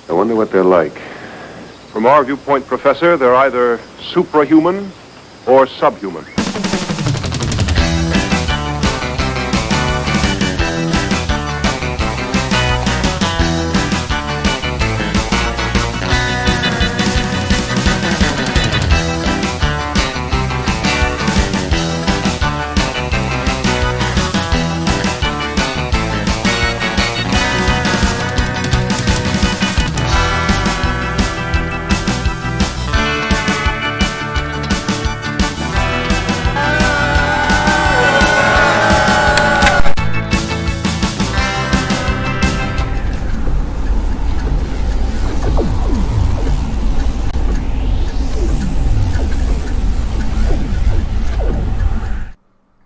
I wonder what they're like. From our viewpoint, Professor, they're either suprahuman or subhuman.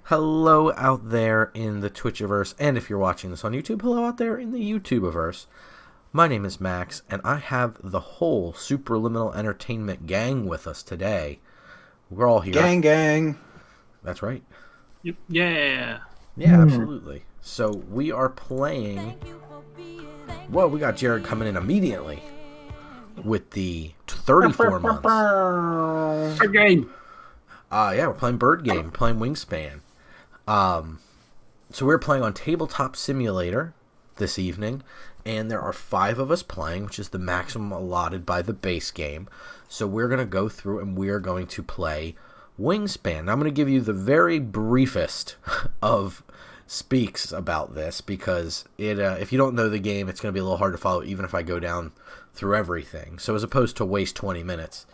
Hello out there in the Twitchiverse, and if you're watching this on YouTube, hello out there in the YouTubeverse. My name is Max, and I have the whole Supraliminal Entertainment gang with us today. We're all here. Gang. That's right. Yeah. Yeah, absolutely. So we are playing... Well, we got Jared coming in immediately with the 34 months. Bird game. Yeah, we're playing Bird Game, playing Wingspan. So we're playing on Tabletop Simulator this evening, and there are 5 of us playing, which is the maximum allotted by the base game. So we're going to go through and we're going to play Wingspan. Now, I'm going to give you the very briefest of speaks about this, because if you don't know the game, it's going to be a little hard to follow, even if I go down through everything. So as opposed to waste 20 minutes,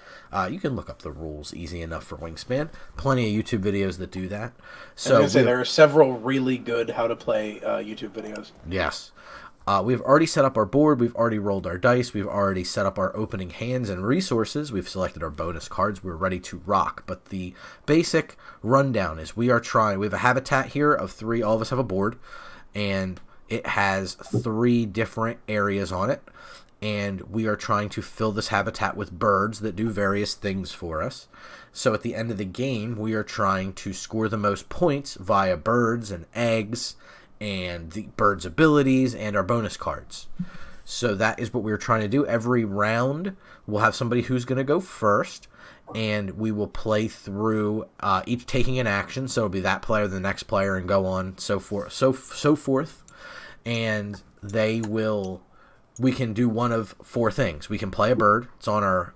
you can look up the rules easy enough for Wingspan. Plenty of YouTube videos that do that. So I was gonna say, there are several really good how to play YouTube videos. Yes. We've already set up our board. We've already rolled our dice. We've already set up our opening hands and resources. We've selected our bonus cards. We're ready to rock. But the basic rundown is we have a habitat here of 3. All of us have a board, and it has 3 different areas on it. And we are trying to fill this habitat with birds that do various things for us. So at the end of the game, we are trying to score the most points via birds and eggs and the birds' abilities and our bonus cards. So that is what we're trying to do. Every round, we'll have somebody who's going to go first, and we will play through each taking an action. So it'll be that player, the next player, and go on, so forth. And we can do one of 4 things. We can play a bird. It's on our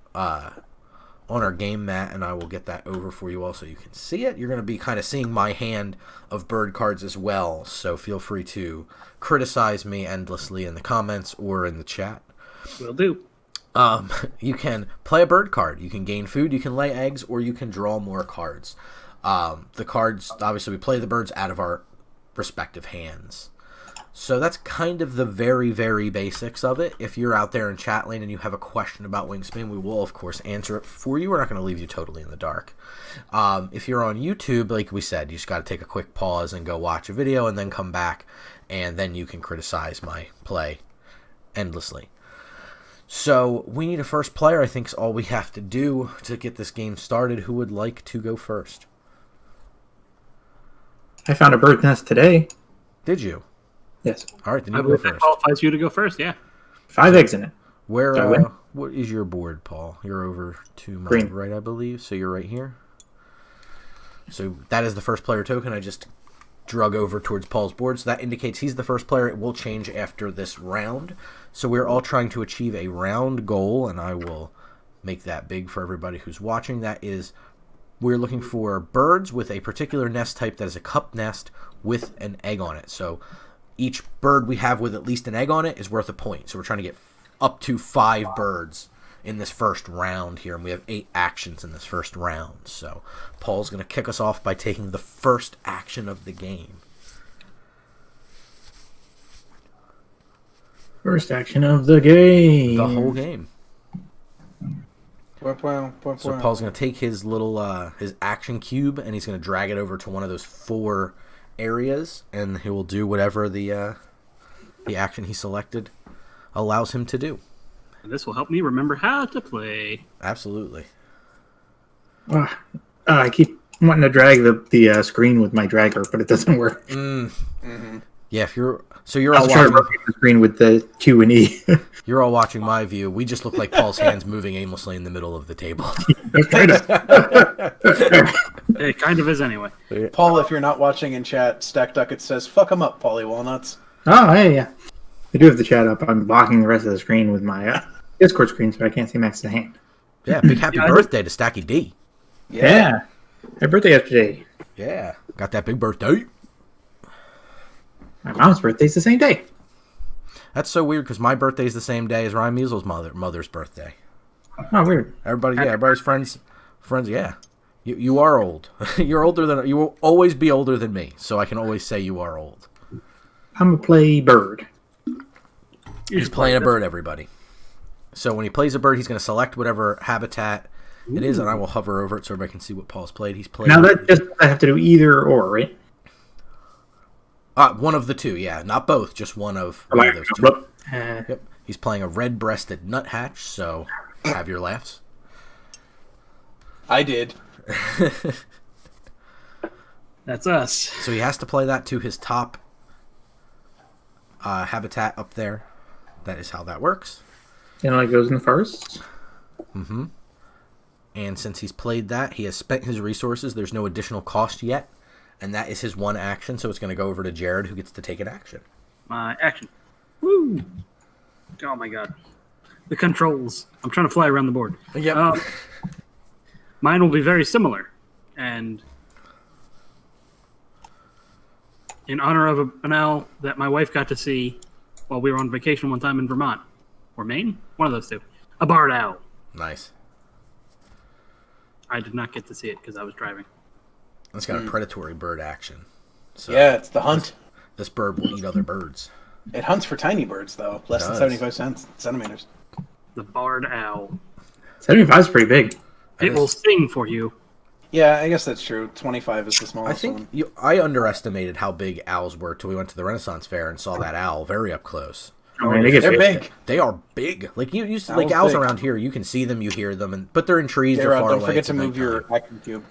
game mat, and I will get that over for you all so you can see it. You're going to be kind of seeing my hand of bird cards as well, so feel free to criticize me endlessly in the comments or in the chat. Will do. You can play a bird card. You can gain food, you can lay eggs, or you can draw more cards. The cards, obviously, we play the birds out of our respective hands. So that's kind of the very, very basics of it. If you're out there in chat lane and you have a question about Wingspan, we will, of course, answer it for you. We're not going to leave you totally in the dark. If you're on YouTube, like we said, you just got to take a quick pause and go watch a video and then come back, and then you can criticize my play endlessly. So we need a first player, I think, is all we have to do to get this game started. Who would like to go first? I found a bird nest today. Did you? Yes. All right, then I you go believe that first. qualifies you to go first, yeah. 5 eggs in it. Where? Do I win? What is your board, Paul? You're over to my Green. right, I believe. So you're right here. So that is the first player token. I just drug over towards Paul's board. So that indicates he's the first player. It will change after this round. So we're all trying to achieve a round goal, and I will make that big for everybody who's watching. That is, we're looking for birds with a particular nest type that is a cup nest with an egg on it. So each bird we have with at least an egg on it is worth a point. So we're trying to get up to 5 birds in this first round here, and we have 8 actions in this first round. So Paul's going to kick us off by taking the first action of the game. First action of the game. The whole game. So So Paul's going to take his little his action cube, and he's going to drag it over to one of those 4 areas, and he will do whatever the action he selected allows him to do. And this will help me remember how to play. Absolutely. I keep wanting to drag the screen with my dragger, but it doesn't work. Yeah, if you're I all was trying to watching, rotate the screen with the Q and E. you're all watching my view. We just look like Paul's hands moving aimlessly in the middle of the table. It kind of is anyway. Paul, if you're not watching in chat, Stack Ducket says, "Fuck 'em up, Paulie Walnuts." Oh, hey, yeah. I do have the chat up. I'm blocking the rest of the screen with my Discord screen so I can't see Max's hand. Yeah, big happy birthday to Stacky D. Yeah. Happy birthday yesterday. Yeah, got that big birthday. My mom's birthday's the same day. That's so weird because my birthday's the same day as Ryan Measl's mother's birthday. Oh, weird. Everybody's friends. Yeah. You are old. You're older than you will always be older than me, so I can always say you are old. I'm gonna play bird. He's playing a bird, everybody. So when he plays a bird, he's going to select whatever habitat it is, and I will hover over it so everybody can see what Paul's played. He's played. Now I have to do either or, right? One of the two, yeah, not both, just one of those two. Yep. He's playing a red-breasted nuthatch, so have your laughs. I did. That's us. So he has to play that to his top habitat up there. That is how that works. And it goes in the first. Mm-hmm. And since he's played that, he has spent his resources. There's no additional cost yet. And that is his one action, so it's going to go over to Jared, who gets to take an action. My action. Woo! Oh my god. The controls. I'm trying to fly around the board. Yep. Mine will be very similar. And in honor of an owl that my wife got to see while we were on vacation one time in Vermont. Or Maine? One of those two. A barred owl. Nice. I did not get to see it because I was driving. It's got a predatory bird action. So Yeah, it's the hunt. This bird will eat other birds. It hunts for tiny birds, though. Less than does. 75 centimeters. The barred owl. 75 is pretty big. It will sing for you. Yeah, I guess that's true. 25 is the I smallest think one. I underestimated how big owls were till we went to the Renaissance Fair and saw that owl very up close. I mean, they get They're big. They are big. Like you used to, Owls like owls big. around here, you can see them, you hear them, but they're in trees. They're J-Rod, far don't away. forget It's to move nighttime. your vacuum cube.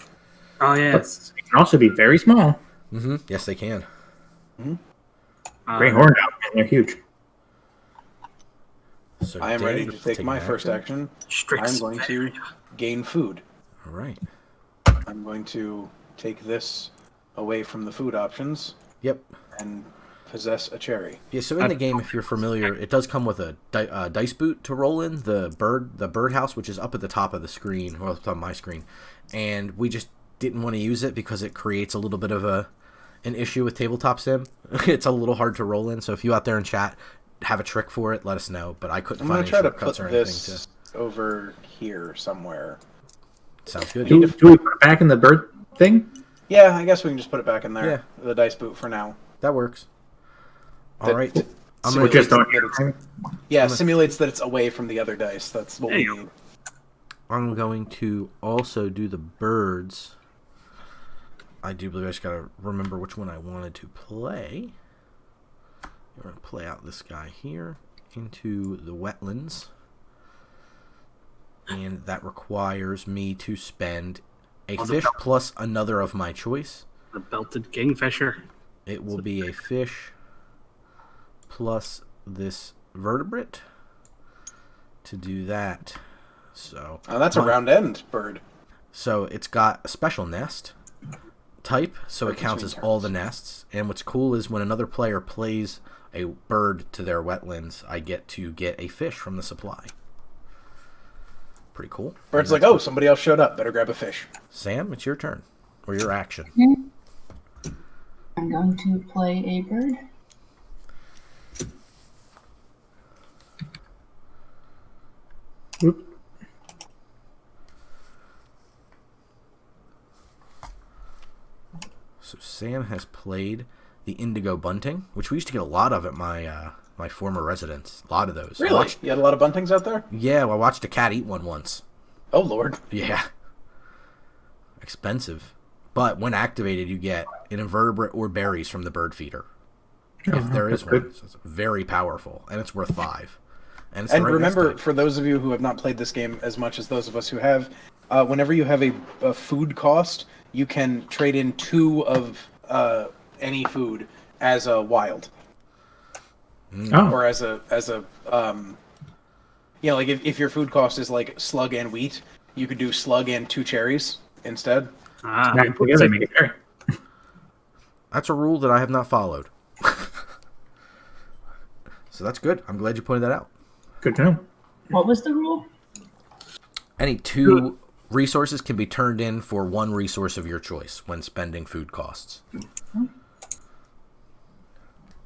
Oh, yes. They can also be very small. Mm-hmm. Yes, they can. Great horned owls, man, they're huge. So I am Dave ready to gets take my an first action. Strict I'm going to gain food. All right. I'm going to take this away from the food options Yep. and possess a cherry. Yeah. So in the game, if you're familiar, it does come with a dice boot to roll in the birdhouse, which is up at the top of the screen, or up on my screen, and we just didn't want to use it because it creates a little bit of an issue with tabletop sim. It's a little hard to roll in. So if you out there in chat have a trick for it, let us know. But I couldn't I'm find going to any try to put shortcuts or anything this over here somewhere. to. Sounds good. Do we put it back in the bird thing? Yeah, I guess we can just put it back in there. Yeah. The dice boot for now. That works. All That- right. that I'm We gonna, just don't. Yeah, simulates that it's away from the other dice. That's what There we you go. need. I'm going to also do the birds. I do believe I just gotta remember which one I wanted to play. We're gonna play out this guy here into the wetlands. And that requires me to spend a fish plus another of my choice. The belted kingfisher. It will be a fish plus this vertebrate to do that. So Oh, that's a round end bird. So it's got a special nest type, so it counts as all the nests. And what's cool is when another player plays a bird to their wetlands, I get to get a fish from the supply. Pretty cool. Bird's like, oh, somebody else showed up. Better grab a fish. Sam, it's your turn. Or your action. I'm going to play a bird. Whoop. So Sam has played the indigo bunting, which we used to get a lot of at my my former residence. A lot of those. Really? You had a lot of buntings out there? Yeah, well, I watched a cat eat one once. Oh, Lord. Yeah. Expensive. But when activated, you get an invertebrate or berries from the bird feeder. If there is one. So it's very powerful, and it's worth 5. And, it's the And right remember, next for those of you who have not played this game as much as those of us who have, whenever you have a food cost, you can trade in 2 of any food as a wild. Oh, Or as a like if your food cost is like slug and wheat, you could do slug and 2 cherries instead. smack together, make it cherry. That's a rule that I have not followed. So that's good. I'm glad you pointed that out. Good to know. What was the rule? Any 2 resources can be turned in for 1 resource of your choice when spending food costs.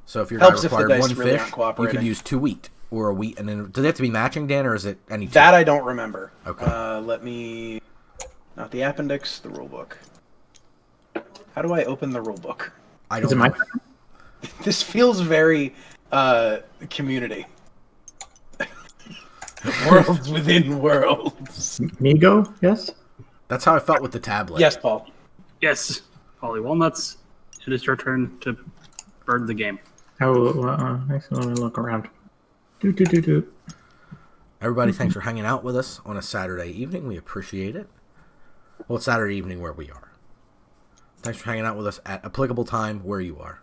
So if your guy Helps if the required dice 1 really fish, aren't you cooperating. could use 2 wheat or a wheat, and then do they have to be matching, Dan, or is it any 2? That I don't remember. Okay. Let me, not the appendix, the rule book. How do I open the rule book? I Is don't it my know. This feels very community. Worlds within worlds. Migo? Yes. That's how I felt with the tablet. Yes, Paul. Yes, Polly Walnuts. It is your turn to bird the game. Actually, let me look around. Do. Everybody, thanks for hanging out with us on a Saturday evening. We appreciate it. Well, it's Saturday evening where we are. Thanks for hanging out with us at applicable time where you are.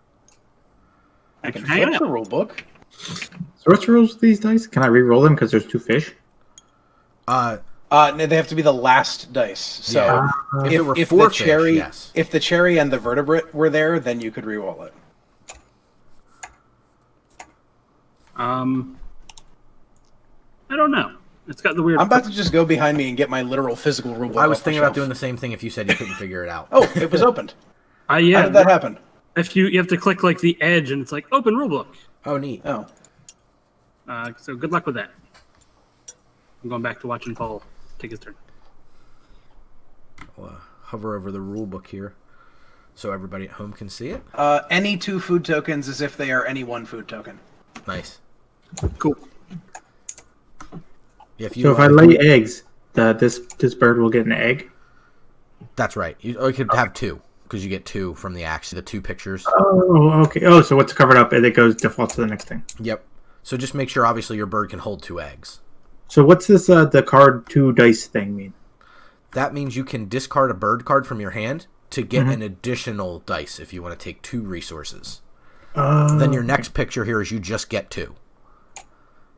I Thanks can for hanging flip out. the rule book. So what's the rules with these dice? Can I re-roll them because there's 2 fish? No, they have to be the last dice. So Yeah. If it were if 4 the fish, cherry, yes. if the cherry and the vertebrate were there, then you could re-roll it. I don't know. It's got the weird. I'm about to just go behind me and get my literal physical rule book. I was off the thinking about shelf. doing the same thing if you said you couldn't figure it out. Oh, it was opened. Yeah. How did that happen? If you have to click like the edge, and it's like open rulebook. Oh, neat. Oh, So good luck with that. I'm going back to watching Paul take his turn. I'll, hover over the rule book here so everybody at home can see it. any 2 food tokens as if they are any 1 food token. Nice. Cool. If you, So if I lay eggs, this bird will get an egg. that's right. You could have 2 because you get 2 from the action. The 2 pictures. Oh, okay. Oh, so what's covered up? It goes default to the next thing. Yep. So just make sure, obviously, your bird can hold 2 eggs. So what's this? The card 2 dice thing mean? That means you can discard a bird card from your hand to get an additional dice if you want to take 2 resources. Then your next picture here is you just get 2.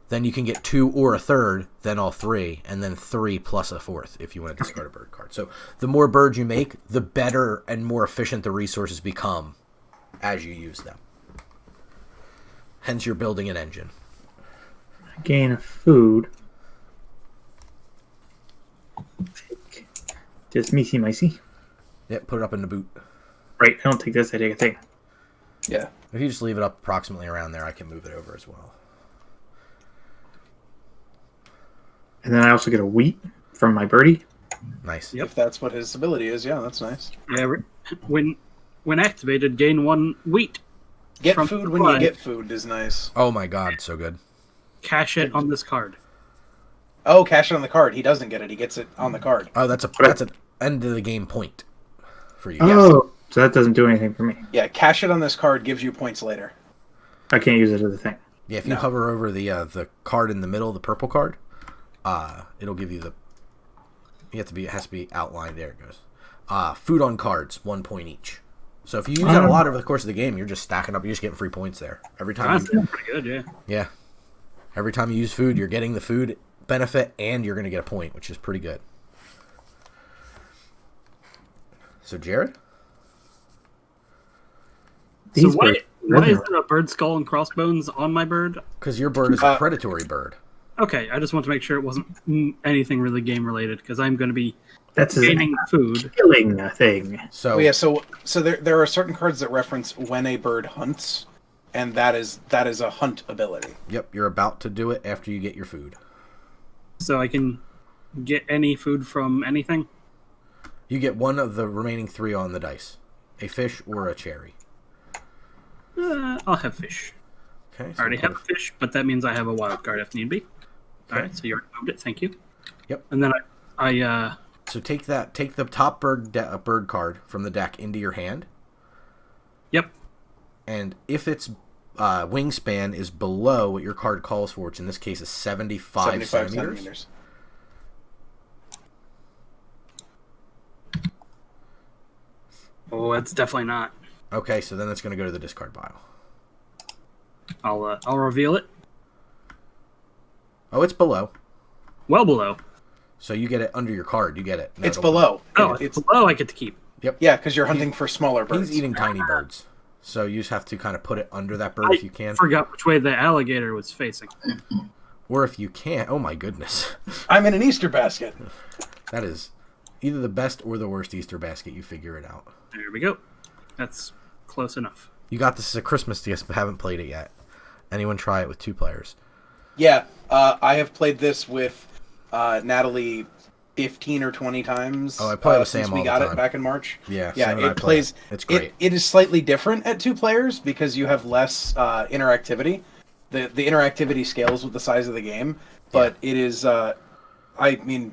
Then you can get 2 or a third, then all 3, and then 3 plus a 4th if you want to discard a bird card. So the more birds you make, the better and more efficient the resources become as you use them. Hence, you're building an engine. Gain of food. Take just micey. Yep, put it up in the boot. Right, I don't take this, I take a thing. Yeah. If you just leave it up approximately around there, I can move it over as well. And then I also get a wheat from my birdie. Nice. Yep. If that's what his ability is, yeah, that's nice. Yeah. When activated, gain 1 wheat. Get From food when supply. you get food is nice. Oh my god, so good. Cash it on this card. Oh, cash it on the card. He doesn't get it. He gets it on the card. Oh, that's an end of the game point for you. Oh, so that doesn't do anything for me. Yeah, cash it on this card gives you points later. I can't use it as a thing. Yeah, if you No. hover over the card in the middle, the purple card, it'll give you the. It has to be outlined. There it goes. Food on cards, 1 point each. So if you use that a lot over the course of the game, you're just stacking up. You're just getting free points there every time. That's pretty good, yeah. Yeah, every time you use food, you're getting the food benefit, and you're going to get a point, which is pretty good. So Jared, So These why birds- is there a bird skull and crossbones on my bird? because your bird is a predatory bird. Okay, I just want to make sure it wasn't anything really game related because I'm going to be That's a gaining food. killing thing. So Oh, yeah, so there are certain cards that reference when a bird hunts, and that is a hunt ability. yep, you're about to do it after you get your food. So I can get any food from anything. You get 1 of the remaining 3 on the dice, a fish or a cherry. I'll have fish. Okay. I already have a fish, but that means I have a wild card if need be. All right, so you already moved it. Thank you. Yep. And then I So take the top bird card from the deck into your hand, yep. and if its wingspan is below what your card calls for, which in this case is 75 centimeters. Oh, it's definitely not. Okay, so then it's going to go to the discard pile. I'll reveal it. Oh, it's below. Well below. So you get it under your card. You get it. No, It's it'll- below. Oh, it's below. I get to keep. Yeah, because you're hunting for smaller birds. He's eating tiny birds. So you just have to kind of put it under that bird I if you can. forgot which way the alligator was facing. Or if you can't. Oh my goodness. I'm in an Easter basket. That is either the best or the worst Easter basket. You figure it out. There we go. That's close enough. You got this as a Christmas gift, but haven't played it yet. Anyone try it with 2 players? Yeah, I have played this with Natalie 15 or 20 times. Oh, I play with since Sam we all got the it time. back in March. Yeah, Yeah, Sam and I it play plays. It's great. It is slightly different at 2 players because you have less interactivity. The interactivity scales with the size of the game, but it is. I mean,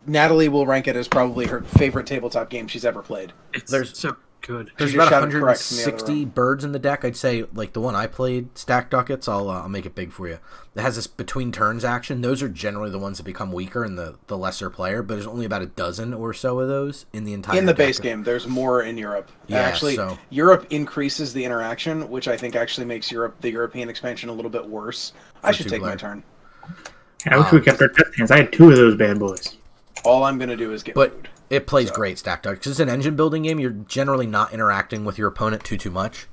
Natalie will rank it as probably her favorite tabletop game she's ever played. It's There's- so good. There's She about just shouted correct from the other 160 birds in the deck. I'd say, like the one I played, Stack Ducats. I'll make it big for you. It has this between turns action. Those are generally the ones that become weaker in the lesser player. But there's only about a dozen or so of those in the entire. In the deck. base game, there's more in Europe. Yeah, Actually, so- Europe increases the interaction, which I think actually makes the European expansion a little bit worse. I should take my 2-player. turn. I wish we kept our test hands. I had 2 of those bad boys. All I'm gonna do is get But food. it plays So- great, Stack Ducats. Because it's an engine building game. You're generally not interacting with your opponent too much.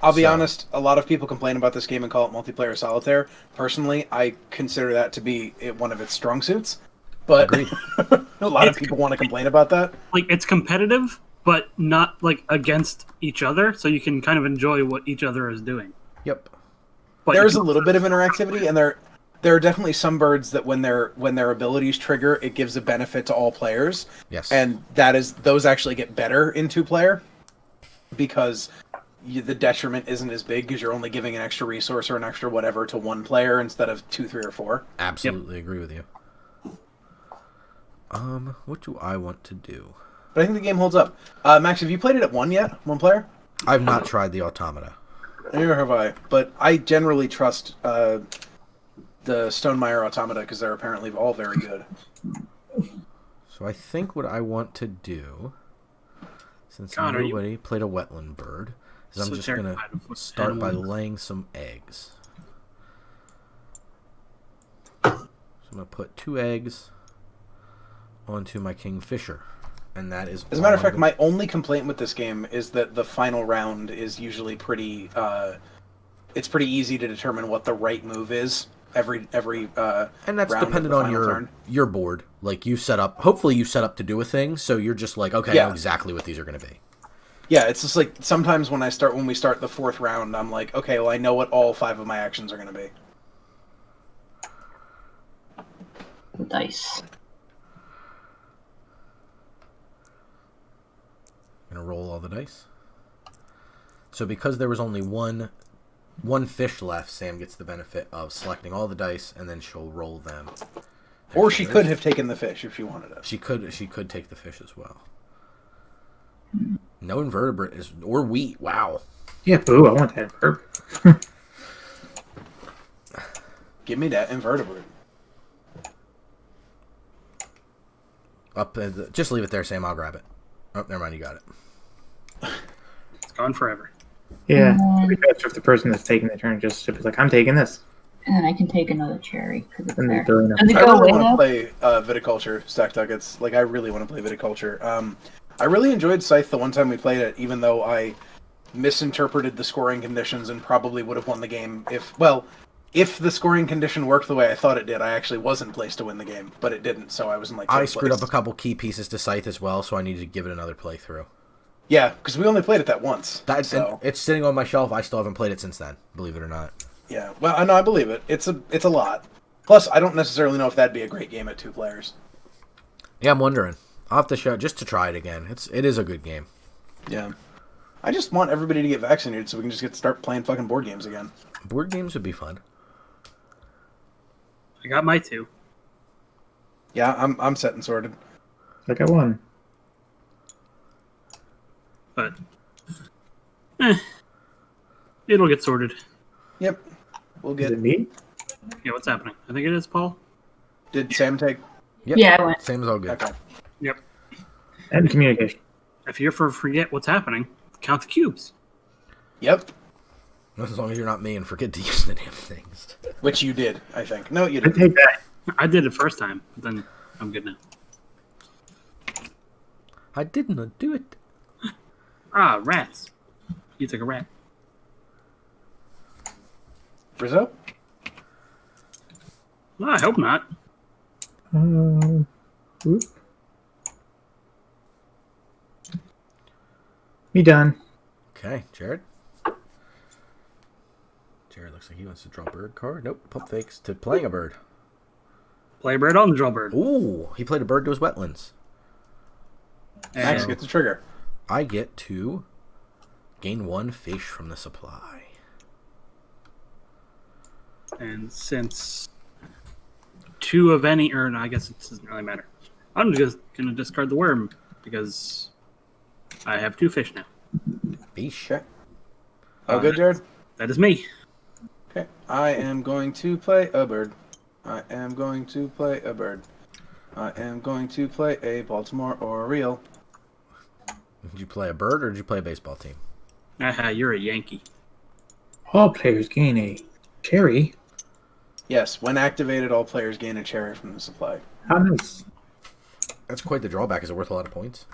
I'll be So- honest, a lot of people complain about this game and call it multiplayer solitaire. Personally, I consider that to be one of its strong suits. But Agreed. a lot of people want to complain about that. Like it's competitive, but not like against each other, so you can kind of enjoy what each other is doing. Yep. But There's you a little bit of interactivity, and there are definitely some birds that when their abilities trigger, it gives a benefit to all players. Yes. And those actually get better in 2-player because the detriment isn't as big because you're only giving an extra resource or an extra whatever to 1 player instead of 2, 3, or 4. Absolutely agree with you. What do I want to do? But I think the game holds up. Max, have you played it at 1 yet? 1 player? I've not tried the Automata. Neither have I. But I generally trust the Stonemaier Automata because they're apparently all very good. So I think what I want to do, since God, are you nobody played a wetland bird, is I'm so just going terrified of to what start by animals- laying some eggs. So I'm going to put 2 eggs onto my Kingfisher. And that is As a matter of all fact, I'm my only complaint with this game is that the final round is usually pretty. It's pretty easy to determine what the right move is every. and that's round of dependent the on final turn. your board. Like you set up, hopefully you set up to do a thing, so you're just like, okay, I Yeah. know exactly what these are going to be. Yeah, it's just like sometimes when we start the 4th round, I'm like, okay, well I know what all 5 of my actions are going to be. The dice. I'm going to roll all the dice. So because there was only one fish left, Sam gets the benefit of selecting all the dice, and then she'll roll them. Or she could have taken the fish if she wanted it. She could take the fish as well. No invertebrate or wheat. Wow. Yeah, boo, I want that verb. Give me that invertebrate. Just leave it there, Sam. I'll grab it. Oh, never mind. You got it. It's gone forever. Yeah, it'd be better if the person that's taking the turn just is like, I'm taking this. And then I can take another cherry because it's And there. they're throwing up. Does it I go really away want to though? play viticulture, Stack Ducats. Like, I really want to play viticulture. I really enjoyed Scythe the one time we played it, even though I misinterpreted the scoring conditions and probably would have won the game if the scoring condition worked the way I thought it did. I actually wasn't placed to win the game, but it didn't, so I was in like I fifth screwed up place. a couple key pieces to Scythe as well, so I needed to give it another playthrough. Yeah, because we only played it that once. And it's sitting on my shelf. I still haven't played it since then, believe it or not. Yeah, well, I know, I believe it. It's a lot. Plus, I don't necessarily know if that'd be a great game at 2 players. Yeah, I'm wondering. I'll have to show just to try it again. It is a good game. Yeah. I just want everybody to get vaccinated so we can just start playing fucking board games again. Board games would be fun. I got my 2. Yeah, I'm set and sorted. I got 1. But it'll get sorted. Yep. We'll Is get. it me? Yeah, what's happening? I think it is Paul. Did Sam take? Yep. Yeah, I went. Sam's all good. Okay. Yep. And communication. If you ever forget what's happening, count the cubes. Yep. As long as you're not me and forget to use the damn things. Which you did, I think. No, you I didn't. take that. I did it first time, but then I'm good now. I did not do it. Ah, rats. You took a rat. Rizzo? Well, I hope not. Oop. Me done. Okay, Jared. Jared looks like he wants to draw a bird card. Nope, pump fakes to playing a bird. Play a bird on the draw bird. Ooh, he played a bird to his wetlands. Max And gets the trigger. I get to gain 1 fish from the supply. And since 2 of any, or no, I guess it doesn't really matter. I'm just going to discard the worm because I have 2 fish now. Fish. Okay. Oh, good, Jared? That is me. Okay. I am going to play a bird. I am going to play a bird. I am going to play a Baltimore Oriole. Did you play a bird or did you play a baseball team? Aha, you're a Yankee. All players gain a cherry. Yes, when activated, all players gain a cherry from the supply. How nice. That's quite the drawback. Is it worth a lot of points?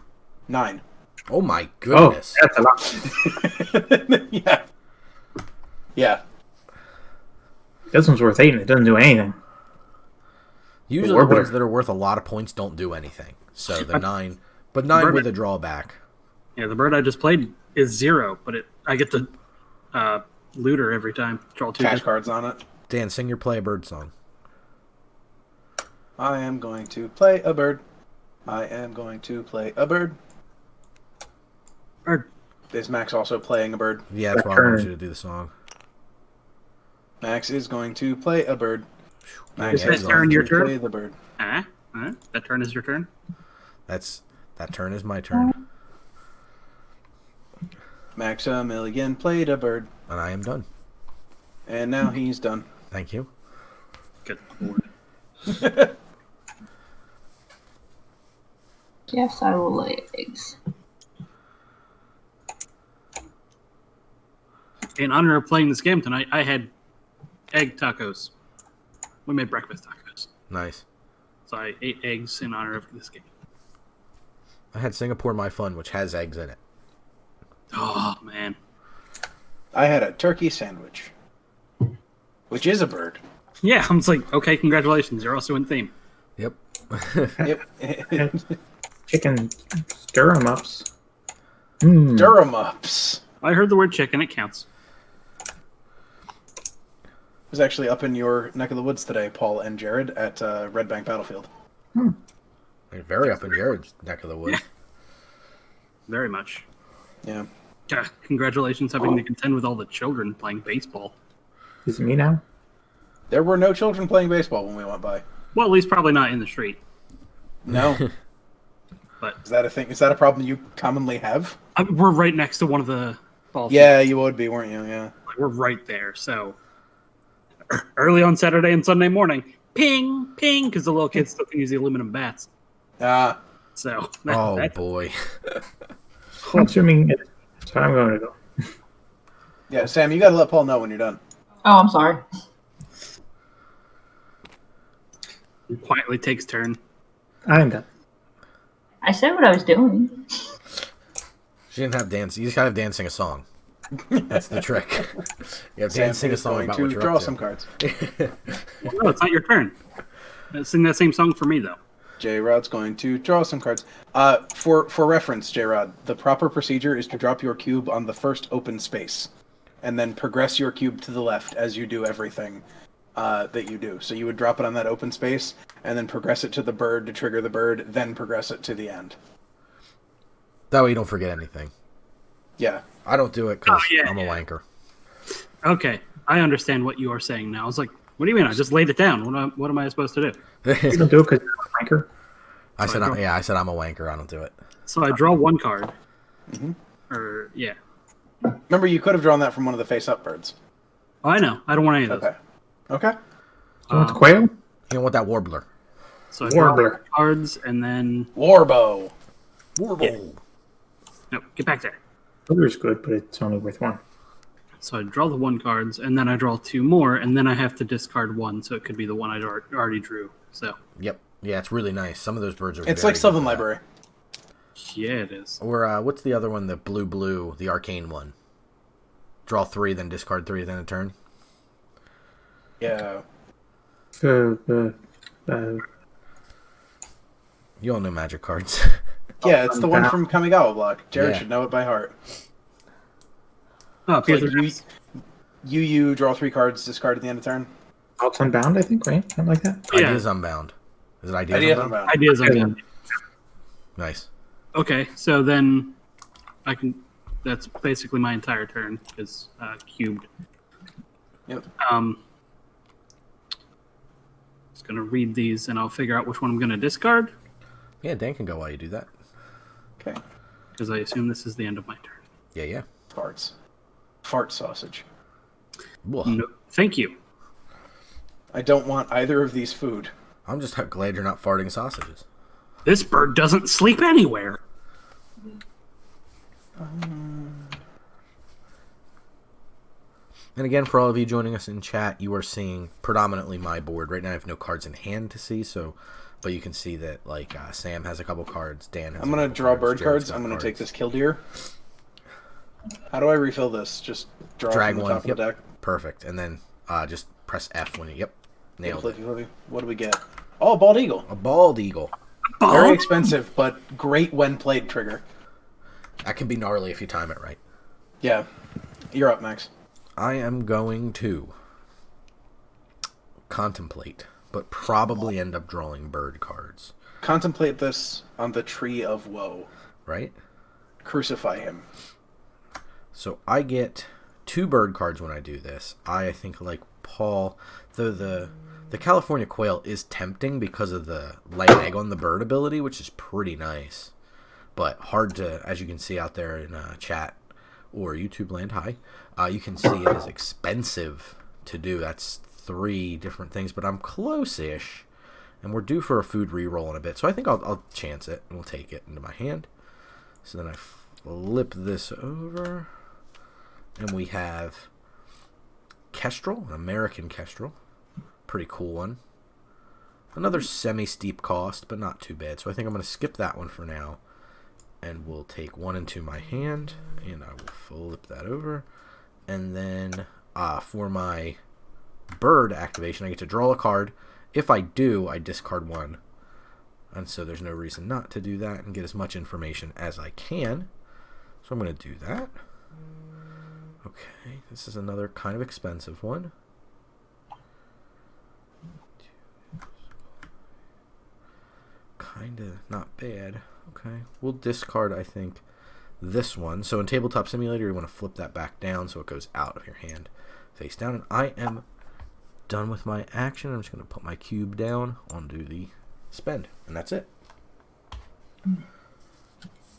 9. Oh my Oh, goodness. that's a lot. Yeah. Yeah. This one's worth 8 and it doesn't do anything. Usually the Warbler. ones that are worth a lot of points don't do anything. So the 9, but 9 Bird- with a drawback. Yeah, the bird I just played is 0, but I get to loot her every time. Draw 2. Cash cards on it. Dan, sing your play a bird song. I am going to play a bird. I am going to play a bird. Bird. Is Max also playing a bird? Yeah, that's why I want you to do the song. Max is going to play a bird. Max Is that is turn going your to turn? play the bird. That turn is your turn? That turn is my turn. Maximilian played a bird, And I am done. and now he's done. Thank you. Good lord. Yes, I will lay eggs. In honor of playing this game tonight, I had egg tacos. We made breakfast tacos. Nice. So I ate eggs in honor of this game. I had Singapore My Fun, which has eggs in it. Oh, man. I had a turkey sandwich, which is a bird. Yeah, I was like, okay, congratulations. You're also in theme. Yep. Yep. Chicken stir 'em ups. Mm. Durham ups. I heard the word chicken. It counts. Was actually up in your neck of the woods today, Paul and Jared, at Red Bank Battlefield. You're very up in Jared's neck of the woods. Very much. Yeah. Yeah, congratulations having to contend with all the children playing baseball. Is it me now? There were no children playing baseball when we went by. Well, at least probably not in the street. No. But Is that a thing? Is that a problem you commonly have? we're right next to one of the ball fields. Yeah, you would be, weren't you? Yeah. Like, we're right there. So early on Saturday and Sunday morning, ping, ping, because the little kids still can use the aluminum bats. Ah, So Oh that's boy. I'm assuming that's how I'm going to go. yeah. Sam, you got to let Paul know when you're done. Oh, I'm sorry. quietly takes turn. I'm done. I said what I was doing. She didn't have dance. You just gotta have Dan sing a song. That's the trick. You have Sam Dan sing a is song going about to what you're draw up to. some cards. Well, no, it's not your turn. Sing that same song for me, though. J-Rod's going to draw some cards. For reference, J-Rod, the proper procedure is to drop your cube on the first open space, and then progress your cube to the left as you do everything that you do. So you would drop it on that open space, and then progress it to the bird to trigger the bird, then progress it to the end. That way you don't forget anything. Yeah. I don't do it because Oh, yeah, I'm a yeah. wanker. Okay, I understand what you are saying now. I was like, what do you mean? I just laid it down. What am I supposed to do? You don't do it because you're a wanker. I said, Sorry, I said I'm a wanker. I don't do it. So I draw one card. Mhm. Or, yeah. Remember, you could have drawn that from one of the face-up birds. Oh, I know. I don't want any of those. Okay. Okay. You want the quail? You don't want that warbler. So I draw Warbler. cards, and then... Warbow. Warble. No, get back there. Warbler's good, but it's only worth 1. So I draw the 1 cards, and then I draw 2 more, and then I have to discard 1, so it could be the one I already drew. So Yep. Yeah, it's really nice. Some of those birds are. It's very like good Sylvan for that. Library. yeah, it is. Or what's the other one? The blue, the arcane one. Draw 3, then discard 3, then a turn. Yeah. Uh, You all know Magic cards. Yeah, it's the one from Kamigawa block. Jared Yeah. should know it by heart. Oh, It's like Peter, you draw 3 cards, discard at the end of turn. Alts Unbound, I think, right? Something like that. yeah, Ideas Unbound. Is it Ideas, Ideas Unbound? Unbound. ideas on Yeah. that. Nice. Okay, so then I can. That's basically my entire turn is cubed. Yep. Just gonna read these, and I'll figure out which one I'm gonna discard Yeah, Dan can go while you do that. Okay. because I assume this is the end of my turn. Yeah. Farts. Fart sausage. Whoa. No, thank you. I don't want either of these food. I'm just glad you're not farting sausages. This bird doesn't sleep anywhere. And again, for all of you joining us in chat, you are seeing predominantly my board. Right now I have no cards in hand to see, but you can see that like Sam has a couple cards, Dan has I'm going a to couple draw bird Jared's cards. got I'm going to take cards. this killdeer. How do I refill this? Just draw Drag from the one, top yep. of the deck. Perfect. And then just press F when you, yep, nailed it. Flippy, flippy. What do we get? Oh, bald eagle. A bald eagle. Very Ball? expensive, but great when played trigger. That can be gnarly if you time it right. Yeah. You're up, Max. I am going to contemplate, but probably end up drawing bird cards, Contemplate this on the tree of woe. right? Crucify him. So I get 2 bird cards when I do this. I think like Paul, the California quail is tempting because of the lay an egg on the bird ability, which is pretty nice, but hard to, as you can see out there in chat or YouTube land, hi, you can see it is expensive to do. That's 3 different things, but I'm close-ish, and we're due for a food reroll in a bit, so I think I'll chance it, and we'll take it into my hand. So then I flip this over, and we have Kestrel, an American Kestrel. Pretty cool one. Another semi-steep cost, but not too bad. So I think I'm going to skip that one for now. And we'll take 1 into my hand, and I will flip that over. And then for my bird activation, I get to draw a card. If I do, I discard 1. And so there's no reason not to do that and get as much information as I can. So I'm going to do that. Okay, this is another kind of expensive one. Kinda not bad. Okay, we'll discard, I think, this one. So in Tabletop Simulator, you want to flip that back down so it goes out of your hand face down. And I am done with my action. I'm just going to put my cube down onto the spend, and that's it.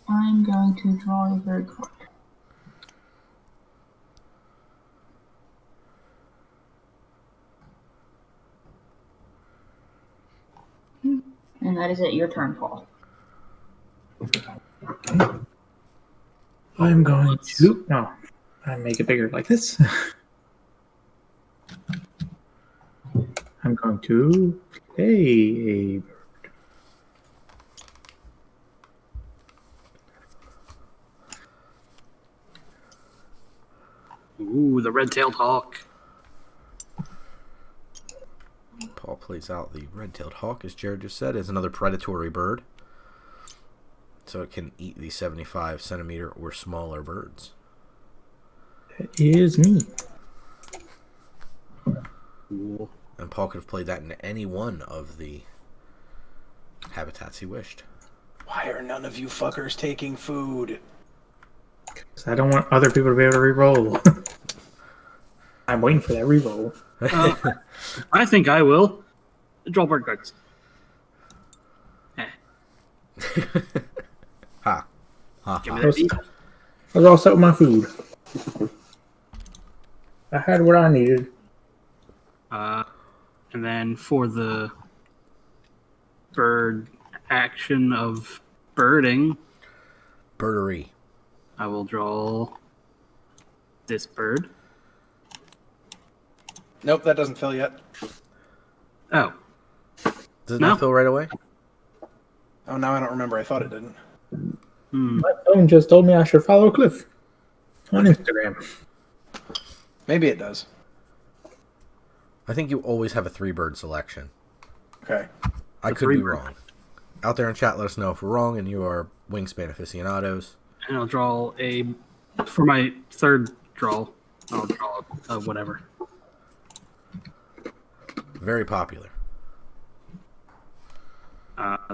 I'm going to draw a bird card. And that is it. Your turn, Paul. I'm going to. No, I make it bigger like this. I'm going to play a bird. Ooh, the red-tailed hawk. Paul plays out the red-tailed hawk, as Jared just said, is another predatory bird. So it can eat the 75-centimeter or smaller birds. That is me. Cool. And Paul could have played that in any one of the habitats he wished. Why are none of you fuckers taking food? 'Cause I don't want other people to be able to re-roll. I'm waiting for that re-roll. I think I will. Draw bird cards. Eh, Ha. Ha. give me ha. that deep. I was all set with my food. I had what I needed. And then for the bird action of birding, Birdery. I will draw this bird. Nope, that doesn't fill yet. Oh, Does it No. not fill right away? Oh, now I don't remember. I thought it didn't. My phone just told me I should follow Cliff on Instagram. Maybe it does. I think you always have a 3-bird selection. Okay. I could be 3-bird. wrong. Out there in chat, let us know if we're wrong and you are Wingspan aficionados. and I'll draw for my third draw. I'll draw a whatever. Very popular.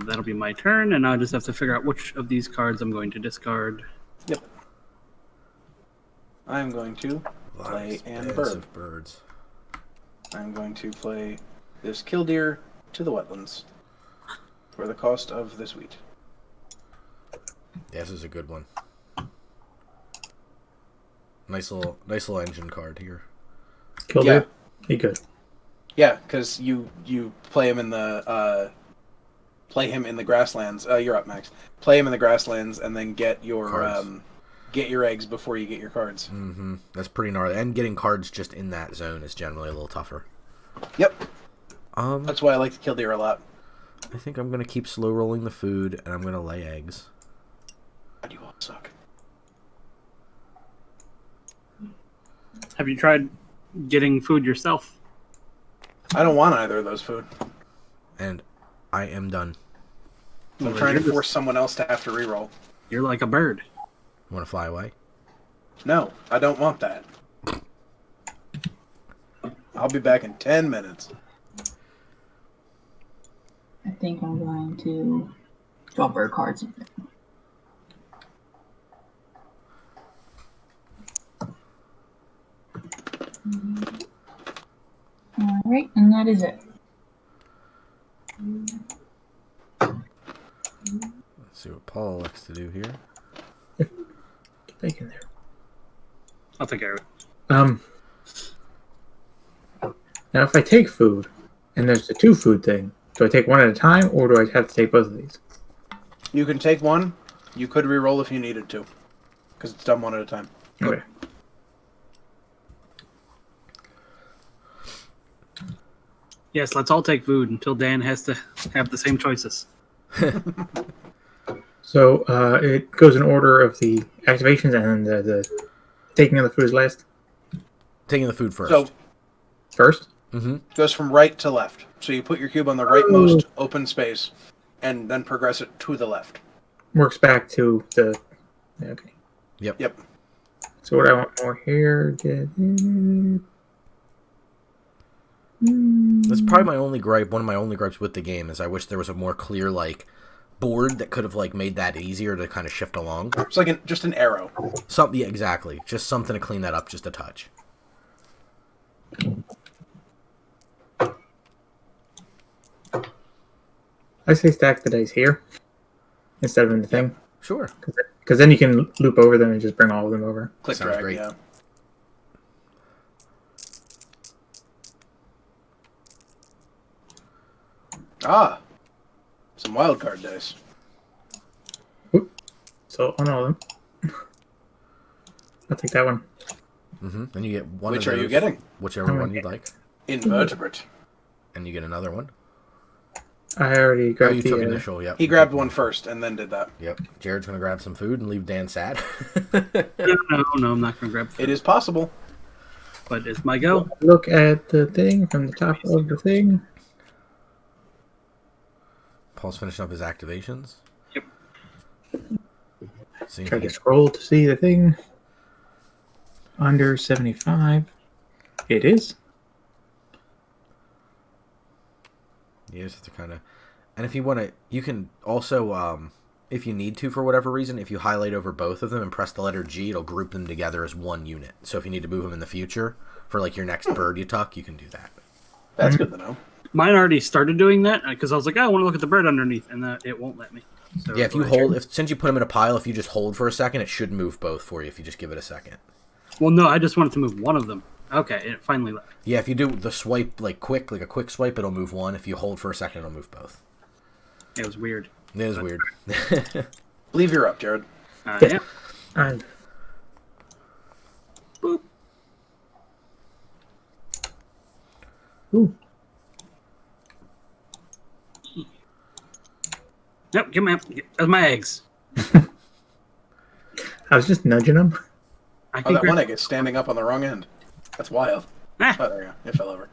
That'll be my turn, and I'll just have to figure out which of these cards I'm going to discard. Yep. I'm going to play Lives, and beds bird. of birds. I'm going to play this killdeer to the wetlands for the cost of this wheat. Yeah, this is a good one. Nice little engine card here. Killed Yeah. it. He good. Yeah, because you play him in the grasslands. You're up, Max. Play him in the grasslands, and then get your Cards. get your eggs before you get your cards. Mm-hmm. That's pretty gnarly. And getting cards just in that zone is generally a little tougher. Yep, Um, that's why I like the killdeer a lot. I think I'm gonna keep slow rolling the food, and I'm gonna lay eggs. God, you all suck. Have you tried getting food yourself? I don't want either of those food. And I am done. I'm trying to force someone else to have to reroll. You're like a bird. Want to fly away? No, I don't want that. I'll be back in 10 minutes. I think I'm going to draw bird cards. Alright, and that is it. Let's see what Paul likes to do here. Get bacon there. I'll take care of it. Now if I take food, and there's the 2 food thing, do I take one at a time, or do I have to take both of these? You can take one. You could reroll if you needed to, because it's done one at a time. Okay. Yes, let's all take food until Dan has to have the same choices. So it goes in order of the activations, and then the taking of the food is last. Taking the food first. So First? Mm-hmm. it goes from right to left. So you put your cube on the rightmost open space, and then progress it to the left. Works back to the... Okay. Yep. So what I want more here... Get it. That's probably my only gripe. One of my only gripes with the game is I wish there was a more clear board that could have made that easier to kind of shift along. It's like just an arrow. Something, yeah, exactly. Just something to clean that up just a touch. I say stack the dice here instead of in the thing, Sure. because then you can loop over them and just bring all of them over. Click Sounds drag, great. yeah. Ah, some wildcard dice. So on all of them, I'll take that one. Mm-hmm. Then you get one Which of are those, you getting? whichever one you'd like. Invertebrate. And you get another one. I already Oh, grabbed you the. took initial, yep. He You grabbed took one first and then did that. Yep. Jared's going to grab some food and leave Dan sad. No, I'm not going to grab food. It is possible. But it's my go. Look at the thing from the top of the thing. Paul's finishing up his activations. Yep. See if Try he to can- scroll to see the thing. Under 75. It is. You just have to kind of... And if you want to... You can also, if you need to for whatever reason, if you highlight over both of them and press the letter G, it'll group them together as one unit. So if you need to move them in the future for your next bird you tuck, you can do that. That's good to know. Mine already started doing that because I was like, I want to look at the bird underneath, and it won't let me. So Yeah, if you hold... Since you put them in a pile, if you just hold for a second, it should move both for you if you just give it a second. Well, no, I just wanted to move one of them. Okay, it finally let me. Yeah, if you do the swipe quick, like a quick swipe, it'll move one. If you hold for a second, it'll move both. It was weird. It is weird. Believe you're up, Jared. Yeah. And Boop. Ooh. Nope, give me my eggs. I was just nudging him. I Oh, can that one grab- egg is standing up on the wrong end. That's wild. Ah, Oh, there you go. It fell over.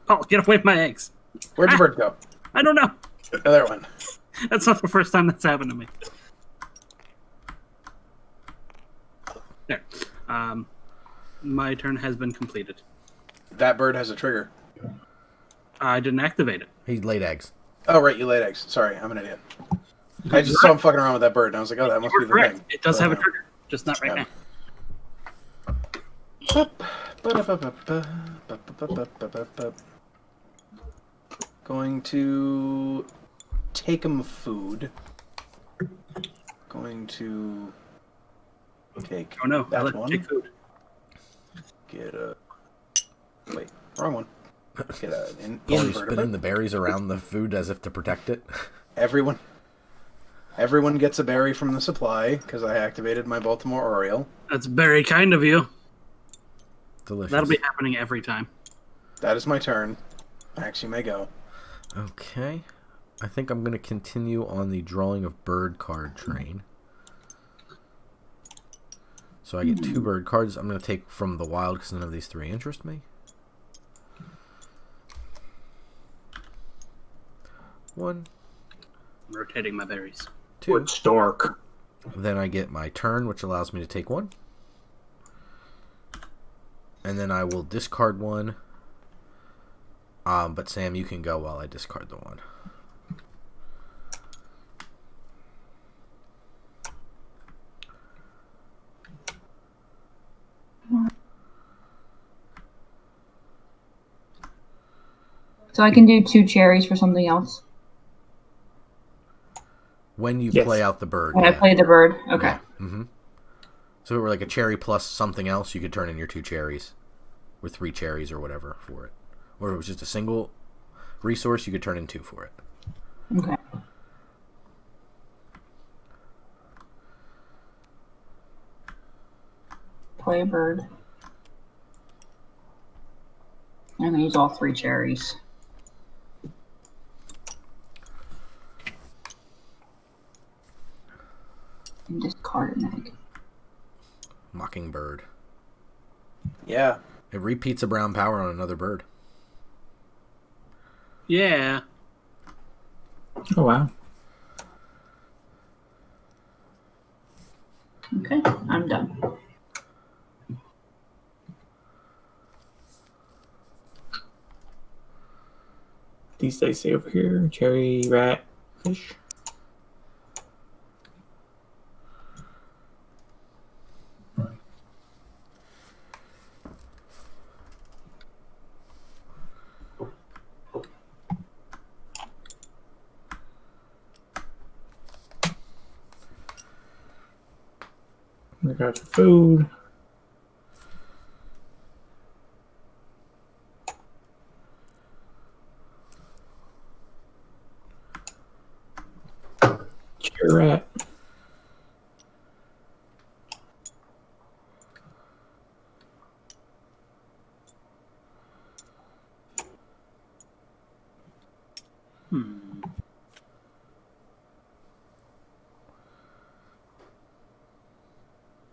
Paul, get away from my eggs. Where'd the bird go? I don't know. Oh, there it went. That's not the first time that's happened to me. There. My turn has been completed. That bird has a trigger. I didn't activate it. He laid eggs. Oh, right, you laid eggs. Sorry, I'm an idiot. I just saw him fucking around with that bird, and I was like, oh, that must be You're the correct. thing. It does have a Yeah. trigger, just not right Yeah. now. Going to take him food. Going to take Oh no, I that let you one. take food. Get a... Wait, wrong one. Get an Paul, you invertebrate. spinning the berries around the food as if to protect it. Everyone gets a berry from the supply, because I activated my Baltimore Oriole. That's very kind of you. Delicious. That'll be happening every time. That is my turn. Max, you may go. Okay. I think I'm going to continue on the drawing of bird card train. So I get 2 bird cards. I'm going to take from the wild because none of these 3 interest me. 1, I'm rotating my berries. 2. Stork. Then I get my turn, which allows me to take 1. And then I will discard 1. But Sam, you can go while I discard the 1. So I can do 2 cherries for something else. When you Yes. play out the bird. When I play the bird. Okay. Yeah. Mm-hmm. So if it were like a cherry plus something else, you could turn in your 2 cherries. Or 3 cherries or whatever for it. Or if it was just a single resource, you could turn in 2 for it. Okay. Play a bird. I'm gonna use all 3 cherries. And discard an egg. Mockingbird. Yeah. It repeats a brown power on another bird. Yeah. Oh, wow. Okay, I'm done. These dice stay over here. Cherry, rat, fish. I got the food. Cherry rat.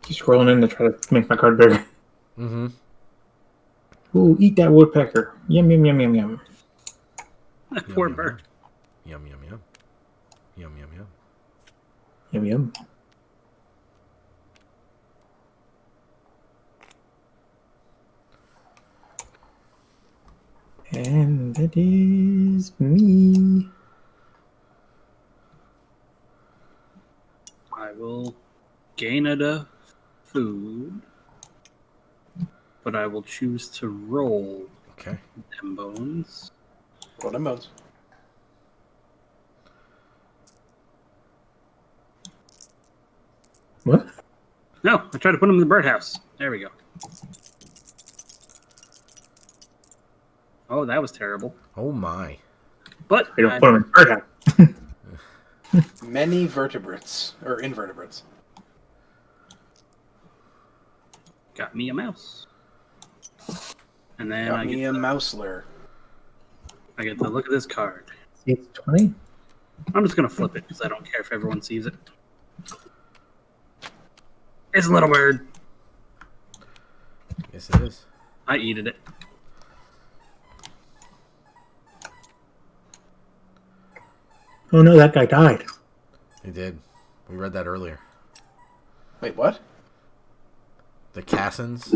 Keep scrolling in to try to make my card bigger. Mm-hmm. Ooh, eat that woodpecker. Yum, yum, yum, yum, yum. That poor yum, bird. Yum, yum, yum. Yum, yum, yum. Yum, yum. And that is me. I will gain a food, but I will choose to roll Okay. them bones. Roll them bones. What? No, I tried to put them in the birdhouse. There we go. Oh, that was terrible. Oh my. But I don't I- put them in the birdhouse. Many vertebrates. Or invertebrates. got me a mouse. And then Got I me get a mouseler. I get to look at this card. See, it's 20. I'm just gonna flip it because I don't care if everyone sees it. It's a little bird. Yes, it is. I eated it. Oh no, that guy died. He did. We read that earlier. Wait, what? The Cassins,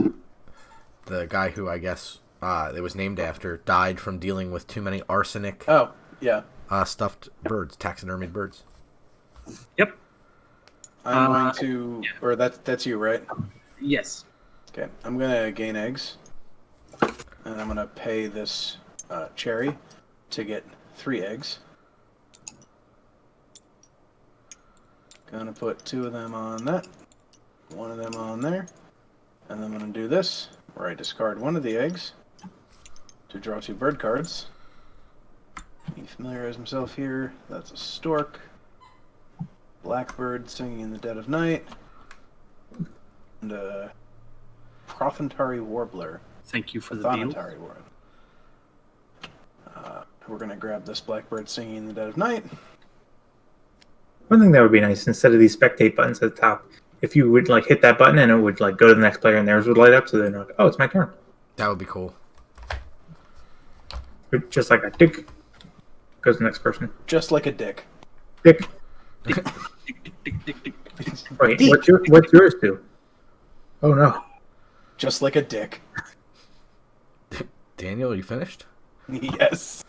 the guy who I guess it was named after, died from dealing with too many arsenic Oh, yeah. stuffed birds, taxidermied birds. Yep. I'm going to, or that's you, right? Yes. Okay, I'm gonna gain eggs, and I'm gonna pay this cherry to get 3 eggs. Gonna put 2 of them on that, 1 of them on there, and then I'm gonna do this, where I discard 1 of the eggs to draw 2 bird cards. He familiarizes himself here. That's a stork, blackbird singing in the dead of night, and a Prothentary warbler. Thank you for the deal. Prothonotary warbler. We're gonna grab this blackbird singing in the dead of night. One thing that would be nice, instead of these spectate buttons at the top, if you would like hit that button and it would like go to the next player and theirs would light up, so then like, oh, it's my turn. That would be cool. Just like a tick goes to the next person. Just like a dick. Tick. Tick, tick, tick, tick. Wait, what's yours do? Oh no. Just like a dick. Daniel, are you finished? Yes.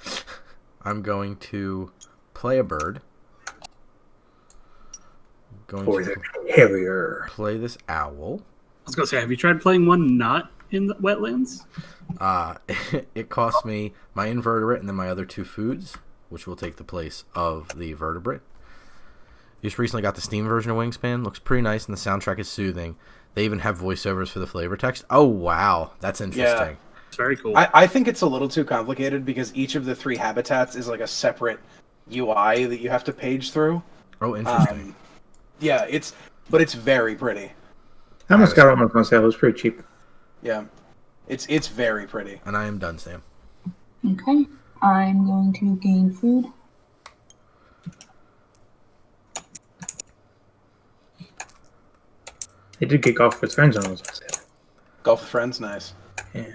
I'm going to play a bird. For the carrier. Play this owl. I was gonna say, have you tried playing one not in the wetlands? It costs me my invertebrate and then my other 2 foods, which will take the place of the vertebrate. Just recently got the Steam version of Wingspan. Looks pretty nice, and the soundtrack is soothing. They even have voiceovers for the flavor text. Oh, wow. That's interesting. It's very cool. I think it's a little too complicated because each of the 3 habitats is like a separate UI that you have to page through. Oh, interesting. Yeah, but it's very pretty. I almost got one myself. It was pretty cheap. Yeah. It's very pretty. And I am done, Sam. Okay. I'm going to gain food. They did get golf with friends on those, I said. Golf with friends, nice. Yeah.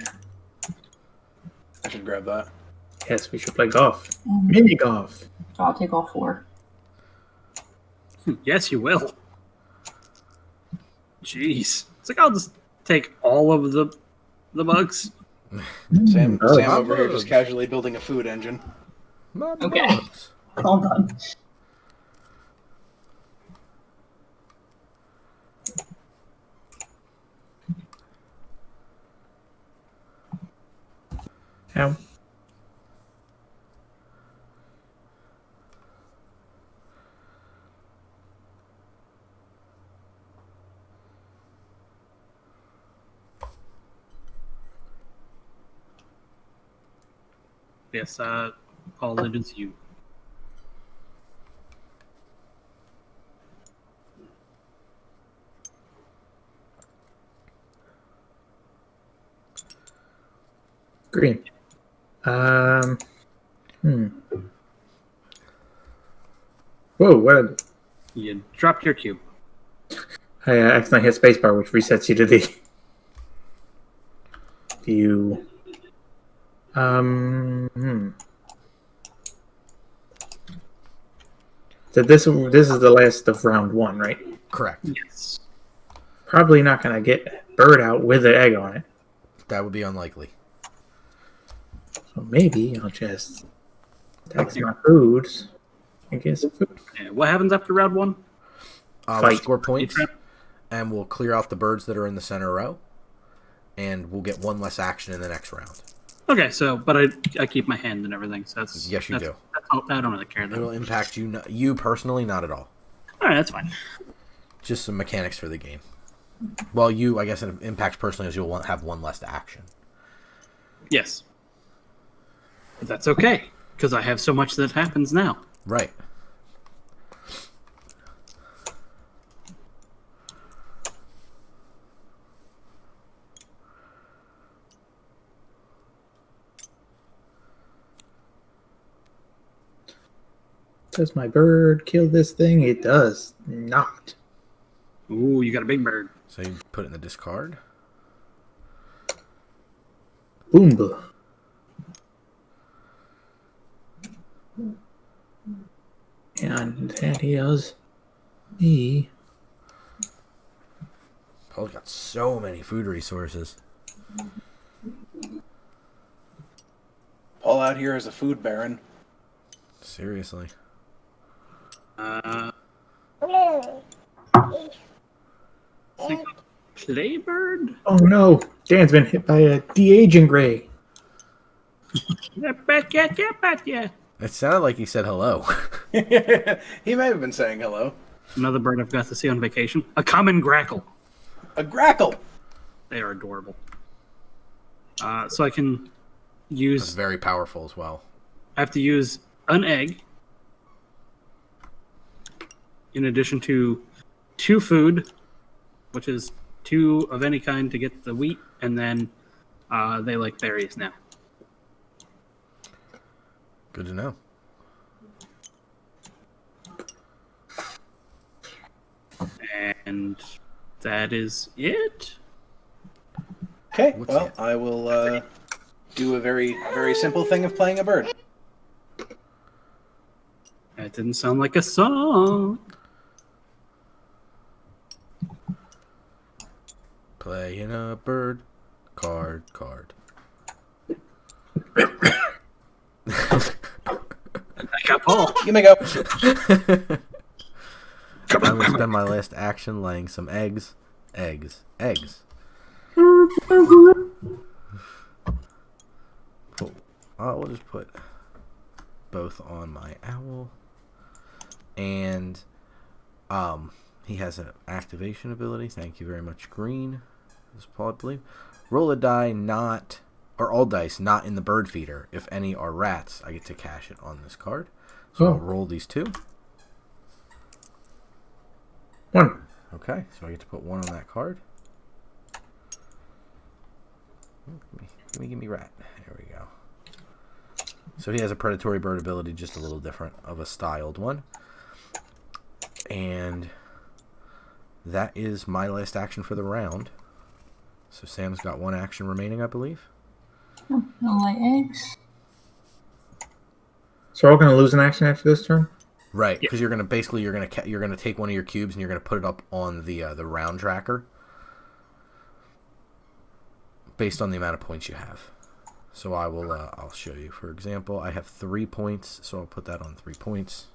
I should grab that. Yes, we should play golf. Mini golf. So I'll take all 4. Yes, you will. Jeez. It's like I'll just take all of the bugs. Sam Oh, over here bugs. just casually building a food engine. My Okay. bugs. All done. Ow. Yes, all it is you. Green. Whoa, what? You dropped your cube. I accidentally hit spacebar, which resets you to the view. So this is the last of round 1, right? Correct. Yes. Probably not gonna get bird out with an egg on it. That would be unlikely. So maybe I'll just tax my foods and get some food. Yeah, what happens after round 1? We'll Fight. score points, and we'll clear out the birds that are in the center row, and we'll get 1 less action in the next round. Okay, so but I keep my hand and everything, so that's Yes, you do. I don't really care. It will impact you, you personally, not at all. All right, that's fine. Just some mechanics for the game. Well, you, I guess, it impacts personally as you'll have 1 less action. Yes, but that's okay because I have so much that happens now. Right. Does my bird kill this thing? It does not. Ooh, you got a big bird. So you put it in the discard. Boomba. And that is me. Paul's got so many food resources. Paul out here is a food baron. Seriously. Playbird? Oh no, Dan's been hit by a de-aging ray. Yeah. It sounded like he said hello. He may have been saying hello. Another bird I've got to see on vacation. A common grackle. A grackle. They are adorable. So I can It's use... very powerful as well. I have to use an egg in addition to 2 food, which is 2 of any kind to get the wheat, and then they like berries now. Good to know. And that is it. Okay, What's well, it? I will do a very, very simple thing of playing a bird. That didn't sound like a song. Playing a bird. Card. I got Paul. You may go. I'm going to spend my last action laying some eggs. Eggs. Cool. We'll just put both on my owl. And he has an activation ability. Thank you very much, Green. This is Paul, I believe. Roll a die or all dice not in the bird feeder. If any are rats, I get to cash it on this card. So I'll roll these 2. 1. Okay, so I get to put 1 on that card. Give me rat. There we go. So he has a predatory bird ability, just a little different of a styled one. And that is my last action for the round. So Sam's got 1 action remaining, I believe. I'll lay eggs. So we're all going to lose an action after this turn? Right, because you're gonna take one of your cubes and you're gonna put it up on the round tracker based on the amount of points you have. So I'll show you. For example, I have 3 points, so I'll put that on 3 points.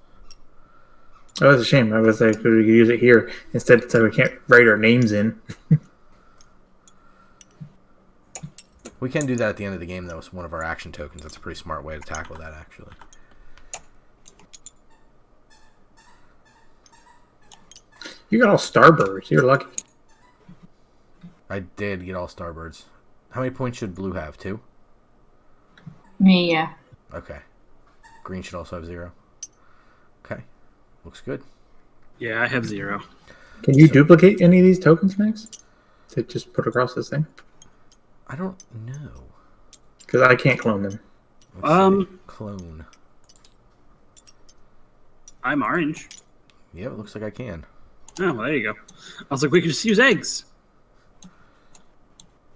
Oh, that's a shame. I was like, we could use it here instead, so we can't write our names in. We can do that at the end of the game, though. It's one of our action tokens. That's a pretty smart way to tackle that, actually. You got all starbirds. You're lucky. I did get all starbirds. How many points should blue have? 2? Me, yeah. Okay. Green should also have 0. Okay. Looks good. Yeah, I have 0. Can you duplicate any of these tokens, Max? To just put across this thing? I don't know. Because I can't clone them. Let's see. Clone. I'm orange. Yeah, it looks like I can. Oh, well, there you go. I was like, we could just use eggs.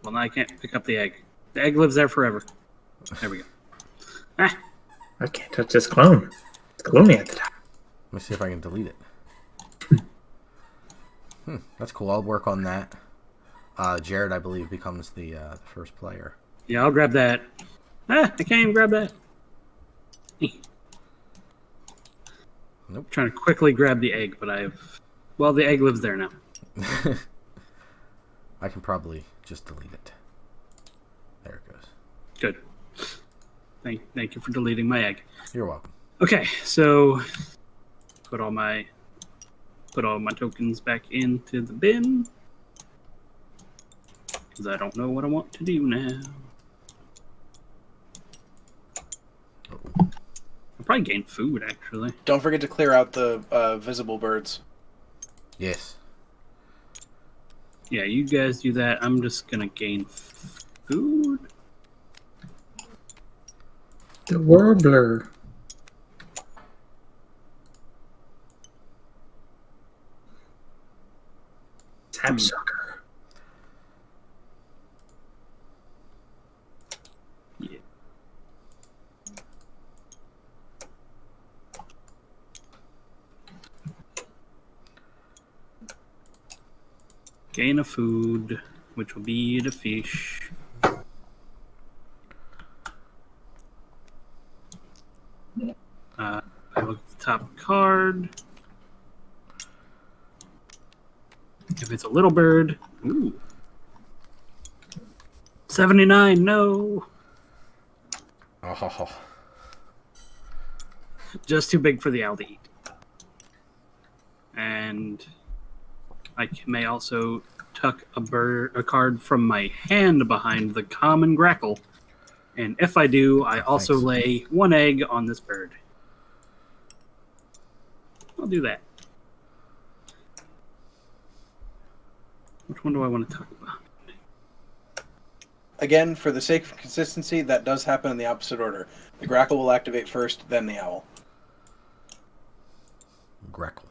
Well, now I can't pick up the egg. The egg lives there forever. There we go. Ah, I can't touch this clone. It's cloning at the top. Let me see if I can delete it. That's cool. I'll work on that. Jared, I believe, becomes the first player. yeah, I'll grab that. I can't even grab that. Nope. Trying to quickly grab the egg, but well, the egg lives there now. I can probably just delete it. There it goes. Good. Thank you for deleting my egg. You're welcome. Okay, so put all my tokens back into the bin because I don't know what I want to do now. I'll probably gain food actually. Don't forget to clear out the visible birds. Yes. Yeah, you guys do that. I'm just gonna gain food. The Warbler. sucker. Yeah. Gain of food, which will be the fish. I look at the top card. If it's a little bird, ooh. 79, no. Oh, Just too big for the owl to eat. And I may also tuck a card from my hand behind the common grackle. And if I do, I also thanks. lay 1 egg on this bird. I'll do that. Which one do I want to talk about? Again, for the sake of consistency, that does happen in the opposite order. The grackle will activate first, then the owl. grackle.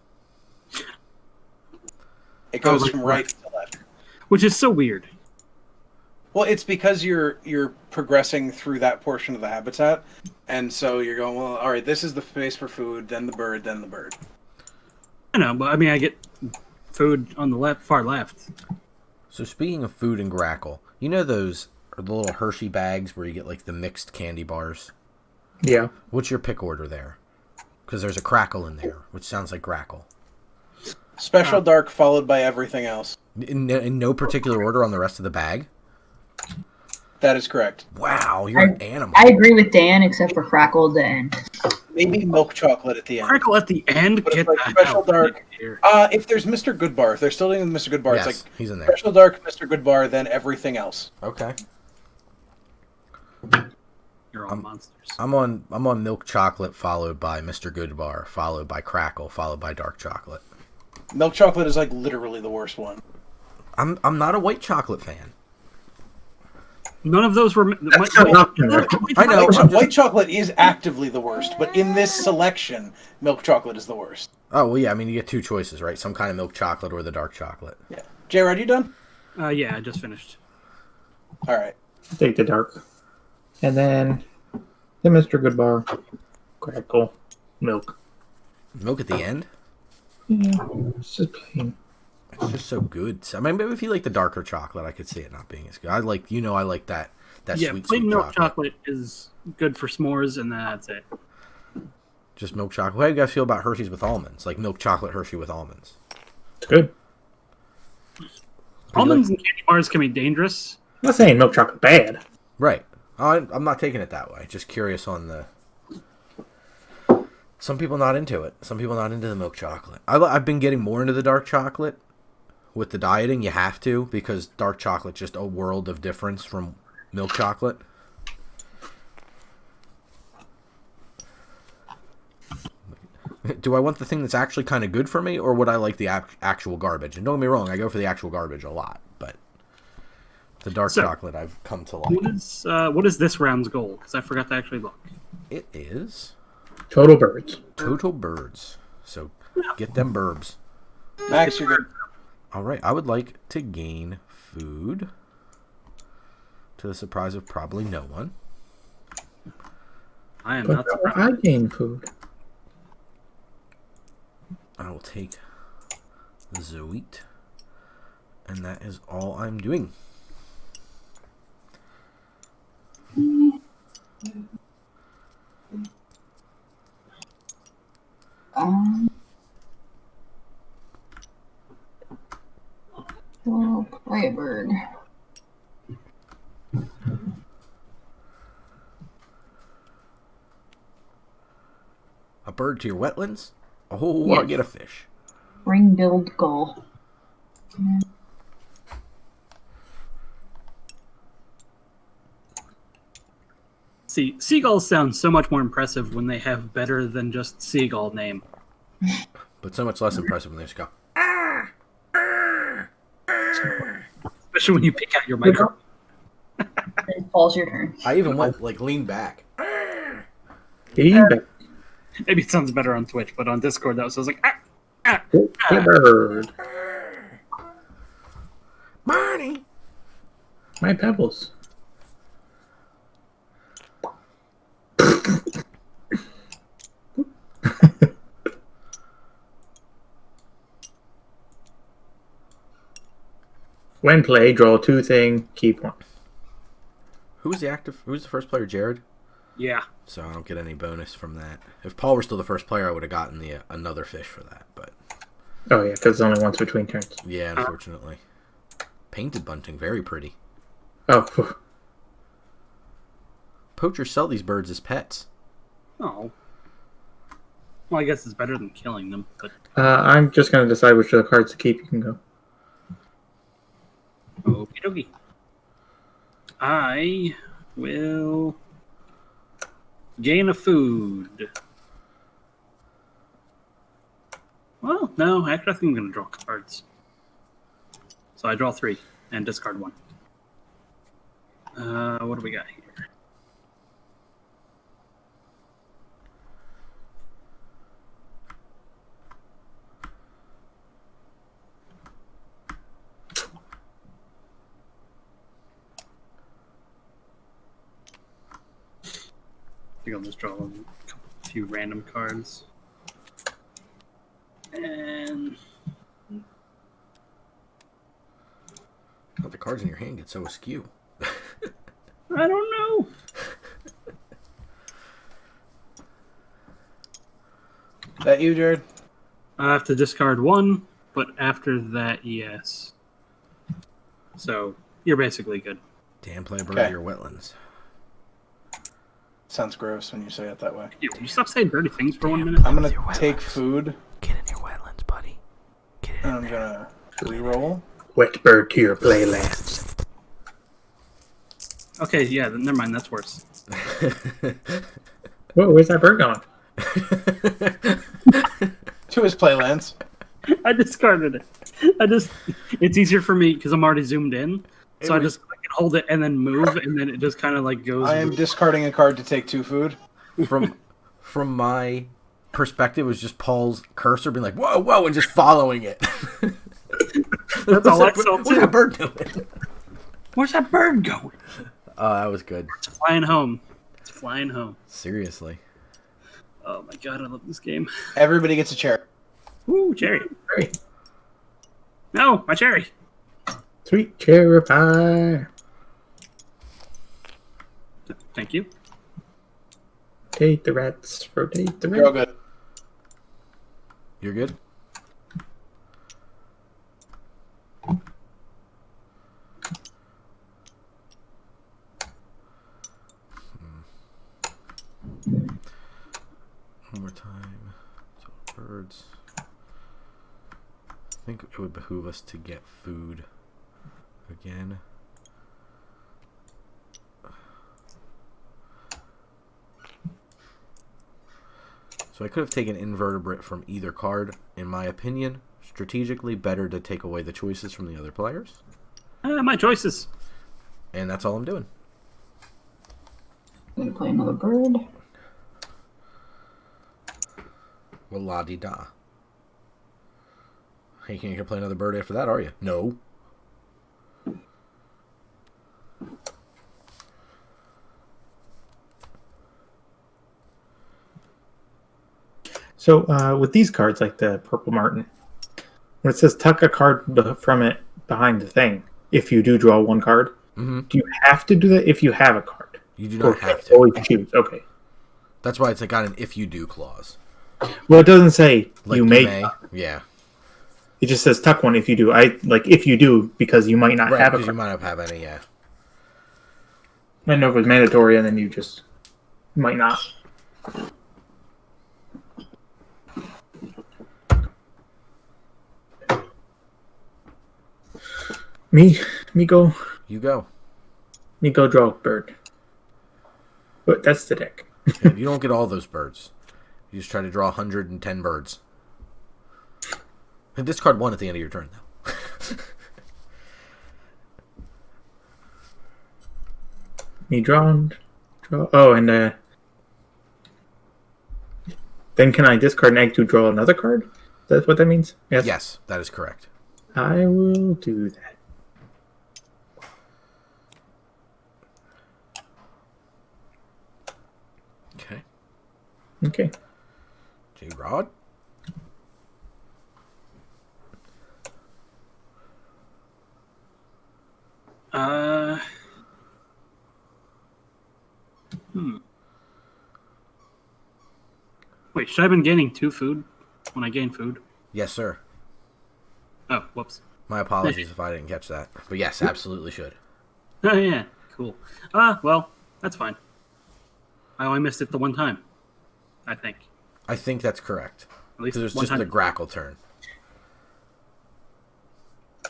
It goes like from right to left. Which is so weird. Well, it's because you're progressing through that portion of the habitat, and so you're going, well, all right, this is the space for food, then the bird, then the bird. I know, but I mean, I get food on the far left. So speaking of food and grackle, you know those are the little Hershey bags where you get like the mixed candy bars? Yeah. What's your pick order there? Because there's a crackle in there, which sounds like grackle. Special dark followed by everything else. In no particular order on the rest of the bag? That is correct. Wow, you're an animal. I agree with Dan, except for Crackle at the end. Maybe milk chocolate at the end. Crackle at the end? But Get it's like the special hell dark. out of here. If there's Mr. Goodbar, if they're still doing Mr. Goodbar, Yes, it's like he's in there. special dark, Mr. Goodbar, then everything else. Okay. You're all monsters. I'm on milk chocolate followed by Mr. Goodbar, followed by crackle, followed by dark chocolate. Milk chocolate is like literally the worst one. I'm not a white chocolate fan. None of those were... That's not an option there. I know. White chocolate is actively the worst, but in this selection, milk chocolate is the worst. Oh, well, yeah, I mean, you get two choices, right? Some kind of milk chocolate or the dark chocolate. Yeah. J-Rod, you done? Yeah, I just finished. All right. Take the dark. And then the Mr. Goodbar. Crackle. Milk. Milk at the end? Yeah. It's just plain. It's just so good. So, I mean, maybe if you like the darker chocolate, I could see it not being as good. I like that Yeah, sweet, plain sweet milk chocolate. chocolate is good for s'mores, and that's it. Just milk chocolate. How do you guys feel about Hershey's with almonds? Like milk chocolate Hershey with almonds? It's good. Almonds and candy bars can be dangerous. I'm not saying milk chocolate bad. Right. I'm not taking it that way. Just curious on the... Some people not into it. Some people not into the milk chocolate. I've been getting more into the dark chocolate. With the dieting, you have to, because dark chocolate just a world of difference from milk chocolate. Do I want the thing that's actually kind of good for me, or would I like the actual garbage? And don't get me wrong, I go for the actual garbage a lot, but the dark chocolate I've come to like. What is this round's goal? Because I forgot to actually look. It is Total birds. total birds. So get them burbs. Max, you're good. All right, I would like to gain food, to the surprise of probably no one. I am But not surprised. I gain food. I will take the wheat, and that is all I'm doing. Oh, play a bird. A bird to your wetlands? Oh, I'll Yes. get a fish. Ring-billed gull. See, seagulls sound so much more impressive when they have better than just seagull name. But so much less impressive when they just go. Especially when you pick out your microphone. Then falls your turn. I even went, like, lean back. Feedback. Maybe it sounds better on Twitch, but on Discord that was like, The bird. my pebbles? When play, draw 2 thing, keep 1. Who's the first player? Jared? Yeah. So I don't get any bonus from that. If Paul were still the first player, I would have gotten the another fish for that. But Oh yeah, because it's only once between turns. yeah, unfortunately. Painted bunting, very pretty. Oh, phew. Poachers sell these birds as pets. Oh. Well, I guess it's better than killing them, but I'm just going to decide which of the cards to keep. You can go. okie dokie. I will gain a food. Well, no, actually, I think I'm going to draw cards. So I draw 3 and discard 1. What do we got here? I think I'll just draw a few random cards. And But the cards in your hand get so askew. I don't know. That you, Jared? I have to discard 1, but after that, yes. So you're basically good. Damn, play a bird Okay. of your wetlands. Sounds gross when you say it that way. Hey, will you stop saying dirty things for 1 minute? I'm gonna take food, Get in your wetlands, buddy. Get in. and I'm gonna reroll. Wet bird to your playlands. Okay, yeah, never mind. That's worse. Whoa, where's that bird going? To his playlands. I discarded it. It's easier for me because I'm already zoomed in. So I can hold it and then move, and then it just kind of like goes. I am discarding a card to take 2 food. From my perspective, it was just Paul's cursor being like, whoa, whoa, and just following it. That's all I saw What's too. that bird doing? Where's that bird going? Oh, that was good. It's flying home. It's flying home. Seriously. Oh my god, I love this game. Everybody gets a chair. Ooh, cherry. Cherry. No, my cherry. Sweet cherry pie. Thank you. Rotate the rats. Rotate the You're all rats. good. You're good? One more time. So birds. I think it would behoove us to get food again. So I could have taken invertebrate from either card. In my opinion, strategically better to take away the choices from the other players. My choices. And that's all I'm doing. Gonna play another bird. Well, la-di-da. Hey, you can't play another bird after that, are you? No. So with these cards, like the Purple Martin, when it says tuck a card from it behind the thing, if you do draw 1 card, Mm-hmm. do you have to do that if you have a card? You do Or not have can to. you always choose. Okay. That's why it's got an if you do clause. Well, it doesn't say Like you may. Yeah. It just says tuck one if you do. I like if you do because you might not Right, have a because you card. might not have any, yeah. I don't know if it was mandatory and then you just might not. Me go You go. draw a bird. But that's the deck. You don't get all those birds. You just try to draw 110 birds. And discard 1 at the end of your turn, though. Me draw. Oh, and then can I discard an egg to draw another card? That's what that means? Yes, that is correct. I will do that. Okay. Okay. J-Rod? Wait, should I have been gaining 2 food when I gain food? Yes, sir. Oh, whoops. My apologies if I didn't catch that. But yes, absolutely should. Oh, yeah. Cool. Well, that's fine. I only missed it the one time, I think. I think that's correct. At least There's one just time. the grackle turn.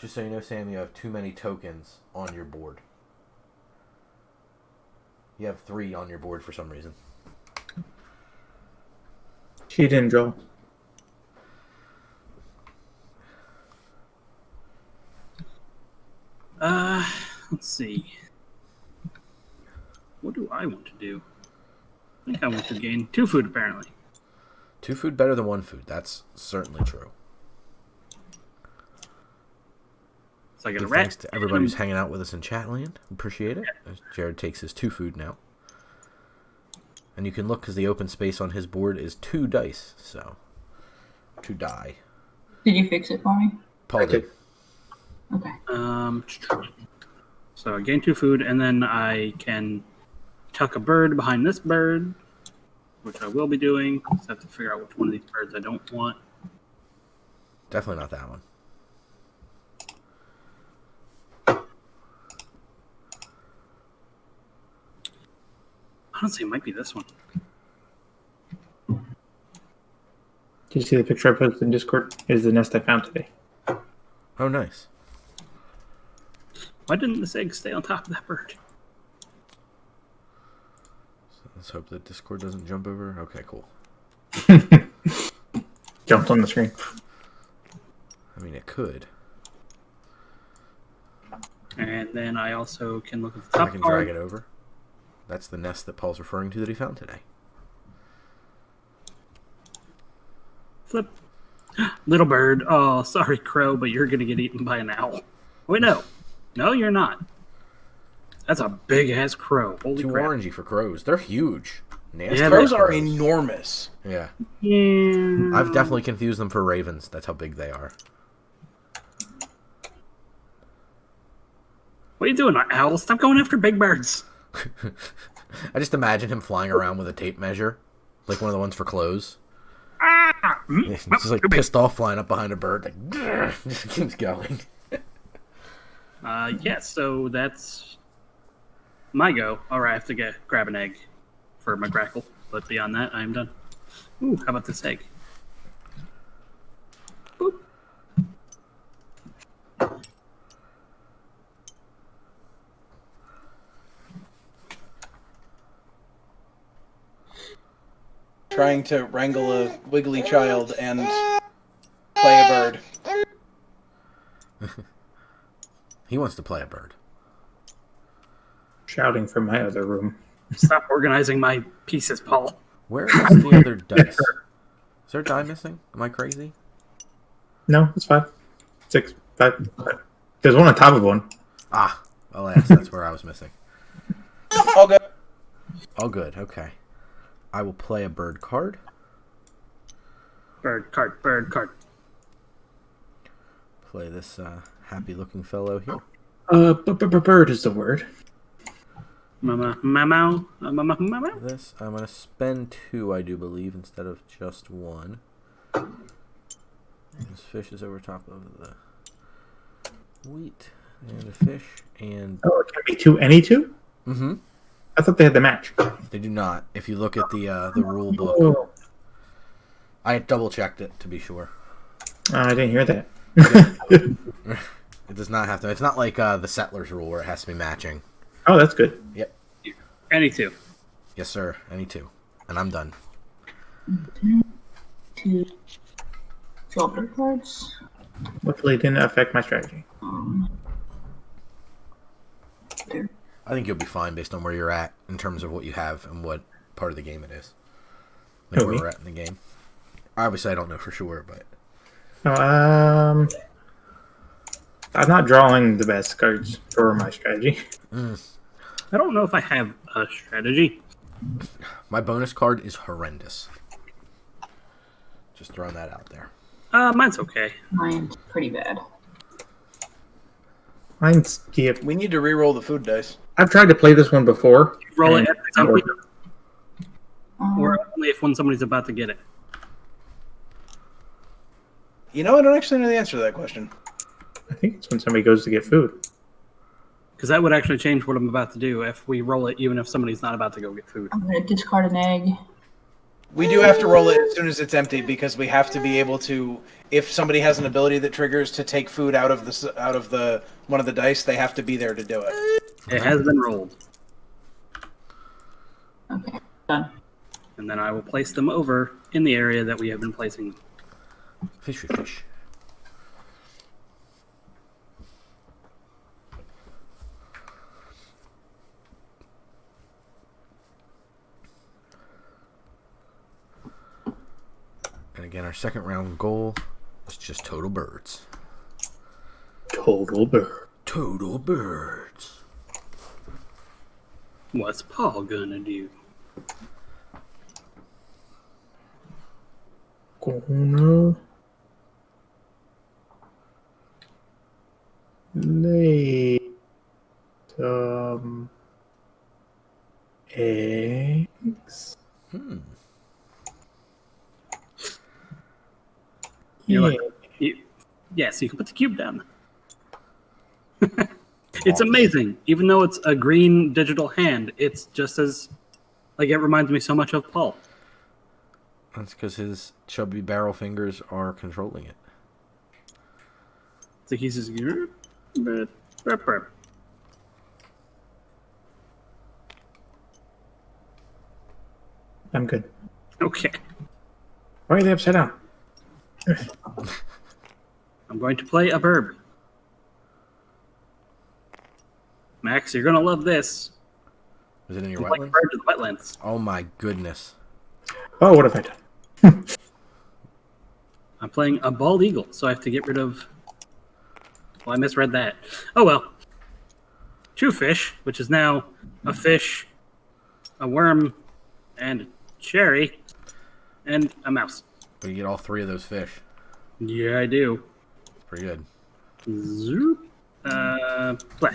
Just so you know, Sam, you have too many tokens on your board. You have 3 on your board for some reason. She didn't draw. Let's see. What do I want to do? I think I want to gain 2 food, apparently. 2 food better than 1 food. That's certainly true. So I get a Big rat. thanks to everybody who's hanging out with us in Chatland. Appreciate it. Jared takes his 2 food now. And you can look because the open space on his board is 2 dice. So, 2 die. Did you fix it for me? Paul did. Okay. So I gain 2 food, and then I can tuck a bird behind this bird, which I will be doing. Just have to figure out which one of these birds I don't want. Definitely not that one. Honestly, it might be this one. Did you see the picture I posted in Discord? It is the nest I found today. Oh, nice. Why didn't this egg stay on top of that bird? So let's hope that Discord doesn't jump over. Okay, cool. Jumped on the screen. I mean, it could. And then I also can look at the top I can card. drag it over. That's the nest that Paul's referring to that he found today. Flip. Little bird. Oh, sorry, crow, but you're going to get eaten by an owl. Wait, no. No, you're not. That's a big-ass crow. Holy Too crap. orangey for crows. They're huge. Nasty. Yeah, Crows they're are enormous. Yeah. Yeah. I've definitely confused them for ravens. That's how big they are. What are you doing, owl? Stop going after big birds. I just imagine him flying around with a tape measure. Like one of the ones for clothes. He's just like pissed off flying up behind a bird. Like, just keeps going. Yeah, so that's my go. Alright, I have to grab an egg for my grackle. But beyond that, I'm done. Ooh, how about this egg? Boop. Trying to wrangle a wiggly child and play a bird. He wants to play a bird. Shouting from my other room. Stop organizing my pieces, Paul. Where is the other dice? Is there a die missing? Am I crazy? No, it's 5. 6, 5. There's one on top of one. Ah, alas, that's where I was missing. All good. Oh, good. Okay. I will play a bird card. Bird card, bird card. Play this happy-looking fellow here. Bird is the word. Mama. This, I'm going to spend 2, I do believe, instead of just 1. This fish is over top of the wheat and the fish and... Oh, it can be 2, any 2? Mm-hmm. I thought they had the match. They do not. If you look at the rule book, Oh. I double-checked it to be sure. I didn't hear that. It does not have to. It's not like the Settlers rule where it has to be matching. Oh, that's good. Yep. Any 2. Yes, sir. Any 2. And I'm done. 2 draw bird cards. Luckily, it didn't affect my strategy. There. I think you'll be fine based on where you're at in terms of what you have and what part of the game it is. Like Who, where me? we're at in the game. Obviously, I don't know for sure, but... I'm not drawing the best cards for my strategy. I don't know if I have a strategy. My bonus card is horrendous. Just throwing that out there. Mine's okay. Mine's pretty bad. Mine's skip. We need to re-roll the food dice. I've tried to play this one before. Roll and it it's not working. or only if when somebody's about to get it. You know, I don't actually know the answer to that question. I think it's when somebody goes to get food. Because that would actually change what I'm about to do if we roll it, even if somebody's not about to go get food. I'm going to discard an egg. We do have to roll it as soon as it's empty because we have to be able to. If somebody has an ability that triggers to take food out of the one of the dice, they have to be there to do it. It has been rolled. Okay, done. And then I will place them over in the area that we have been placing them. Fish. And again, our second round goal is just total birds. Total bird. Total birds. What's Paul gonna do? Gonna lay some eggs. You're Yeah. like, yeah, so you can put the cube down. It's amazing. Even though it's a green digital hand, it's just as... Like, it reminds me so much of Paul. That's because his chubby barrel fingers are controlling it. It's like he's just... I'm good. Okay. Why are they upside down? I'm going to play a burb. Max, you're going to love this. Is it in your Like wetlands? bird to the wetlands. Oh my goodness. Oh, what have I done? I'm playing a bald eagle, so I have to get rid of... Well, I misread that. Oh well. 2 fish, which is now a fish, a worm, and a cherry, and a mouse. But you get all 3 of those fish. Yeah, I do. Pretty good. Zoop. Play.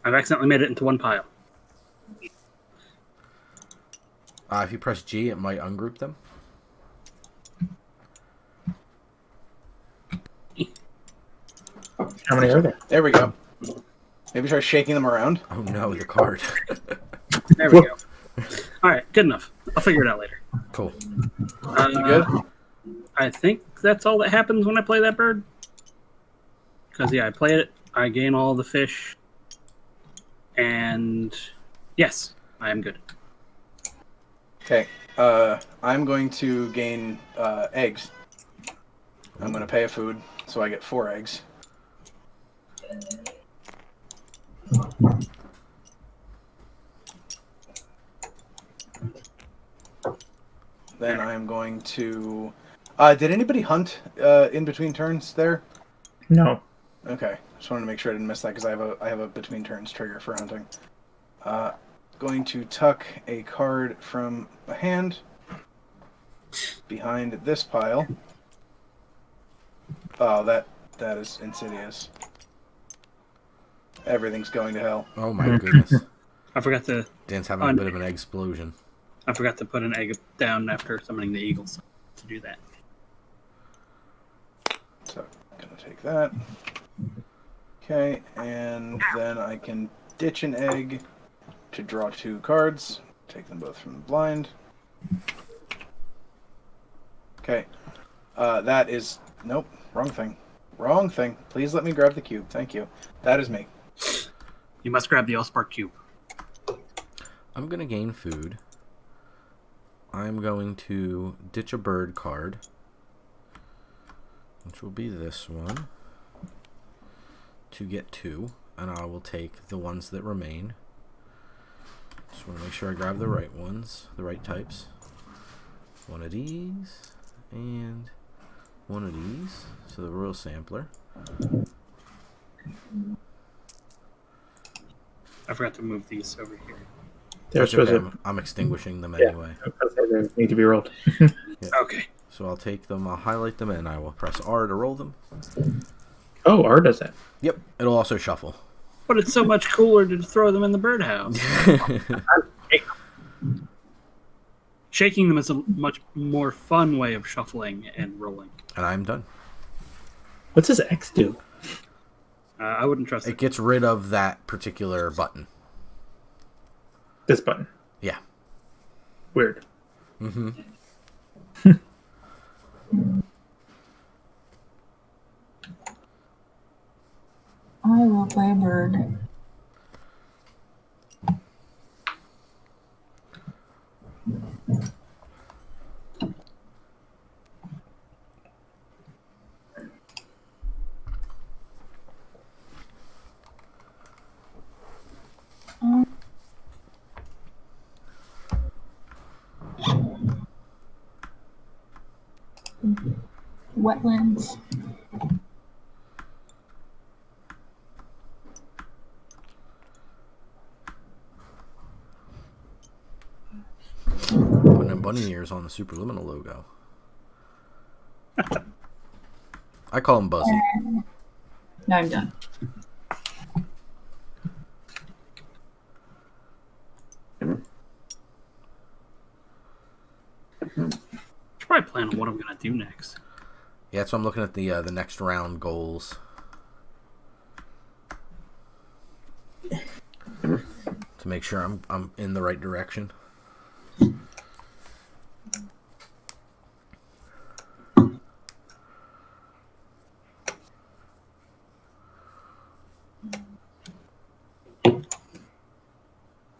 I've accidentally made it into one pile. If you press G, it might ungroup them. How many are there? There we go. Maybe try shaking them around. Oh no, the card. There we go. All right, good enough. I'll figure it out later. Cool. You good? I think that's all that happens when I play that bird. Because, yeah, I play it, I gain all the fish, and yes, I am good. Okay. I'm going to gain eggs. I'm going to pay a food, so I get 4 eggs. Then I'm going to... did anybody hunt in between turns there? No. Okay. Just wanted to make sure I didn't miss that because I have a between turns trigger for hunting. Going to tuck a card from a hand behind this pile. Oh, that is insidious. Everything's going to hell. Oh my goodness. I forgot to Dan's having a bit of an explosion. put an egg down after summoning the eagles to do that. So, gonna take that. Okay, and then I can ditch an egg to draw 2 cards. Take them both from the blind. Okay. That is... Nope, wrong thing. Wrong thing. Please let me grab the cube. Thank you. That is me. You must grab the Allspark cube. I'm going to gain food. I'm going to ditch a bird card, which will be this one, to get 2. and I will take the ones that remain. Just want to make sure I grab the right ones, the right types. One of these, and one of these. So the Royal Sampler. I forgot to move these over here. They're That's supposed okay. to. I'm extinguishing them Yeah, anyway. they need to be rolled. Okay. So I'll take them, I'll highlight them, and I will press R to roll them. Oh, R does that. Yep, it'll also shuffle. But it's so much cooler to throw them in the birdhouse. Shaking them is a much more fun way of shuffling and rolling. And I'm done. What's this X do? I wouldn't trust It it. gets rid of that particular button. This button. Yeah. Weird. Mm-hmm. I will play a bird. Wetlands. Putting them bunny ears on the Supraliminal logo. I call him Buzzy. No, I'm done. Should probably plan on what I'm going to do next. Yeah, so I'm looking at the next round goals. To make sure I'm in the right direction.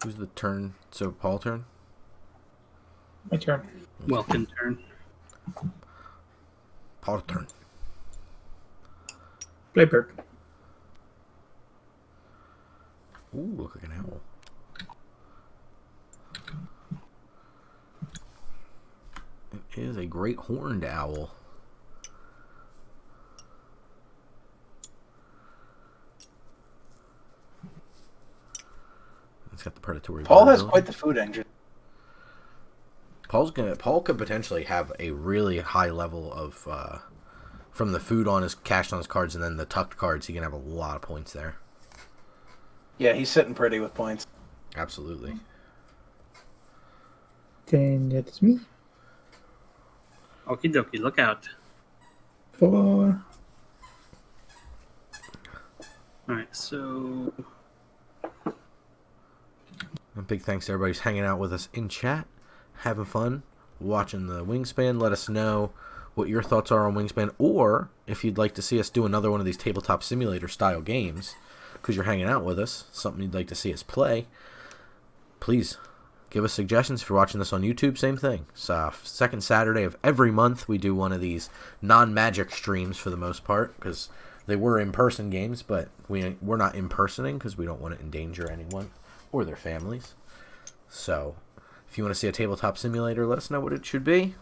Who's the turn? So Paul turn? My turn. Welcome turn. Paul turn. Play bird. Ooh, look like an owl. It is a great horned owl. It's got the predatory. Paul has ability. quite the food engine. Paul could potentially have a really high level of from the food on his cashed on his cards and then the tucked cards. He can have a lot of points there. Yeah, he's sitting pretty with points. Absolutely. Then it's me. Okie dokie, look out. 4. Alright, so A big thanks to everybody who's hanging out with us in chat, having fun, watching the Wingspan. Let us know what your thoughts are on Wingspan, or if you'd like to see us do another one of these tabletop simulator style games, because you're hanging out with us, something you'd like to see us play, please give us suggestions. If you're watching this on YouTube, same thing. So second Saturday of every month, we do one of these non-magic streams for the most part, because they were in-person games, but we're not impersoning because we don't want to endanger anyone or their families. So if you want to see a tabletop simulator, let us know what it should be.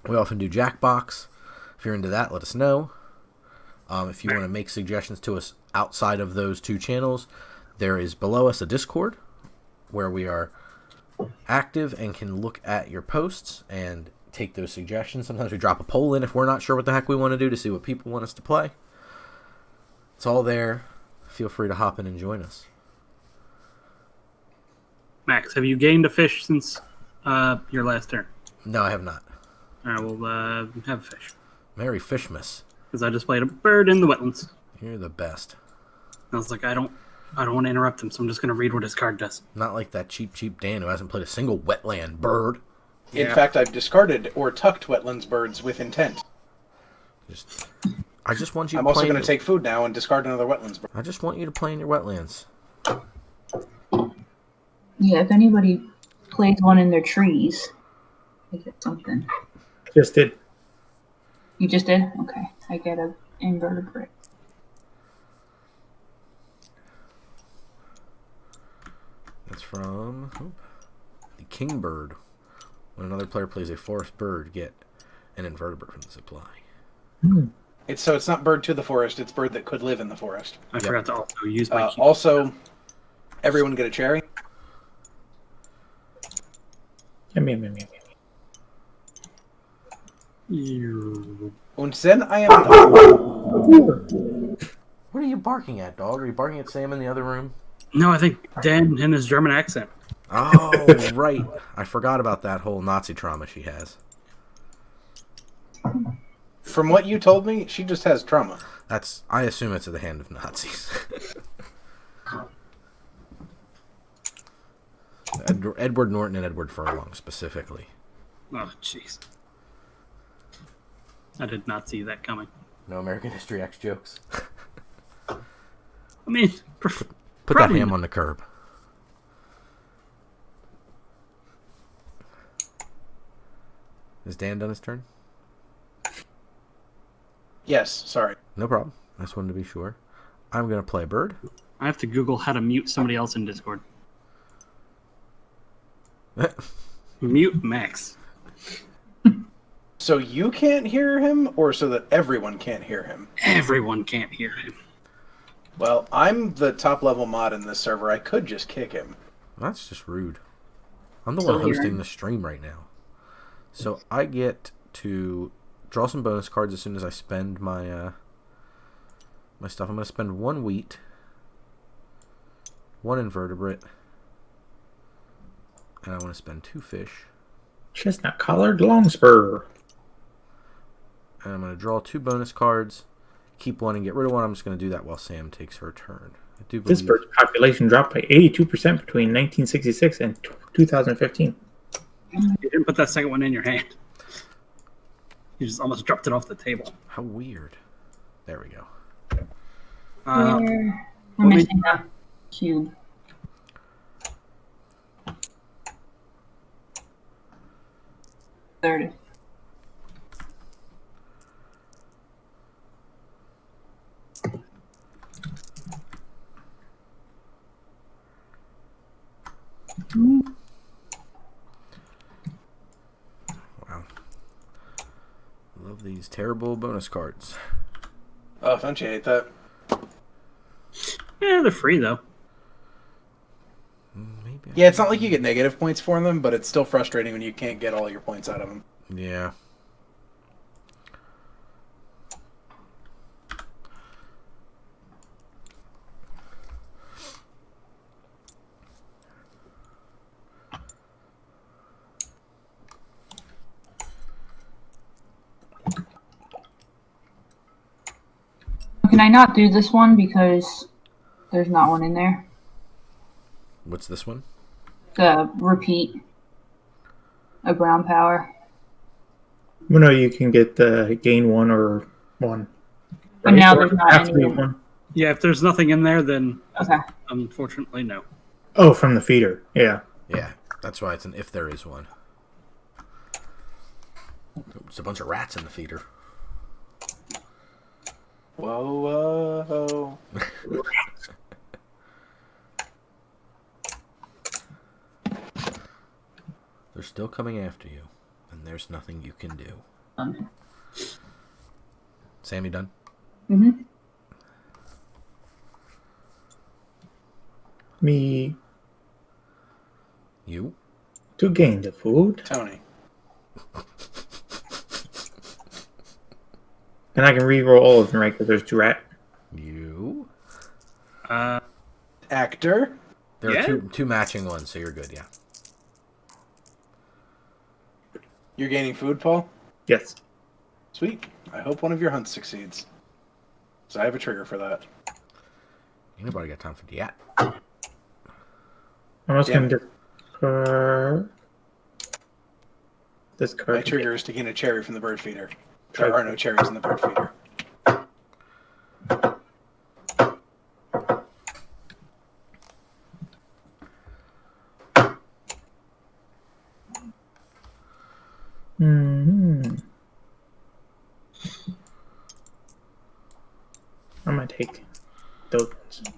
We often do Jackbox. If you're into that, let us know. If you want to make suggestions to us outside of those two channels, there is below us a Discord where we are active and can look at your posts and take those suggestions. Sometimes we drop a poll in if we're not sure what the heck we want to do to see what people want us to play. It's all there. Feel free to hop in and join us. Max, have you gained a fish since your last turn? No, I have not. I will have a fish. Merry Fishmas. Because I just played a bird in the wetlands. You're the best. I was like, I don't want to interrupt him, so I'm just going to read what his card does. Not like that cheap Dan who hasn't played a single wetland bird. In Yeah. fact, I've discarded or tucked wetlands birds with intent. I just want you I'm to also play. going to take food now and discard another wetlands bird. I just want you to play in your wetlands. Yeah, if anybody plays one in their trees, they get something. Just did. You just did? Okay. I get a inverted brick. from the Kingbird. When another player plays a forest bird, get an invertebrate from the supply. It's not bird to the forest, it's bird that could live in the forest. I forgot to also use my key. Also, everyone get a cherry. Yum. Und then I am done. What are you barking at, dog? Are you barking at Sam in the other room? No, I think Dan in his German accent. Oh, right. I forgot about that whole Nazi trauma she has. From what you told me, she just has trauma. I assume it's at the hand of Nazis. Edward Norton and Edward Furlong specifically. Oh, jeez. I did not see that coming. No American History X jokes. I mean, Put that probably ham on the curb. Has Dan done his turn? Yes, sorry. No problem. I just wanted to be sure. I'm going to play a bird. I have to Google how to mute somebody else in Discord. Mute Max. So you can't hear him, or so that everyone can't hear him? Everyone can't hear him. Well, I'm the top level mod in this server. I could just kick him. That's just rude. I'm the So one hosting weird. the stream right now. So I get to draw some bonus cards as soon as I spend my my stuff. I'm going to spend 1 wheat, 1 invertebrate, and I want to spend 2 fish. Chestnut collared longspur. And I'm going to draw 2 bonus cards, keep 1 and get rid of 1. I'm just going to do that while Sam takes her turn. I do believe This bird's population dropped by 82% between 1966 and 2015. You didn't put that second one in your hand. You just almost dropped it off the table. How weird. There we go. We're missing that cube. Third. Wow. Love these terrible bonus cards. Oh, don't you hate that? Yeah, they're free though. Maybe. Yeah, it's not like you get negative points for them, but it's still frustrating when you can't get all your points out of them. Yeah. Can I not do this one because there's not one in there? What's this one? The repeat a brown power. Well, no, you can get the gain 1 or 1. But now Or there's not have to any be in- 1. Yeah, if there's nothing in there, then Okay. unfortunately no. Oh, from the feeder. Yeah. Yeah, that's why it's an if there is one. There's a bunch of rats in the feeder. Whoa. They're still coming after you, and there's nothing you can do. Sam, you done? Mm-hmm. Me You? to gain the food. Tony. And I can re-roll all of them, right? Because there's 2 rat. You? Actor. There Yeah. are two matching ones, so you're good, yeah. You're gaining food, Paul? Yes. Sweet. I hope one of your hunts succeeds. So I have a trigger for that. Ain't nobody got time for that. I'm just Damn. going to this card. My trigger is to gain a cherry from the bird feeder. There are no cherries in the bird feeder. I'm going to take those ones.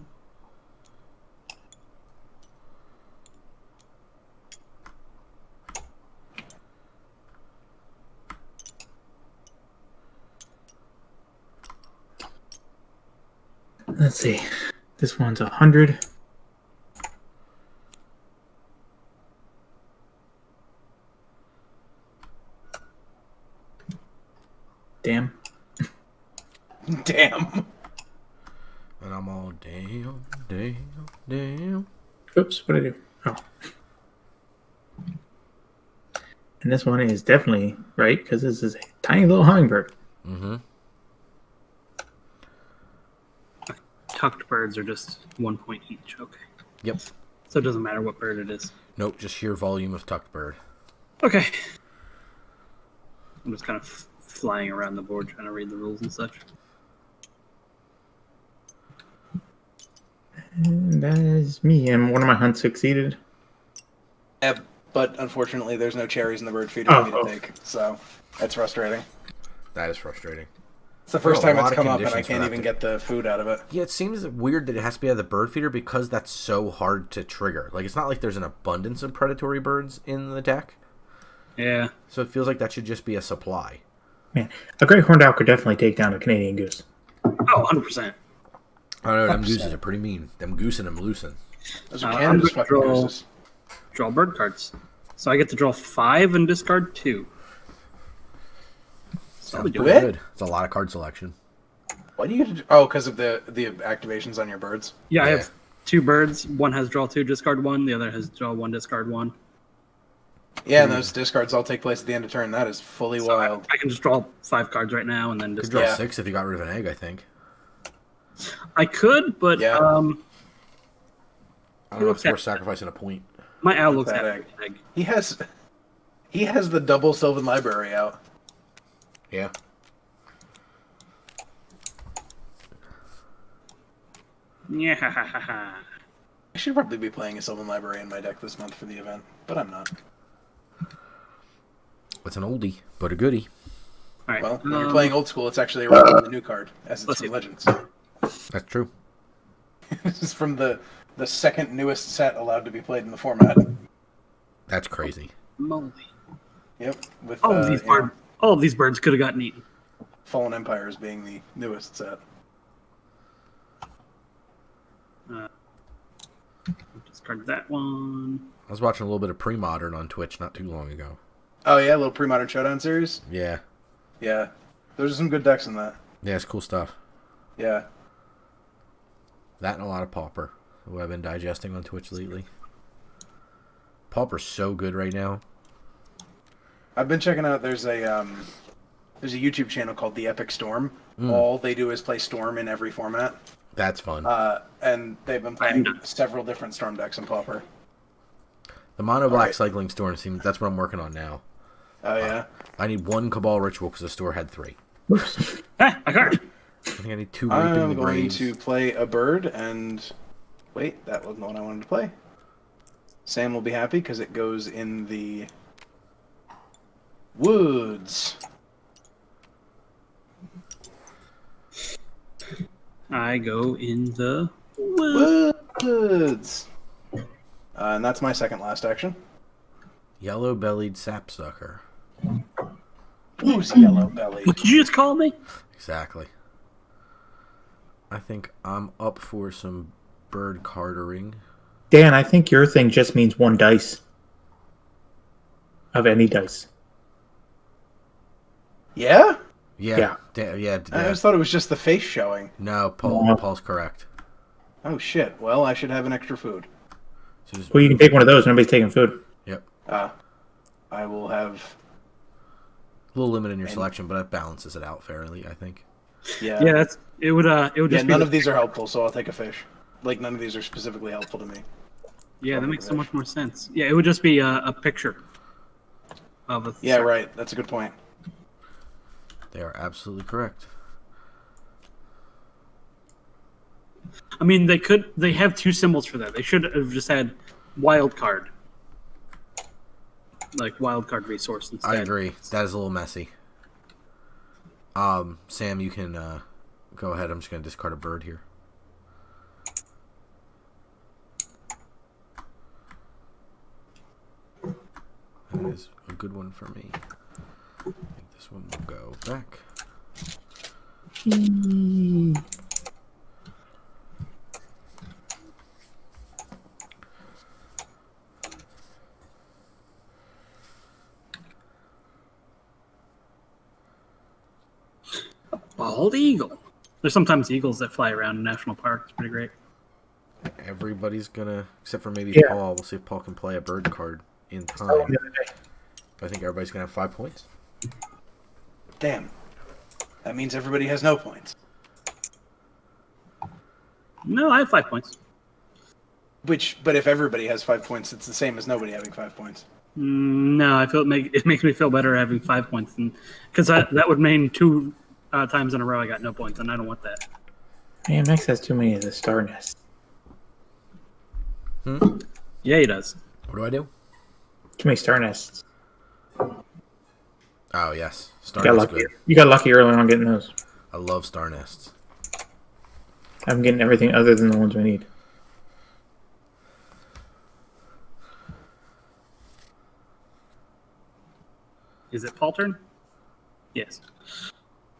Let's see. This one's 100. Damn. Damn. And I'm all damn, damn, damn. Oops, what did I do? Oh. And this one is definitely right, because this is a tiny little hummingbird. Mm-hmm. Tucked birds are just 1 point each. Okay. Yep. So it doesn't matter what bird it is. Nope, just sheer volume of tucked bird. Okay. I'm just kind of flying around the board trying to read the rules and such. And that is me. And one of my hunts succeeded. Yeah, but unfortunately, there's no cherries in the bird feeder for me to take, so that's frustrating. That is frustrating. It's the first There are time a it's lot of come up, and I conditions for can't that even to- get the food out of it. Yeah, it seems weird that it has to be out of the bird feeder because that's so hard to trigger. Like, it's not like there's an abundance of predatory birds in the deck, Yeah. so it feels like that should just be a supply. Man, a great horned owl could definitely take down a Canadian goose. Oh, 100%. I don't know, them 100%. gooses are pretty mean. Them goose and them loosen. Those are I'm Canada's gonna fucking draw- gooses. Draw bird cards. So I get to draw 5 and discard 2. Sounds do pretty it? good. It's a lot of card selection. Why do you get to... Oh, because of the activations on your birds? Yeah, I Yeah. have 2 birds. One has draw 2, discard 1. The other has draw 1, discard 1. Yeah, and those discards all take place at the end of turn. That is fully So wild. I can just draw 5 cards right now and then Could just draw Yeah. 6 if you got rid of an egg, I think. I could, but Yeah. I don't know if it's Okay. worth sacrificing a point. my owl looks That at egg. egg. He has the double Sylvan Library out. Yeah. Yeah. I should probably be playing a Sylvan Library in my deck this month for the event, but I'm not. It's an oldie, but a goodie. All right. Well, when you're playing old school, it's actually a relatively new card, as it's Let's from see. Legends. That's true. This is from the second newest set allowed to be played in the format. That's crazy. Moly. Yep, with All of these birds could have gotten eaten. Fallen Empires being the newest set. Discard that one. I was watching a little bit of pre-modern on Twitch not too long ago. Oh yeah, a little pre-modern showdown series. Yeah. Yeah, there's some good decks in that. Yeah, it's cool stuff. Yeah, That and a lot of Pauper, who I've been digesting on Twitch lately. Pauper's so good right now. I've been checking out. There's a YouTube channel called The Epic Storm. All they do is play Storm in every format. That's fun. And they've been playing several different Storm decks in Pauper. The mono black right. cycling storm seems that's what I'm working on now. Oh yeah. I need 1 Cabal Ritual because the store had 3. Ah, a card. I think I need 2 Raping I'm the going Graves. to play a bird and wait. That wasn't the one I wanted to play. Sam will be happy because it goes in the woods. I go in the woods. Woods. And that's my second last action. Yellow-bellied sapsucker. Who's yellow belly? What did you just call me? Exactly. I think I'm up for some bird cardering. Dan, I think your thing just means 1 dice. Of any dice. Yeah? Yeah. Yeah. I just thought it was just the face showing. No, Paul's correct. Oh shit. Well, I should have an extra food. So just, Well, you can take one of those. Nobody's taking food. yep. I will have. A little limit in your selection, but it balances it out fairly, I think. Yeah. Yeah, it would Yeah, just be none of these are helpful, so I'll take a fish. Like, none of these are specifically helpful to me. Yeah, that makes so much more sense. Yeah, it would just be a picture of a. Yeah, right. That's a good point. They are absolutely correct. I mean, they have 2 symbols for that. They should have just had wild card, like wild card resource instead. I agree. That is a little messy. Sam, you can go ahead. I'm just going to discard a bird here. That is a good one for me. I think this one will go back. bald eagle. There's sometimes eagles that fly around in national parks. It's pretty great. Everybody's gonna, except for maybe Yeah. Paul. We'll see if Paul can play a bird card in Oh, time. the other day. I think everybody's gonna have 5 points. Damn. That means everybody has no points. No, I have 5 points. But if everybody has 5 points, it's the same as nobody having 5 points. No, I feel it makes me feel better having 5 points, because that would mean 2 times in a row I got no points, and I don't want that. Man, Max has too many of the star nests. Yeah, he does. What do I do? Too many star nests. Oh yes, star You got nest lucky. good. You got lucky early on getting those. I love star nests. I'm getting everything other than the ones we need. Is it Paul turn? Yes.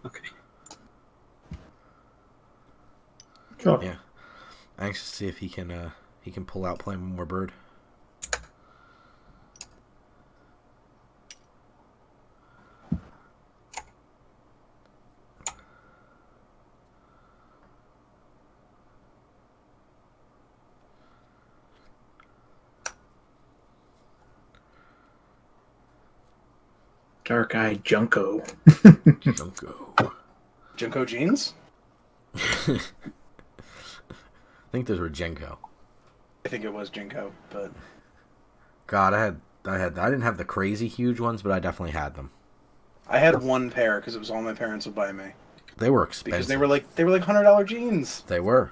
Okay. Sure. Yeah, anxious to see if he can pull out playing one more bird. Dark-eyed Junko. Junko. Junko jeans? I think those were Jenko. I think it was Junko, but God, I didn't have the crazy huge ones, but I definitely had them. I had one pair because it was all my parents would buy me. They were expensive. Because they were like $100 jeans. They were.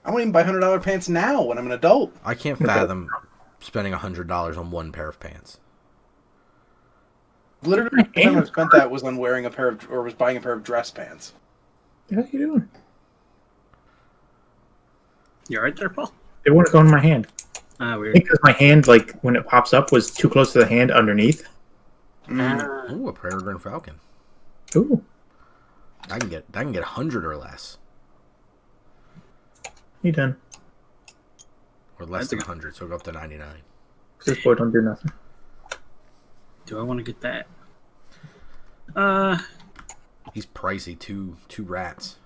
I won't even buy $100 pants now when I'm an adult. I can't fathom spending $100 on one pair of pants. Literally, the time I spent that was on wearing was buying a pair of dress pants. What are you doing? You alright there, Paul? They want to go in my hand. Ah, I weird. think 'cause my hand, like, when it pops up, was too close to the hand underneath. Ooh, a peregrine falcon. Ooh. I can get 100 or less, You done. or less than 100, so go up to 99. This boy don't do nothing. Do I want to get that? He's pricey. Two rats.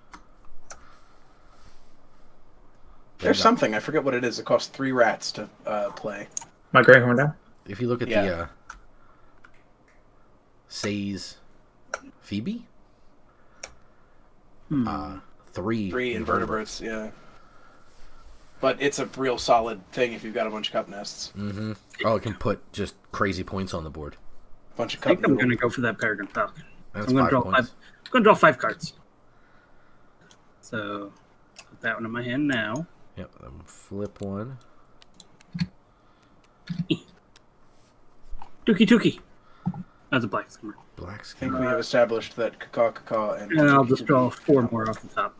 There's something, I forget what it is. It costs 3 rats to play. My gray horn down? If you look at Yeah. the Say's Phoebe, 3 3 invertebrates, yeah. But it's a real solid thing if you've got a bunch of cup nests. Mm-hmm. Oh, it can put just crazy points on the board. Bunch of I think cup I'm going to go for that Peregrine Falcon. That's I'm going to 5 draw points. 5. I'm going to draw 5 cards. So put that one in my hand now. Yep. Flip one. Dookie. That's a black skimmer. Black I think skin. we have established that caw and And I'll just draw 4 more off the top.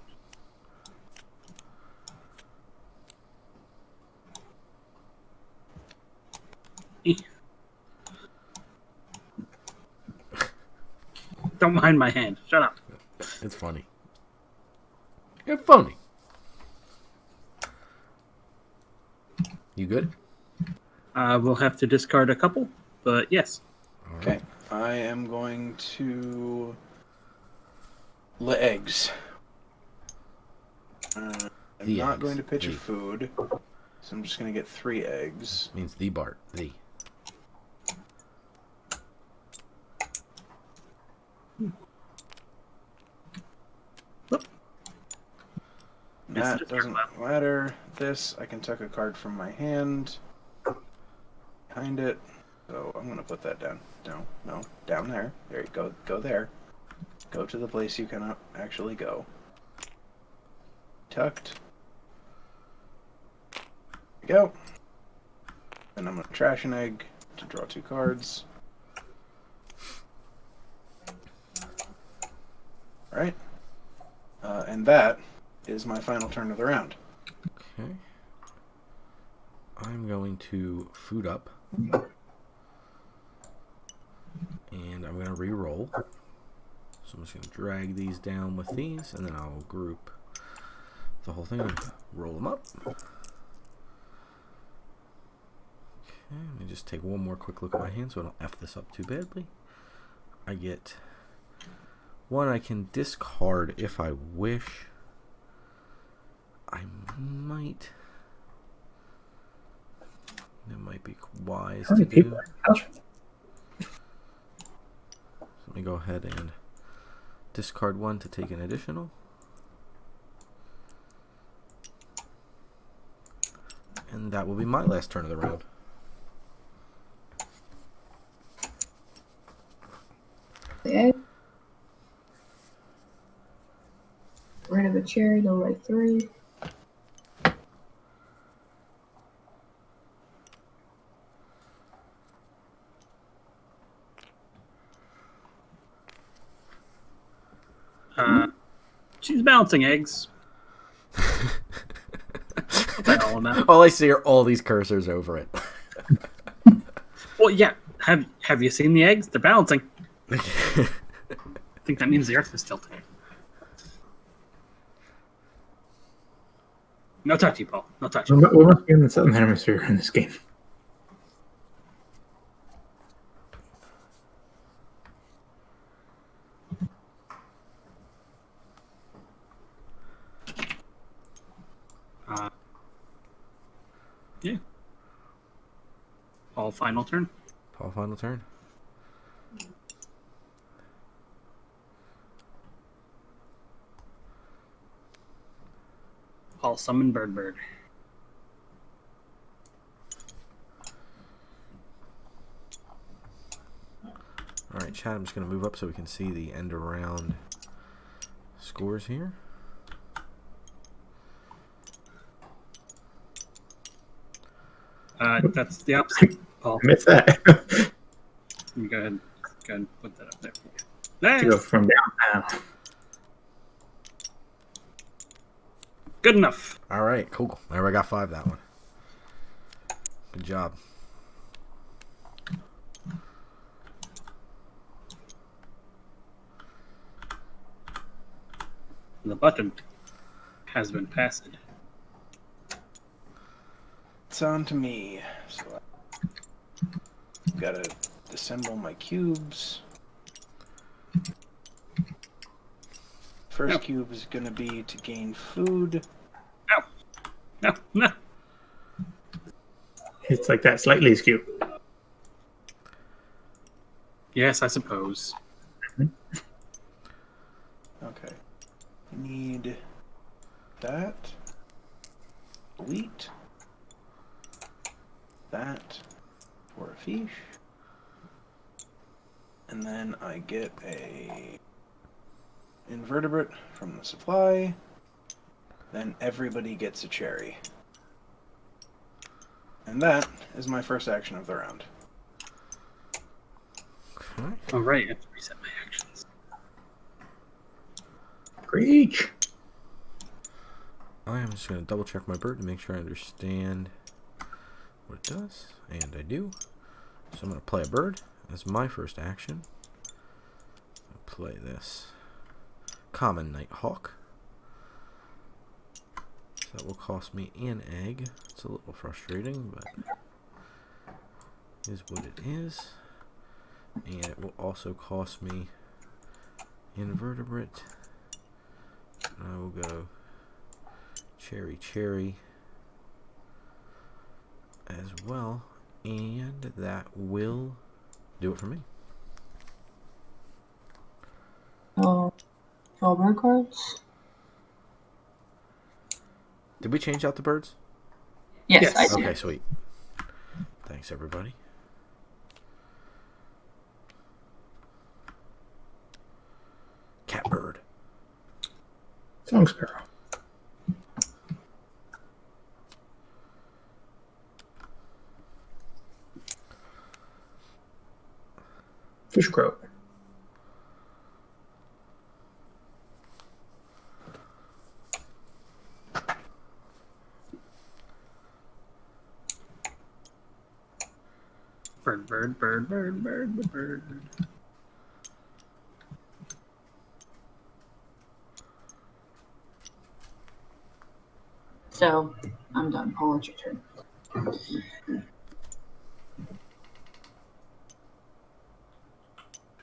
Don't mind my hand. Shut up. It's funny. It's funny. You good? We'll have to discard a couple, but yes. Okay, I am going to lay eggs. I'm The not eggs. going to pitch a The. food, so I'm just going to get 3 eggs. Means the Bart. The. That Yes, doesn't matter. This, I can tuck a card from my hand behind it. So I'm going to put that down. No, down there. There you go. Go there. Go to the place you cannot actually go. Tucked. There you go. Then I'm going to trash an egg to draw 2 cards. Alright. And that is my final turn of the round. Okay. I'm going to food up. And I'm going to re-roll. So I'm just going to drag these down with these, and then I'll group the whole thing and roll them up. Okay, let me just take one more quick look at my hand so I don't F this up too badly. I get One I can discard if I wish. I might. That might be wise How to many people do. are in the house? Let me go ahead and discard one to take an additional. And that will be my last turn of the round. The egg. Rid of a cherry to like 3. She's balancing eggs. What's that all about? All I see are all these cursors over it. Well, yeah. Have you seen the eggs? They're balancing. I think that means the Earth is tilting. No touchy, Paul. No touchy. We must be in the southern hemisphere in this game. Yeah. Paul, final turn. Paul, final turn. Paul, summon Bird. Alright, chat, I'm just going to move up so we can see the end of round scores here. That's the opposite, Paul. I missed that. Let me go ahead and put that up there for you. To There. go from downtown. Good enough. Alright, cool. I got 5 that one. Good job. The button has been passed. It's on to me. So I gotta disassemble my cubes. First No. cube is gonna be to gain food. No. It's like that slightly askew. Yes, I suppose. Okay. Need that. Wheat. That for a fish. And then I get a invertebrate from the supply. Then everybody gets a cherry. And that is my first action of the round. All right, I have to reset my actions. Preach. I am just going to double check my bird to make sure I understand what it does. And I do. So I'm going to play a bird as my first action. I'll play this common nighthawk. So that will cost me an egg. It's a little frustrating, but is what it is. And it will also cost me invertebrate. I will go cherry as well, and that will do it for me. All bird cards? Did we change out the birds? Yes, Yes. I did. Okay, sweet. Thanks, everybody. Catbird. Song sparrow. Fish crow. Bird. So, I'm done. Paul, it's your turn.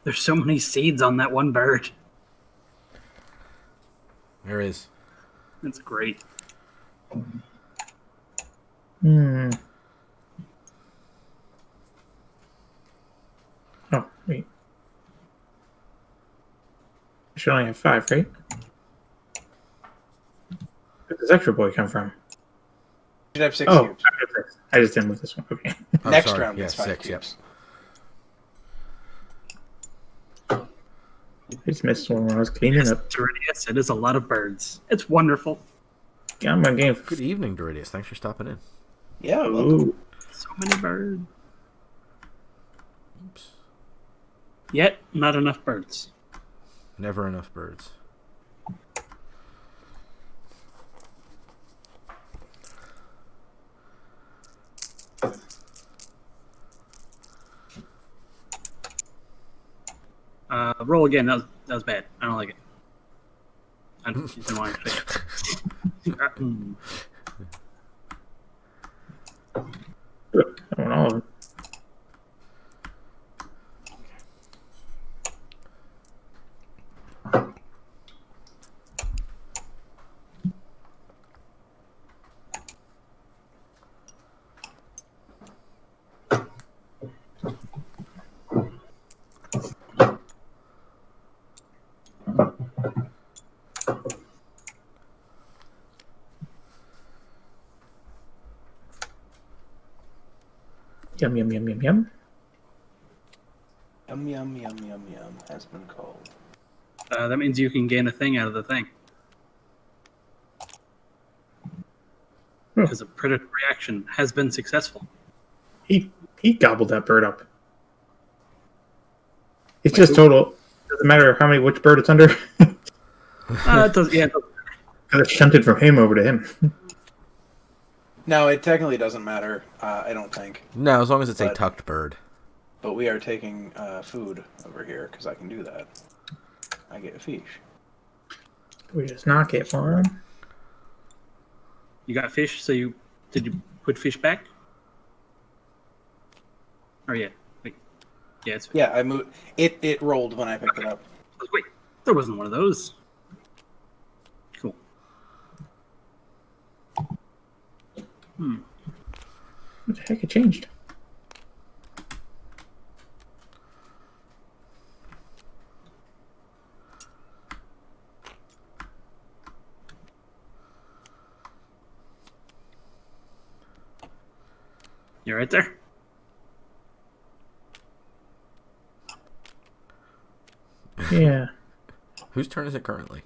There's so many seeds on that one bird. There is. It's great. Hmm. Oh, wait. I should only have 5, right? Where did this extra boy come from? You should have 6 Oh, cubes. I just didn't with this one. Okay. Oh, Next sorry. round Yeah, gets 5 6. Yep. cubes. I just missed one when I was cleaning up. Doridius, it is a lot of birds. It's wonderful. Got my game. Good evening, Doridius. Thanks for stopping in. Yeah, welcome. Ooh. So many birds. Oops. Yet, not enough birds. Never enough birds. Roll again. That was bad. I don't like it. I didn't want to say it. I want all of them. Yum, yum, yum, yum, yum. Yum, yum, yum, yum, yum has been called. That means you can gain a thing out of the thing. Because a predatory action has been successful. He gobbled that bird up. It's just total. Doesn't matter which bird it's under. It does. Yeah. Because it's shunted from him over to him. No, it technically doesn't matter, I don't think. No, as long as it's a But- tucked bird. But we are taking food over here, because I can do that. I get a fish. We just knock it for him. You got fish, so did you put fish back? Or yeah. Wait. Yeah, it's Yeah, I moved. It rolled when I picked it up. Wait, there wasn't one of those. Cool. What the heck? It changed. You're right there. Yeah. Whose turn is it currently?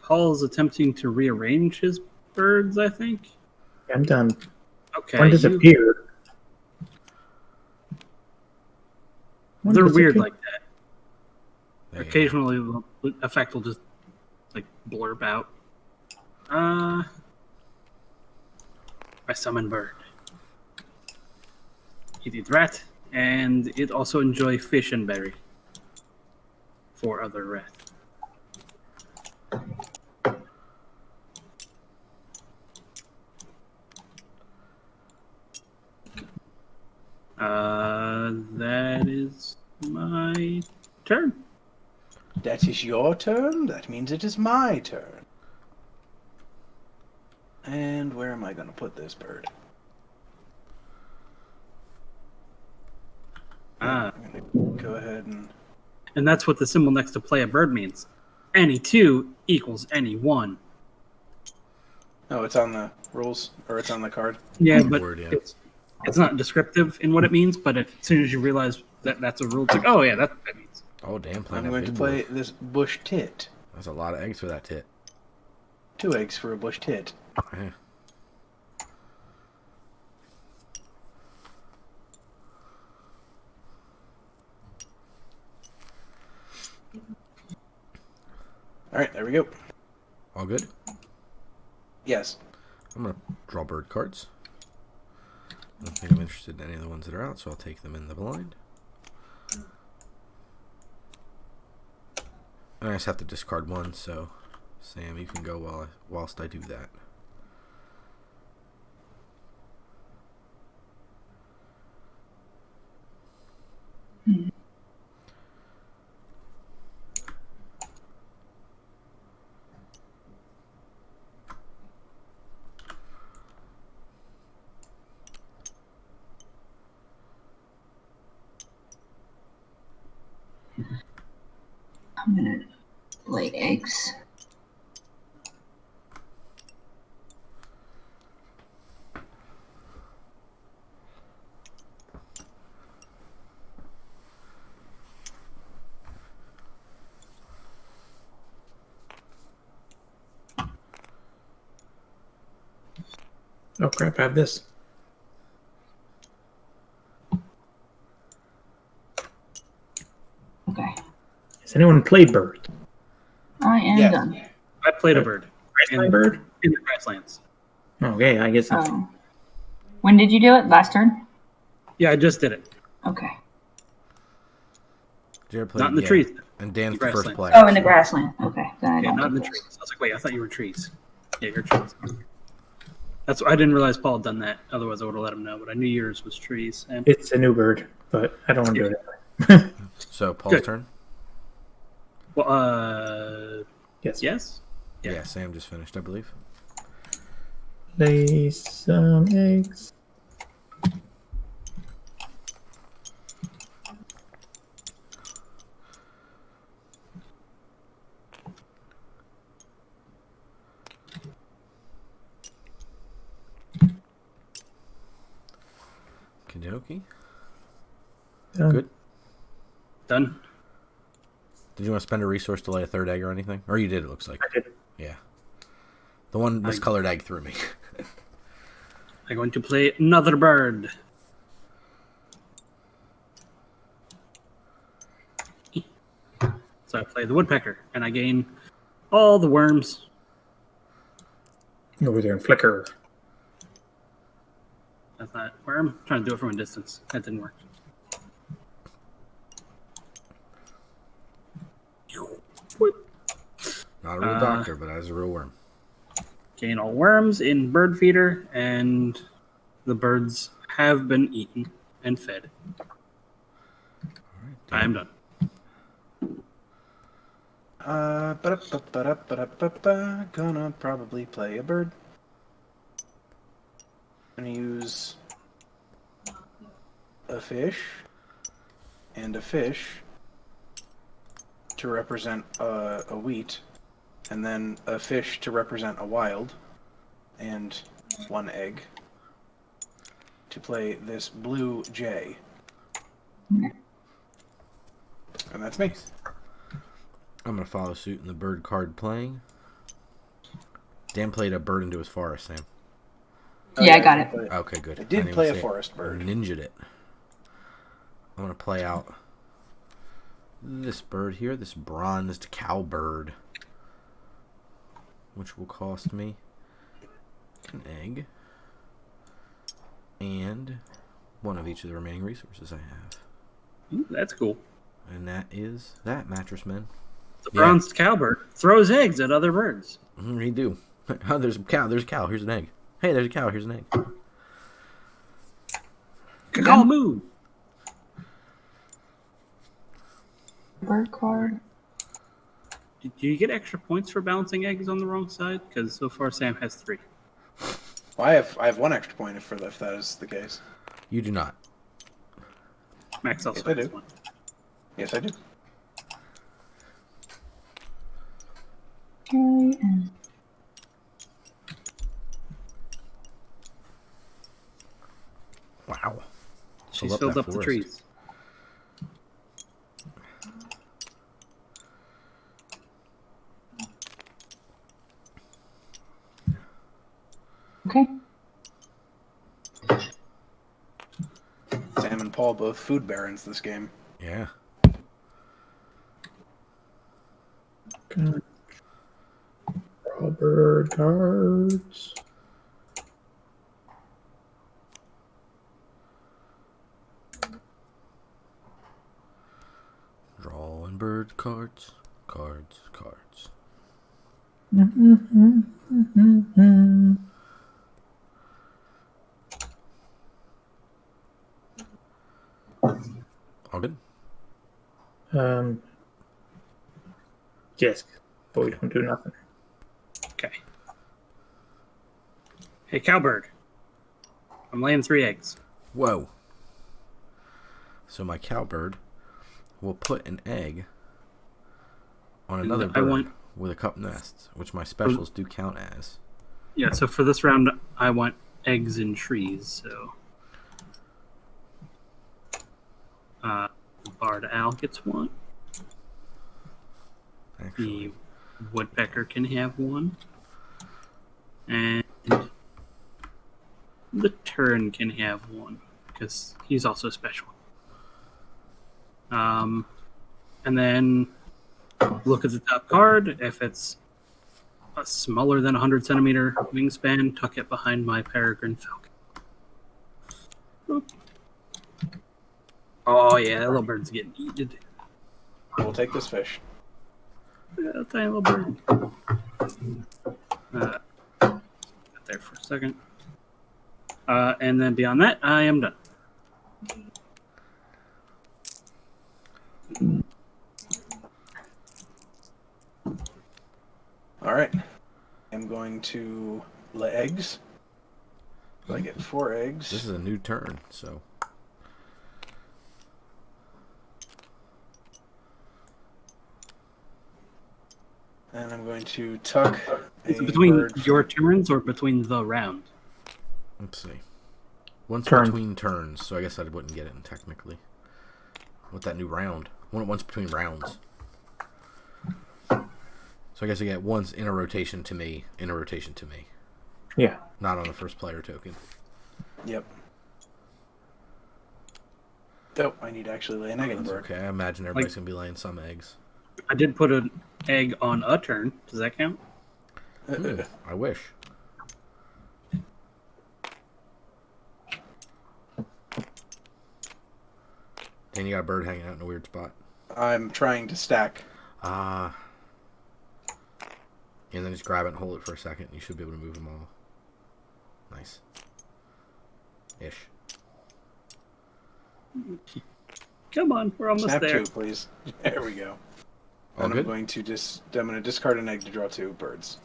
Paul is attempting to rearrange his birds, I think. I'm done. Okay. One disappeared. One They're weird disappeared. like that. There you go. Occasionally, the effect will just like blurb out. I summon bird. It eat rat, and it also enjoy fish and berry. For other rat. That is my turn. That is your turn. That means it is my turn. And where am I going to put this bird? Ah. I'm going to go ahead and... And that's what the symbol next to play a bird means. Any 2 equals any 1. Oh, it's on the rules, or it's on the card. Yeah, Good but word, yeah. it's not descriptive in what it means, but as soon as you realize that that's a rule, it's like, oh yeah, that's what that means. Oh, damn. Playing I'm that going to big play boy. this bush tit. That's a lot of eggs for that tit. 2 eggs for a bush tit. Yeah. Alright, there we go. All good? Yes. I'm going to draw bird cards. I don't think I'm interested in any of the ones that are out, so I'll take them in the blind. And I just have to discard one, so Sam, you can go whilst I do that. I'm gonna lay eggs. Oh crap! I have this. Okay. Has anyone played Bird? I am Yes. done. I played a bird Grassland Bird? in the grasslands. Okay, I guess. Oh. When did you do it? Last turn? Yeah, I just did it. Okay. Did you ever play? Not in the Yeah. trees. And Dan's the Grassland. first player. Oh, in the grassland. Okay. Then I Yeah, don't not in the do trees. I was like, wait, I thought you were trees. Yeah, you're trees. That's I didn't realize Paul had done that. Otherwise, I would have let him know. But I knew yours was trees. And It's a new bird, but I don't want to do it. So Paul's Good. turn. well, Yes. yes. Yeah. Sam just finished, I believe. Lay some eggs. Kidoki. Done. Good. Done. Did you want to spend a resource to lay a third egg or anything? Or you did, it looks like. I did. Yeah. The one miscolored egg threw me. I'm going to play another bird. So I play the woodpecker, and I gain all the worms. Over there and flicker. That's not worm. I'm trying to do it from a distance. That didn't work. Not a real doctor, but as a real worm. Gain all worms in bird feeder, and the birds have been eaten and fed. I am done. Gonna probably play a bird. Gonna use a fish and a fish to represent a wheat, and then a fish to represent a wild, and one egg to play this blue jay. And that's me. I'm going to follow suit in the bird card playing. Dan played a bird into his forest, Sam. Yeah, I got it. Okay, good. I did didn't play even a see it. forest bird. Ninja'd it. I'm going to play out this bird here, this bronzed cowbird, which will cost me an egg and one of each of the remaining resources I have. Ooh, that's cool. And that is that, Mattress Men. The bronzed cowbird throws eggs at other birds. He do. Oh, there's a cow. There's a cow. Here's an egg. Hey, there's a cow. Here's an egg. Cacao moo. Bird card. Do you get extra points for balancing eggs on the wrong side? Because so far Sam has 3. Well, I have one extra point if that is the case. You do not. Max also Yes, I has do. 1. Yes, I do. Okay, and Wow. She's Fill filled that up the forest. trees. okay. Sam and Paul both food barons this game. Yeah. Draw bird cards. Drawing bird cards. Cards. Cards. All good? Yes, but we don't do nothing. Okay. Hey, cowbird. I'm laying 3 eggs. Whoa. So my cowbird will put an egg on another I bird want with a cup nest, which my specials do count as. yeah. So for this round, I want eggs in trees. So barred owl gets one. Actually, The woodpecker can have one, and the tern can have one because he's also special. And then look at the top card. If it's a smaller than 100 centimeter wingspan, tuck it behind my peregrine falcon. Oop. Oh yeah, that little bird's getting eaten. We'll take this fish. Yeah, tiny little bird. Got there for a second. And then beyond that, I am done. All right. I'm going to lay eggs. I get 4 eggs. this is a new turn, so And I'm going to tuck Is a it between bird. your turns or between the round? let's see. Once Turn. between turns, so I guess I wouldn't get it technically. With that new round. Once between rounds. So I guess I get once in a rotation to me, in a rotation to me. Yeah. Not on the first player token. Yep. Oh, I need to actually lay an egg in the That's bird. okay. I imagine everybody's going to be laying some eggs. I did put an egg on a turn. Does that count? I wish. And you got a bird hanging out in a weird spot. I'm trying to stack. Ah. And then just grab it and hold it for a second. You should be able to move them all. Nice. Ish. Come on, we're almost Snap there. 2, please. There we go. All And good? I'm going to I'm going to discard an egg to draw 2 birds.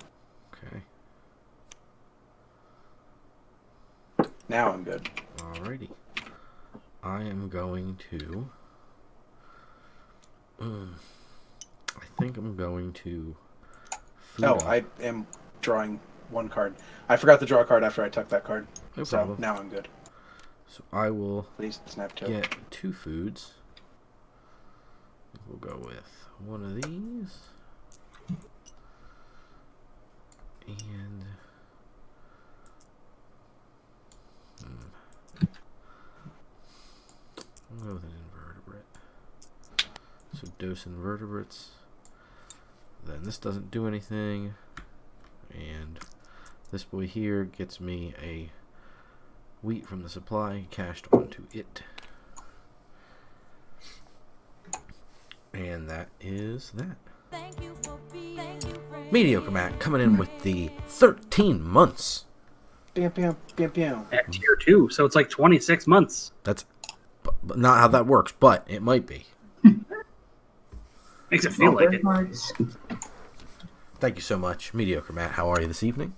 Okay. Now I'm good. Alrighty. I am going to... I think I'm going to... food Oh, up. I am drawing 1 card. I forgot to draw a card after I tucked that card. No so problem. now I'm good. So I will Please snap 2. get 2 foods. We'll go with one of these. And... I'll go with an invertebrate. So dose invertebrates. Then this doesn't do anything. And this boy here gets me a wheat from the supply cashed onto it. And that is that. Mediocre Matt coming in with the 13 months. Bam, bam, bam, bam. At tier 2, so it's like 26 months. That's but not how that works, but it might be. Makes it feel like it. Cards. Thank you so much, Mediocre Matt. How are you this evening?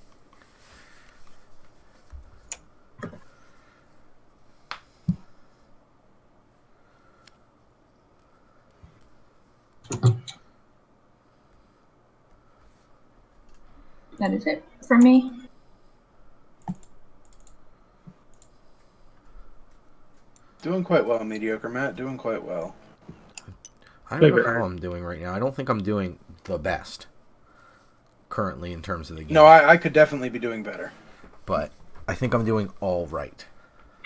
That is it for me. Doing quite well, mediocre Matt. Doing quite well. I don't know Favorite. how I'm doing right now. I don't think I'm doing the best currently in terms of the game. No, I could definitely be doing better. But I think I'm doing all right.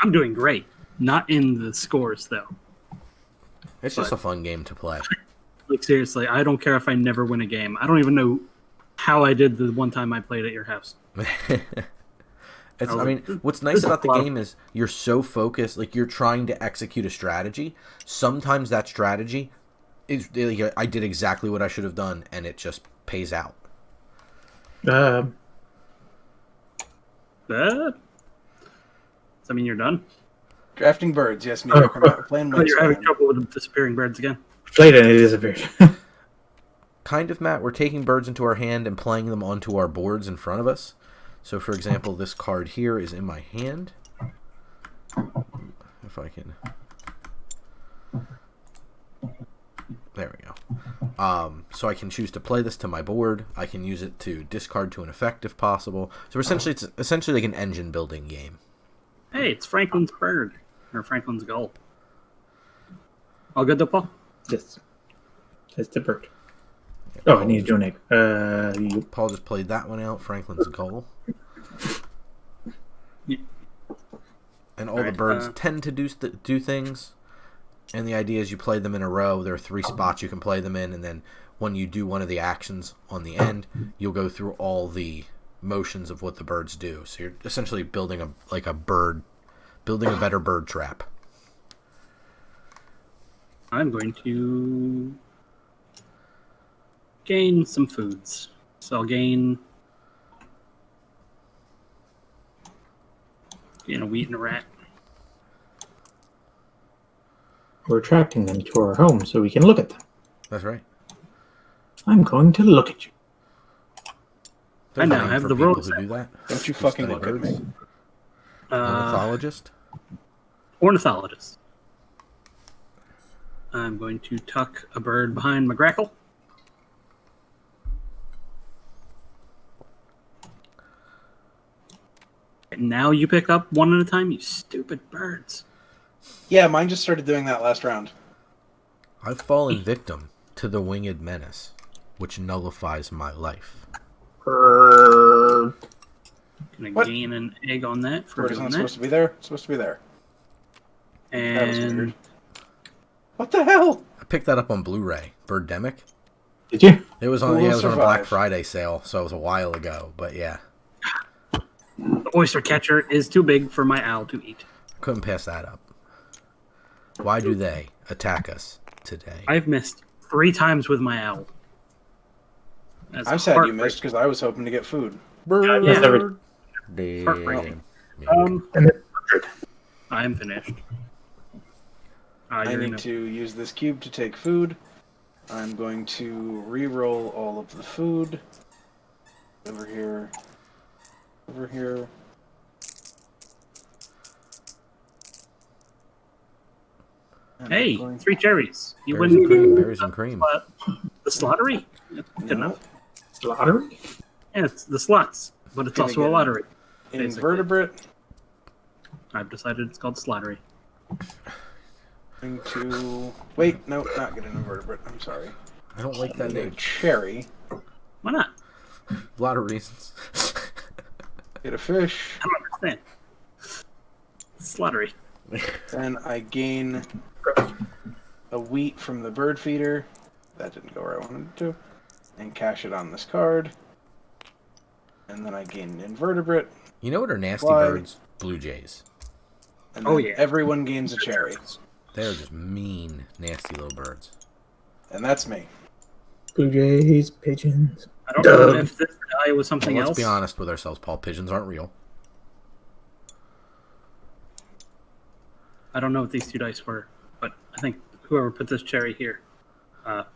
I'm doing great. Not in the scores, though. It's just a fun game to play. Like, seriously, I don't care if I never win a game. I don't even know how I did the one time I played at your house. I mean, what's nice about the game is you're so focused, like you're trying to execute a strategy. Sometimes that strategy is like, I did exactly what I should have done, and it just pays out. Does that mean you're done? Drafting birds, yes, mediocre Matt. Playing Oh, you're having Wingspan. trouble with the disappearing birds again. Played it and it disappeared. Kind of, Matt. We're taking birds into our hand and playing them onto our boards in front of us. So, for example, this card here is in my hand. If I can... There we go. So I can choose to play this to my board. I can use it to discard to an effect if possible. So essentially, it's essentially like an engine building game. Hey, it's Franklin's bird. Or Franklin's gull. All good though, Paul? Yes. It's the bird. Oh, I need to donate. Paul just played that one out. Franklin's goal. Yeah. And all the birds tend to do things. And the idea is you play them in a row. There are 3 spots you can play them in, and then when you do one of the actions on the end, you'll go through all the motions of what the birds do. So you're essentially building a better bird trap. I'm going to gain some foods. So I'll gain a wheat and a rat. We're attracting them to our home so we can look at them. That's right. I'm going to look at you. There's I know, a name I have for the people rules. who do that. Don't you Who fucking study look at me. Ornithologist. Ornithologist. I'm going to tuck a bird behind my grackle. And now you pick up one at a time, you stupid birds. Yeah, mine just started doing that last round. I've fallen victim to the winged menace, which nullifies my life. Gonna What? gain an egg on that for Bird is doing not that. supposed to be there. It's supposed to be there. That was And weird. What the hell? I picked that up on Blu-ray. Birdemic. Did you? It was Who on. will Yeah, it was on a Black survive? Friday sale, so it was a while ago. But yeah, the oyster catcher is too big for my owl to eat. couldn't pass that up. Why do they attack us today? I've missed 3 times with my owl. That's I'm sad you heartbreaking. missed because I was hoping to get food. Yes, every- Heartbreaking. And then, I'm finished. I You're need gonna- to use this cube to take food. I'm going to re-roll all of the food. Over here. Over here. And Hey, I'm going- 3 cherries. You Berries and wouldn't cream. need Berries and cream. the slottery? Good enough. lottery? Yeah, it's the slots, but it's Gonna also a get lottery. basically. Invertebrate. I've decided it's called slottery. Going to... Wait, no, not get an invertebrate. I'm sorry. I don't like that A name. cherry. Why not? A lot of reasons. Get a fish. I don't understand. Slottery. Then I gain a wheat from the bird feeder. That didn't go where I wanted it to. And cash it on this card. And then I gain an invertebrate. You know what are nasty Why? birds? Blue jays. And Oh, then yeah. everyone gains a cherry. They're just mean, nasty little birds. And that's me. Blue jays, pigeons. I don't know Duh. if this die was something Let's else. be honest with ourselves, Paul. Pigeons aren't real. I don't know what these 2 dice were, but I think whoever put this cherry here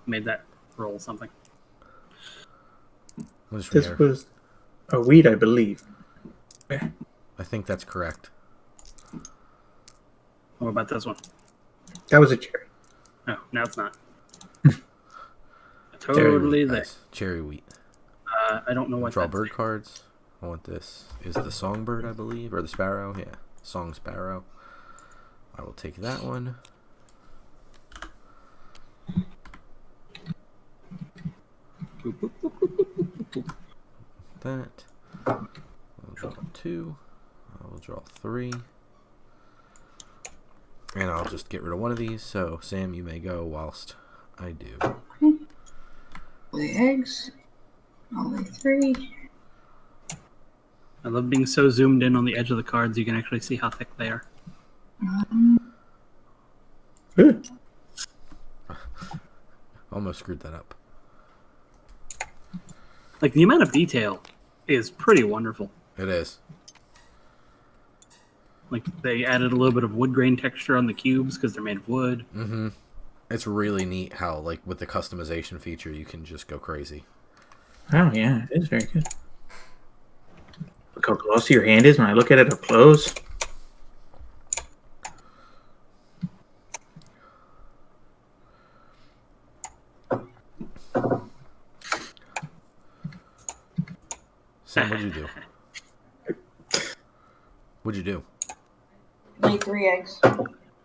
made that roll something. What is This weird? was a weed, I believe. I think that's correct. What about this one? That was a cherry. No, now it's not. Cherry Totally wheat, there. nice. Cherry wheat. I don't know what Draw that's bird cards. I want this. Is the songbird, I believe, or the sparrow? Yeah, song sparrow. I will take that one. That. I'll draw 2. I will draw 3. And I'll just get rid of one of these. So, Sam, you may go whilst I do. All the eggs. All the 3. I love being so zoomed in on the edge of the cards you can actually see how thick they are. Ooh. Almost screwed that up. Like, the amount of detail is pretty wonderful. It is. Like, they added a little bit of wood grain texture on the cubes because they're made of wood. Mm-hmm. It's really neat how, like, with the customization feature, you can just go crazy. Oh, yeah, it is very good. Look how glossy your hand is when I look at it up close. Sam, what'd you do? What'd you do? Laid 3 eggs.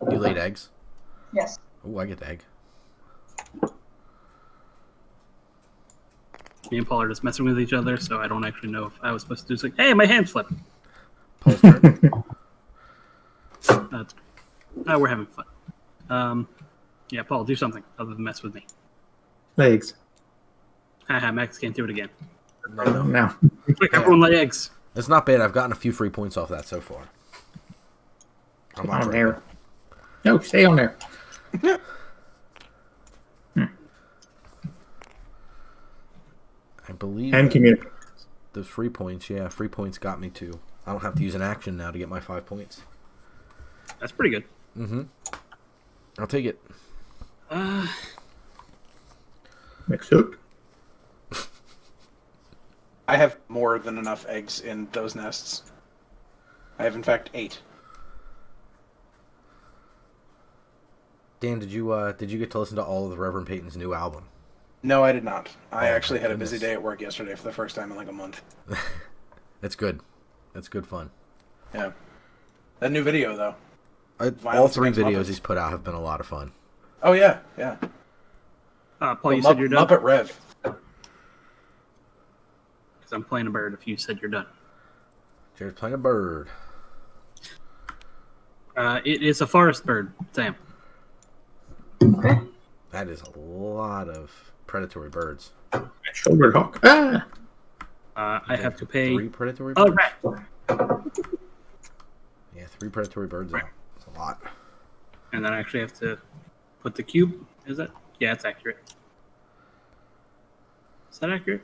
You laid eggs? Yes. Oh, I get the egg. Me and Paul are just messing with each other, so I don't actually know if I was supposed to do something. Hey, my hand slipped. Paul's turn. We're having fun. Yeah, Paul, do something other than mess with me. Legs. Haha, Max can't do it again. No. Quick, everyone lay eggs. It's not bad. I've gotten a few free points off that so far. I'm not On very there. No, stay on there. I believe And communicate. those free points, yeah, free points got me too. I don't have to use an action now to get my 5 points. That's pretty good. Mm-hmm. I'll take it. Mix it. I have more than enough eggs in those nests. I have, in fact, 8. Dan, did you get to listen to all of the Reverend Peyton's new album? No, I did not. I Oh, actually my had a busy goodness. day at work yesterday for the first time in like a month. It's good. It's good fun. Yeah. That new video, though. All Violence 3 Against videos Muppets. he's put out have been a lot of fun. Oh, yeah, yeah. Paul, you said you're done? Muppet Rev. Because I'm playing a bird if you said you're done. Jared's playing a bird. It is a forest bird, Sam. Okay. That is a lot of predatory birds. Shoulder hawk. Ah! I have to pay... 3 predatory Oh, birds? right. Yeah, 3 predatory birds. Right. That's a lot. And then I actually have to put the cube. Is that? Yeah, it's accurate. Is that accurate?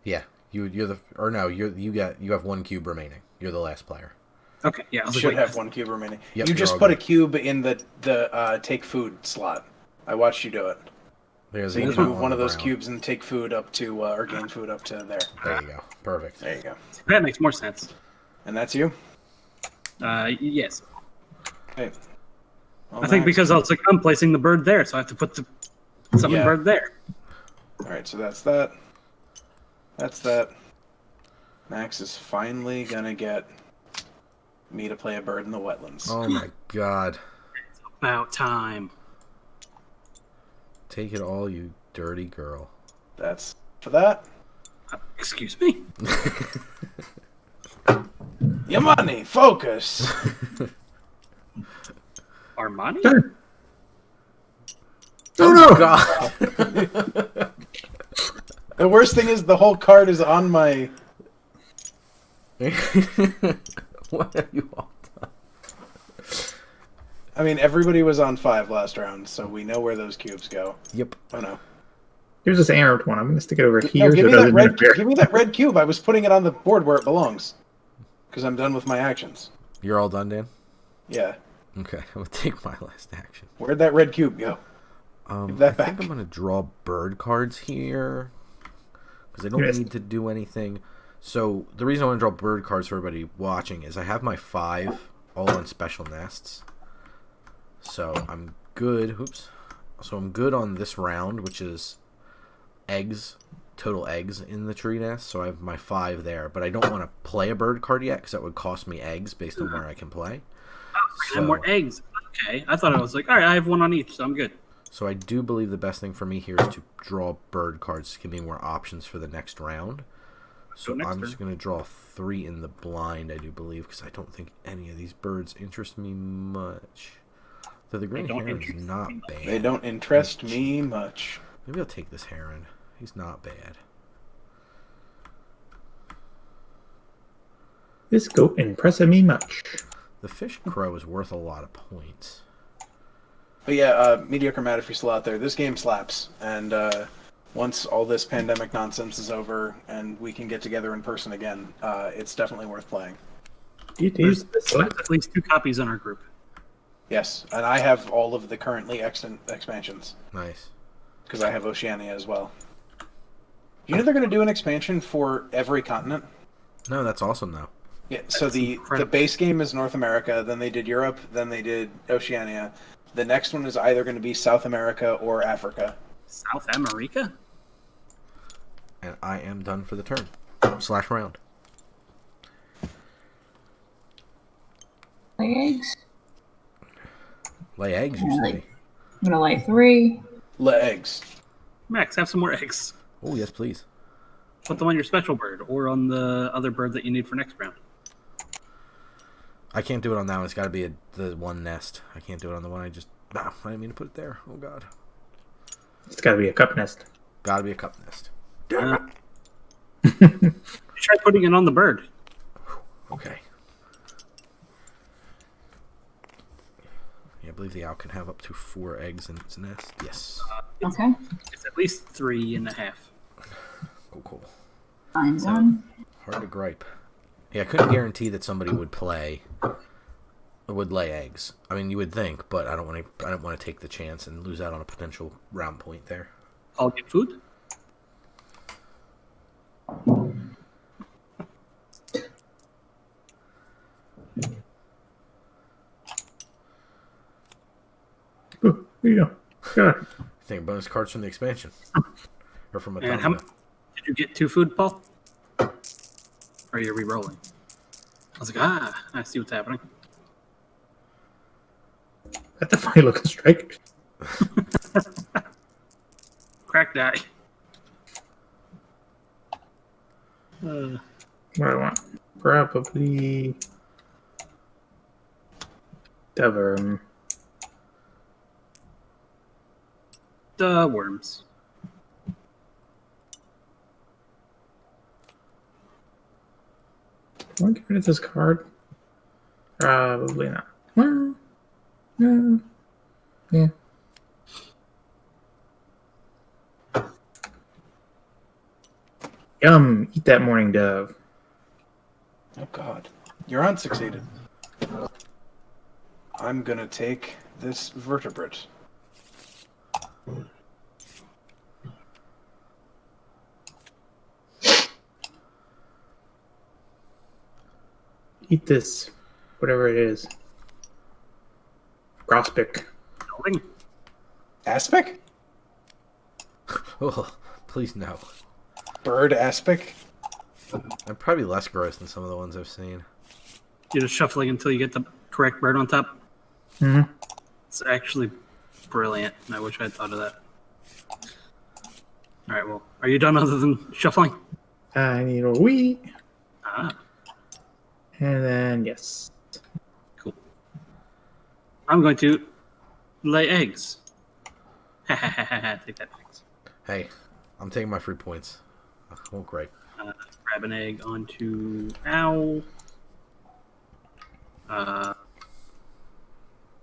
Yeah, you have 1 cube remaining. You're the last player. Okay, yeah. I was like, Should wait, have 1 cube remaining. Yep, You you're just all put good. a cube in the take food slot. I watched you do it. There's So you one can move on one of the those ground. cubes and take food up to, or gain food up to there. There you go. Perfect. There you go. That makes more sense. And that's you? Yes. Okay. Well, I think Max- because I was like, I'm placing the bird there, so I have to put the summon Yeah. bird there. Alright, so that's that. That's that. Max is finally gonna get me to play a bird in the wetlands. Oh my god. About time. Take it all, you dirty girl. That's for that. Excuse me? Yamani, focus! Armani? Turn. Oh no! God. The worst thing is the whole card is on my... What have you all done? I mean, everybody was on 5 last round, so we know where those cubes go. Yep. Oh no. Here's this arrowed one. I'm going to stick it over No, here. give so me it that doesn't red. interfere. Give me that red cube. I was putting it on the board where it belongs. Because I'm done with my actions. You're all done, Dan? Yeah. Okay, I'm gonna take my last action. Where'd that red cube go? Give that I think back. I'm gonna draw bird cards here because I don't Yes. need to do anything. So the reason I want to draw bird cards for everybody watching is I have my 5 all on special nests. So I'm good. Oops. So I'm good on this round, which is eggs, total eggs in the tree nest. So I have my 5 there, but I don't want to play a bird card yet because that would cost me eggs based on where I can play. I have more eggs. Okay. I thought I was like, all right, I have 1 on each, so I'm good. So I do believe the best thing for me here is to draw bird cards to give me more options for the next round. So next I'm just turn. going to draw 3 in the blind, I do believe, because I don't think any of these birds interest me much. Though the green don't heron is interest not me. bad. They don't interest me much. Maybe I'll take this heron. He's not bad. This goat impresses me much. The fish crow is worth a lot of points. But yeah, Mediocre Matt, if you're still out there, this game slaps. And once all this pandemic nonsense is over and we can get together in person again, it's definitely worth playing. It is the There's slap. at least 2 copies in our group. Yes, and I have all of the currently extant expansions. Nice. Because I have Oceania as well. You know they're going to do an expansion for every continent? No, that's awesome, though. Yeah, so That's the incredible. base game is North America, then they did Europe, then they did Oceania. The next one is either going to be South America or Africa. South America? And I am done for the turn. / round. Lay eggs. Lay eggs, you Yeah, say? I'm gonna lay 3. Lay eggs. Max, have some more eggs. Oh, yes, please. Put them on your special bird or on the other bird that you need for next round. I can't do it on that one. It's got to be the one nest. I can't do it on the one I just... I didn't mean to put it there. Oh, God. It's got to be a cup nest. Got to be a cup nest. Try putting it on the bird. Okay. Yeah, I believe the owl can have up to 4 eggs in its nest. Yes. Okay. It's at least 3.5. Cool. I'm done. Hard to gripe. Yeah, I couldn't guarantee that somebody would lay eggs. I mean, you would think, but I don't want to take the chance and lose out on a potential round point there. I'll get food. Ooh, there you go. Got it. I think bonus cards from the expansion. Or from a And time how ago. did you get 2 food, Paul? Or are you re-rolling? I was like, I see what's happening. That's a funny looking strike. Crack die. What do I want? Probably the The worms. Want to get rid of this card? Probably not. Well, no. Yeah. Yum! Eat that morning dove. Oh God, your aunt succeeded. I'm gonna take this vertebrate. Eat this, whatever it is. Grospic. Building. Aspic? Oh, please no. Bird aspic? I'm probably less gross than some of the ones I've seen. You're just shuffling until you get the correct bird on top. Mm-hmm. It's actually brilliant. I wish I'd thought of that. All right, well, are you done other than shuffling? I need a wheat. Ah, And then, yes. cool. I'm going to lay eggs. Take that, thanks. Hey, I'm taking my free points. I won't gripe. Grab an egg onto owl.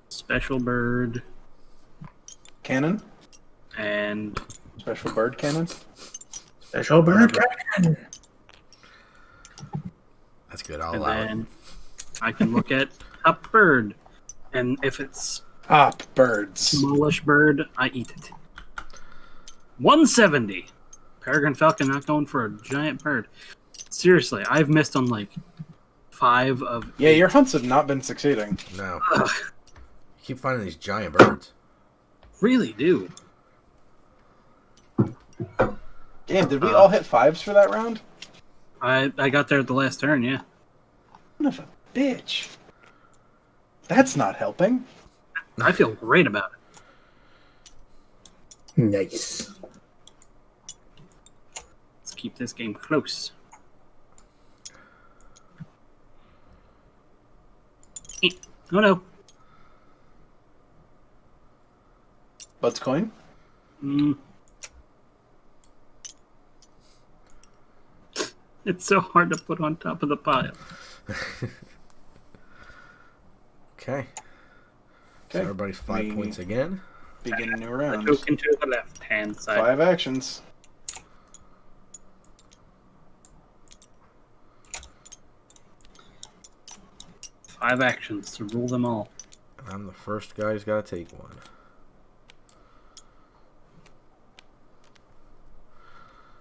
Special bird Cannon? and Special bird cannon? Special bird cannon. That's good. I'll and allow it. then I can look at a bird, and if it's Hop birds. smallish bird, I eat it. 170. Peregrine falcon not going for a giant bird. Seriously, I've missed on like 5 of. Yeah, your hunts have not been succeeding. No. Ugh, You keep finding these giant birds. really do. Damn, did we all hit 5s for that round? I got there at the last turn. Yeah. Son of a bitch. That's not helping. I feel great about it. Nice. Let's keep this game close. Oh no. Bud's coin? Mm. It's so hard to put on top of the pile. Okay. So Okay. everybody's 5 We points again. Begin a new The round. token to the left-hand side. 5 actions. Five actions to rule them all. I'm the first guy who's got to take one.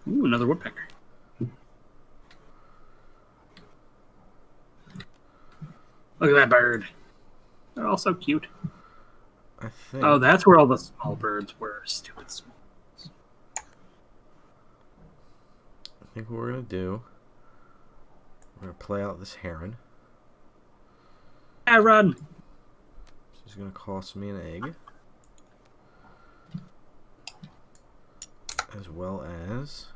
Ooh, another woodpecker. Look at that bird. They're all so cute. I think. Oh, that's where all the small birds were. Stupid small. think what we're going to do, we're going to play out this heron. Run! This is going to cost me an egg. As well as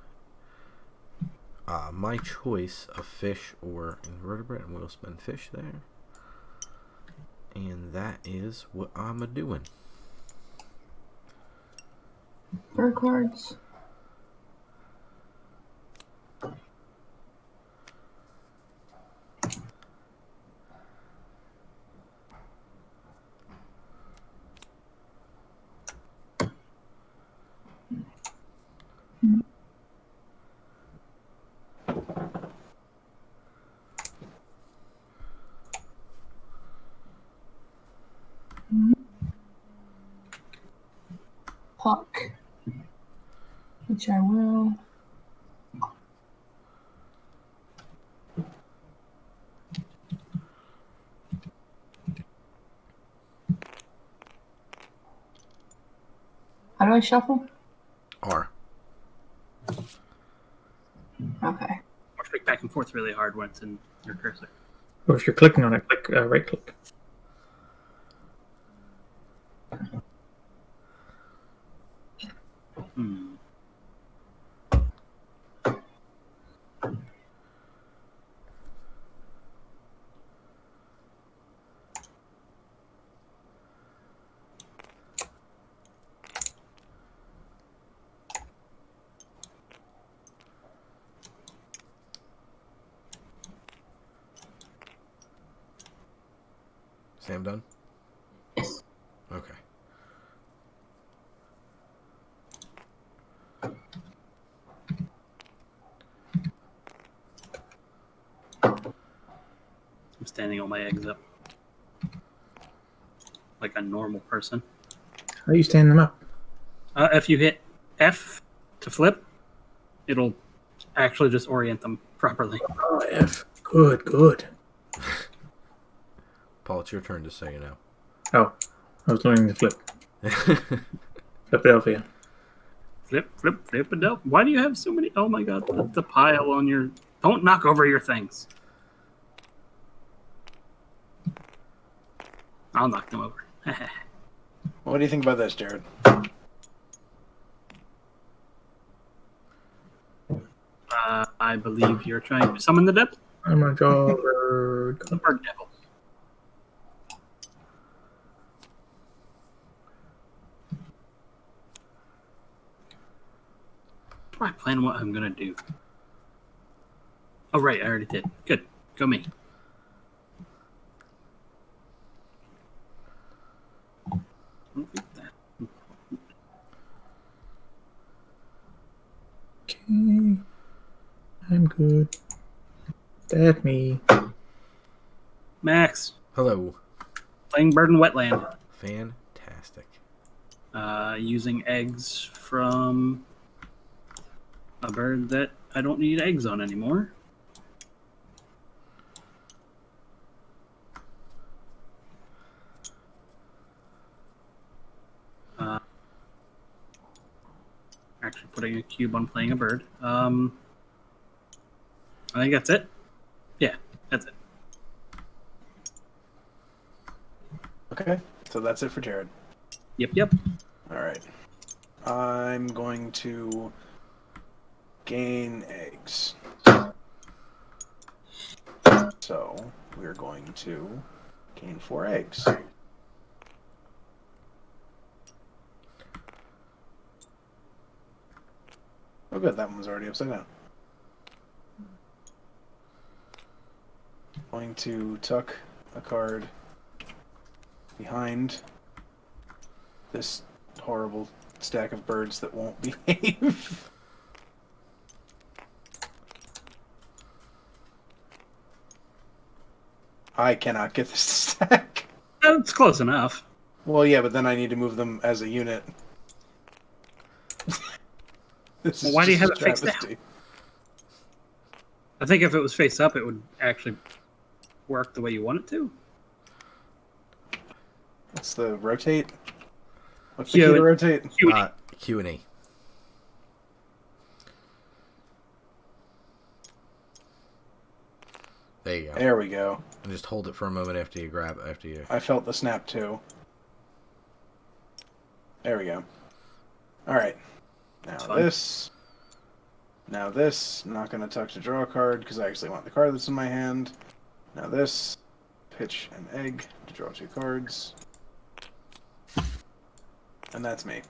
my choice of fish or invertebrate, and we'll spend fish there. And that is what I'm a-doing. Bird cards. Puck, which I will. How do I shuffle? R. Okay. Or click back and forth really hard when it's in your cursor. Or if you're clicking on it, click right click. Sam done? Yes. Okay. I'm standing all my eggs up. Like a normal person. How are you standing them up? If you hit F to flip, it'll actually just orient them properly. Oh, F. Good, good. Paul, it's your turn to say now. Oh, I was learning to flip. Philadelphia. Flip, flip, flip, and up. Why do you have so many? Oh my god, the pile on your... Don't knock over your things. I'll knock them over. What do you think about this, Jared? I believe you're trying to summon the devil. I'm a jogger. The bird devil. I plan what I'm gonna do. Oh right, I already did. Good. Go me. Okay. I'm good. That me. Max, Hello. playing bird in wetland. Fantastic. Using eggs from a bird that I don't need eggs on anymore. Actually putting a cube on playing a bird. I think that's it. Yeah, that's it. Okay, so that's it for Jared. Yep. All right. I'm going to gain eggs. So we're going to gain 4 eggs. Oh good, that one was already upside down. Going to tuck a card behind this horrible stack of birds that won't behave. I cannot get this to stack. It's close enough. Well, yeah, but then I need to move them as a unit. This Well, is why do you just have a it face down? travesty. I think if it was face up, it would actually work the way you want it to. What's the rotate? What's the key to rotate? Q&A. Q&A. There we go. And just hold it for a moment after you grab it. After you. I felt the snap too. There we go. Alright. Now this. Now this. I'm not going to touch to draw a card because I actually want the card that's in my hand. Now this. Pitch an egg to draw 2 cards. And that's me.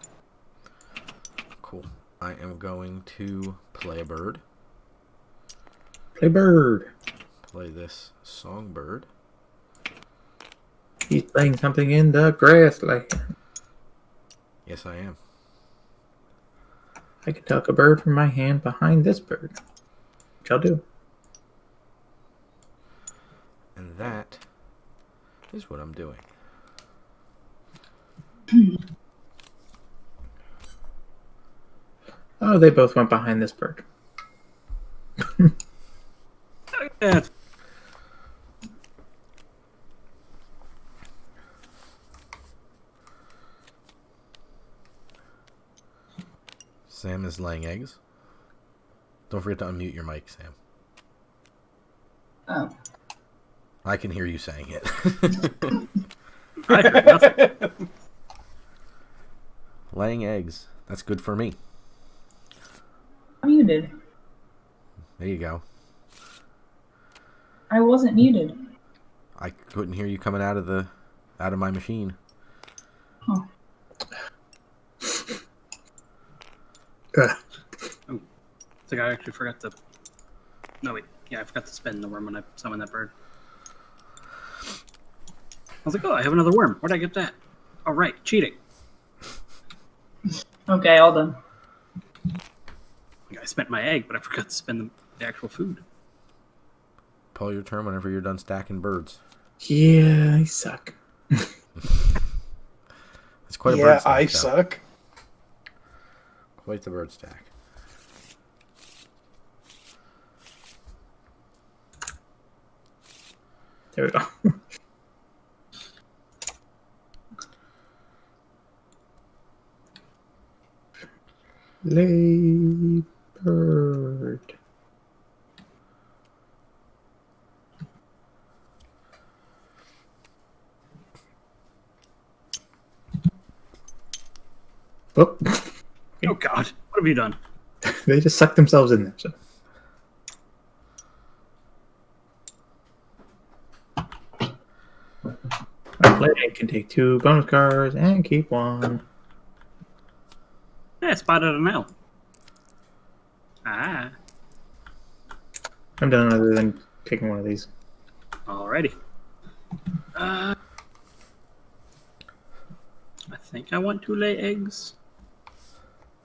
Cool. I am going to play a bird. Play bird. Play this songbird. He's playing something in the grassland. Yes, I am. I can tuck a bird from my hand behind this bird. Which I'll do. And that is what I'm doing. Oh, they both went behind this bird. Yeah. Sam is laying eggs. Don't forget to unmute your mic, Sam. Oh. I can hear you saying it. I heard nothing. Laying eggs. That's good for me. Muted. There you go. I wasn't muted. I couldn't hear you coming out of my machine. Huh. I think I actually forgot to. No wait, yeah, I forgot to spend the worm when I summoned that bird. I was like, oh, I have another worm. Where'd I get that? Oh, right, cheating. Okay, all done. I spent my egg, but I forgot to spend the actual food. Pull your turn whenever you're done stacking birds. Yeah, I suck. It's quite a bird stack. I though. suck. Quite the bird stack. There we go. Lay bird. Oh, Oh God, what have you done? they just sucked themselves in there. So. My player can take 2 bonus cards and keep 1. Yeah, I spotted an L. Ah, I'm done other than taking one of these. alrighty. I think I want to lay eggs.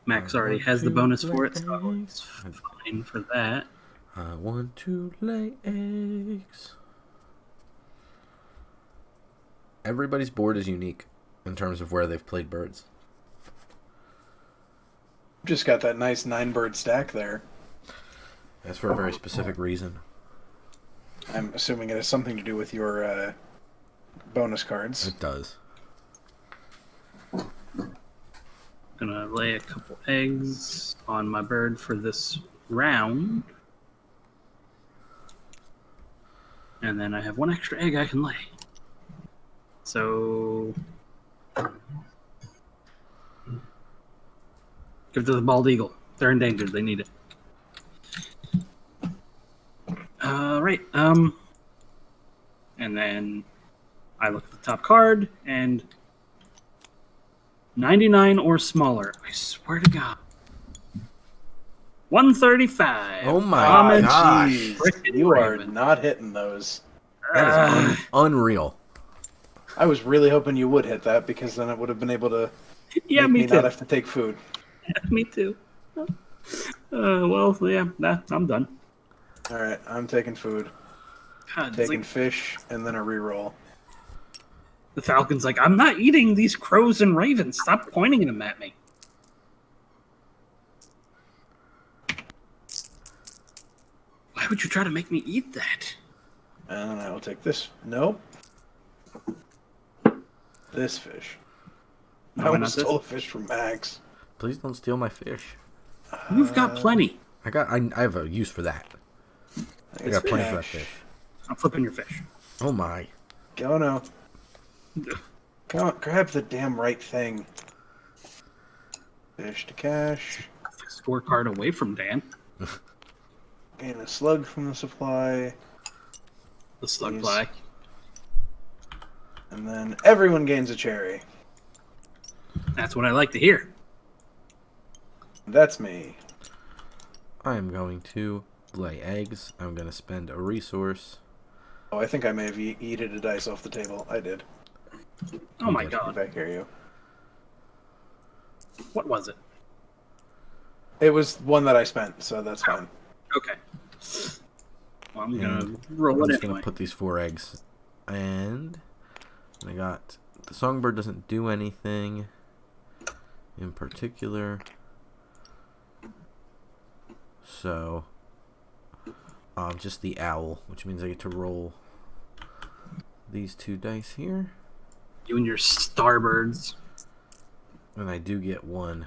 Max already has the bonus for it, so it's fine for that. I want to lay eggs. Everybody's board is unique in terms of where they've played birds. Just got that nice 9-bird stack there. That's for a very specific reason. I'm assuming it has something to do with your bonus cards. It does. Gonna lay a couple eggs on my bird for this round. And then I have 1 extra egg I can lay. So give it to the bald eagle. They're endangered. They need it. Right. And then I look at the top card and 99 or smaller. I swear to God. 135. Oh my Common gosh. Jeez, frickin' you are Raven. not hitting those. That is unreal. I was really hoping you would hit that because then it would have been able to Yeah, make me me too. not have to take food. Me too. Well, yeah, I'm done. All right, I'm taking food, God, it's taking like, fish, and then a reroll. the Falcon's like, I'm not eating these crows and ravens. Stop pointing them at me. Why would you try to make me eat that? And I will take this. Nope. This fish. No, I why almost not stole a fish from Max. Please don't steal my fish. You've got plenty. I have a use for that. I got plenty for that fish. I'm flipping your fish. Oh my. Go now. Come on, grab the damn right thing. Fish to cash. Scorecard away from Dan. Gain a slug from the supply. The slug Please. fly. And then everyone gains a cherry. That's what I like to hear. That's me. I'm going to lay eggs. I'm going to spend a resource. Oh, I think I may have yeeted a dice off the table. I did. Oh my If god. I hear you. What was it? It was one that I spent, so that's fine. Okay. Well, I'm going And to roll I'm it just going anyway. to put these 4 eggs. And I got the songbird doesn't do anything in particular. So, just the owl, which means I get to roll these 2 dice here. You and your starbirds. And I do get 1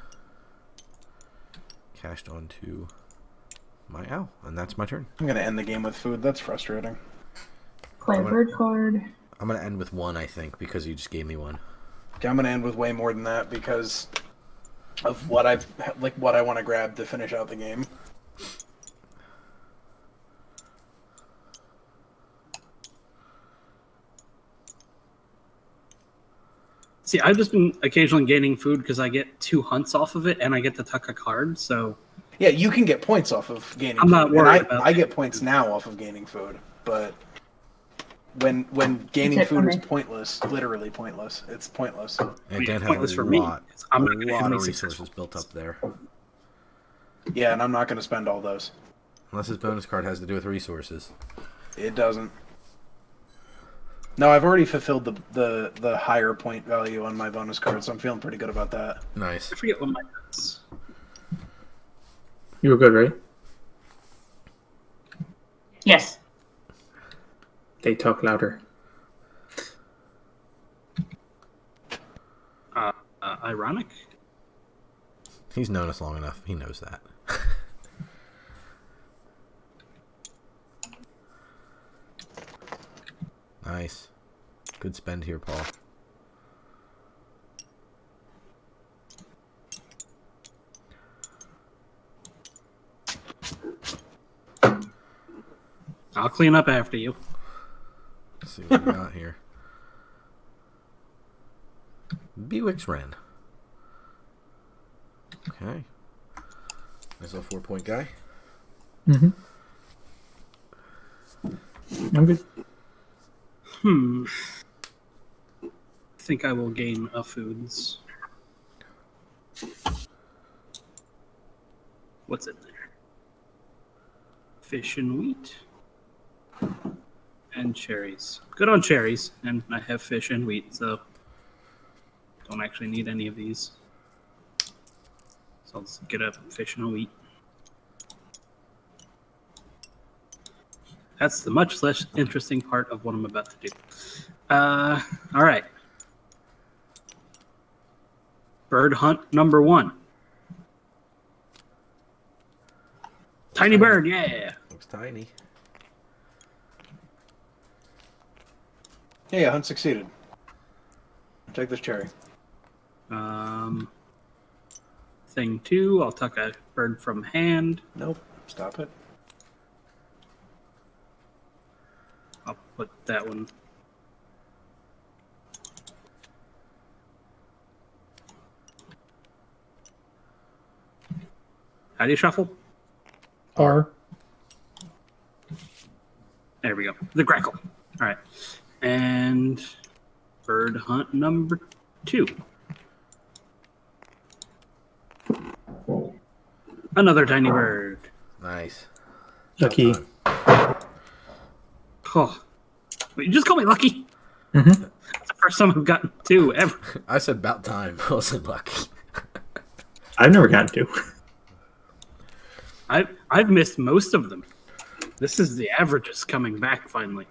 cashed onto my owl. And that's my turn. I'm going to end the game with food. That's frustrating. Play a bird card. I'm going to end with 1, I think, because you just gave me 1. Okay, I'm going to end with way more than that because of what I want to grab to finish out the game. See, I've just been occasionally gaining food because I get 2 hunts off of it, and I get to tuck a card, so... Yeah, you can get points off of gaining I'm food. not worried and about I that. get points now off of gaining food, but when gaining That's it for food is me. pointless, literally pointless, it's pointless. And Dan has pointless a for me, lot, 'cause I'm a not gonna have lot any of successful resources built up there. Yeah, and I'm not going to spend all those. Unless his bonus card has to do with resources. It doesn't. No, I've already fulfilled the higher point value on my bonus card, so I'm feeling pretty good about that. Nice. I forget what mine is. You were good, right? Yes. They talk louder. Ironic? He's known us long enough. He knows that. Nice. Good spend here, Paul. I'll clean up after you. Let's see what we got here. Bewix Ren. Okay. There's a 4-point guy. Mm-hmm. I'm good. I think I will gain a foods. What's in there? Fish and wheat. And cherries. Good on cherries, and I have fish and wheat, so don't actually need any of these. So I'll just get a fish and a wheat. That's the much less interesting part of what I'm about to do. All right. Bird hunt number 1. Tiny bird, yeah. Looks tiny. Yeah, hunt succeeded. Take this cherry. Thing 2, I'll tuck a bird from hand. Nope. Stop it. I'll put that one. How do you shuffle? R. There we go. The grackle. All right. And bird hunt number 2. Another tiny bird. Nice. Lucky. Oh. Wait, you just call me lucky? Mm-hmm. That's the first time I've gotten 2 ever. I said about time. I wasn't lucky. I've never gotten to. I've missed most of them. This is the averages coming back finally.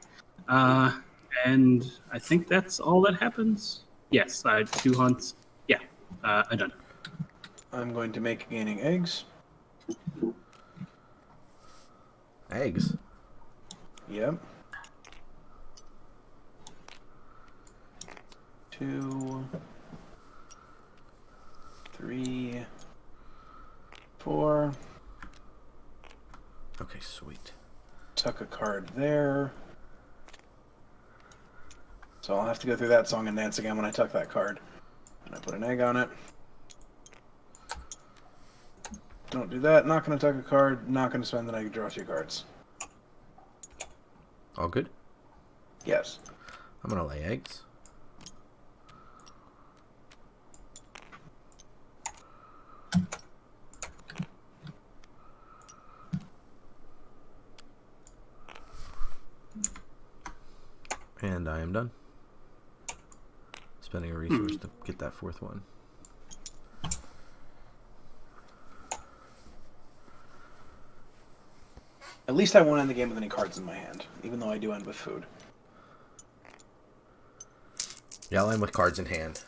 And I think that's all that happens. Yes, I had 2 hunts. Yeah, I'm done. I'm going to make gaining eggs. Eggs. Yep. 2, 3, 4. Okay, sweet. Tuck a card there. So I'll have to go through that song and dance again when I tuck that card. And I put an egg on it. Don't do that. Not going to tuck a card. Not going to spend the egg. Draw 2 cards. All good? Yes. I'm going to lay eggs. And I am done. Spending a resource to get that 4th one. At least I won't end the game with any cards in my hand, even though I do end with food. Yeah, I'll end with cards in hand.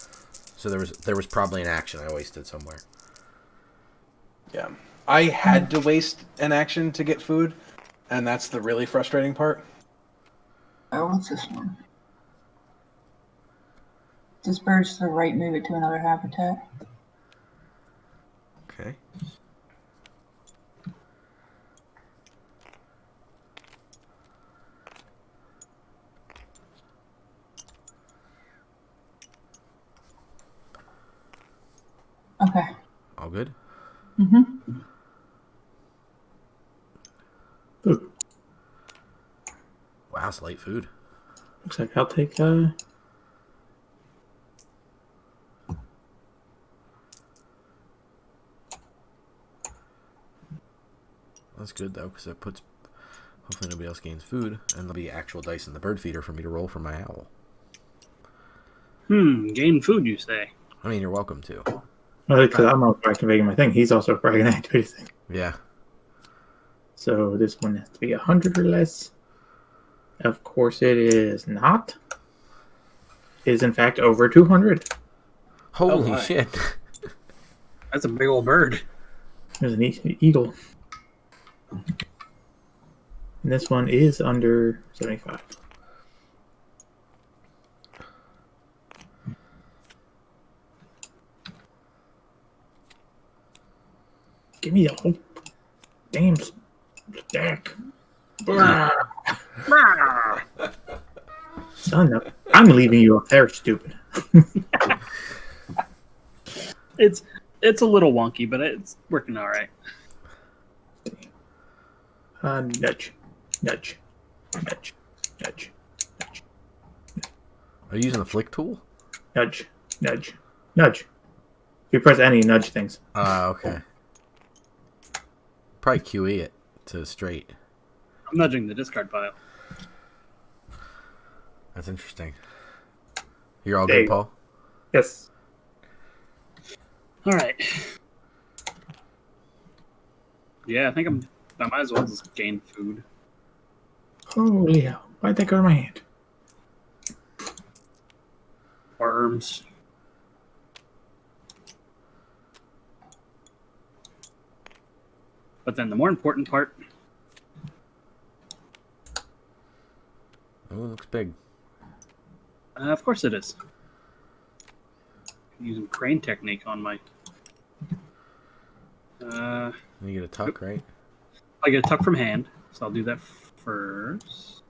So there was probably an action I wasted somewhere. Yeah. I had to waste an action to get food, and that's the really frustrating part. Oh, what's this one? Disperse to the right, move it to another habitat. Okay. Okay. All good? Mm-hmm. Food. Wow, it's late food. Looks like I'll take That's good, though, because that puts... Hopefully nobody else gains food, and there'll be actual dice in the bird feeder for me to roll for my owl. Gain food, you say? I mean, you're welcome to. because I'm also activating my thing. He's also probably going to activate his thing. Yeah. So this one has to be 100 or less. Of course it is not. It is in fact over 200. Holy my. shit. That's a big old bird. There's an eagle. And this one is under 75. Give me the whole damn stack. Son of... I'm leaving you up there, stupid. It's a little wonky, but it's working all right. Nudge. Nudge. Nudge. Nudge. Nudge. Are you using the flick tool? Nudge. Nudge. Nudge. If you press any, nudge things. Okay. Probably QE it to straight. I'm nudging the discard pile. That's interesting. You're all There good, you go. Paul? Yes. All right. Yeah, I think I might as well just gain food. Holy hell. Why'd that go to my hand? Worms. But then the more important part, Oh, it looks big. of course it is. Using crane technique on my. You get a tuck, right? I get a tuck from hand, so I'll do that first.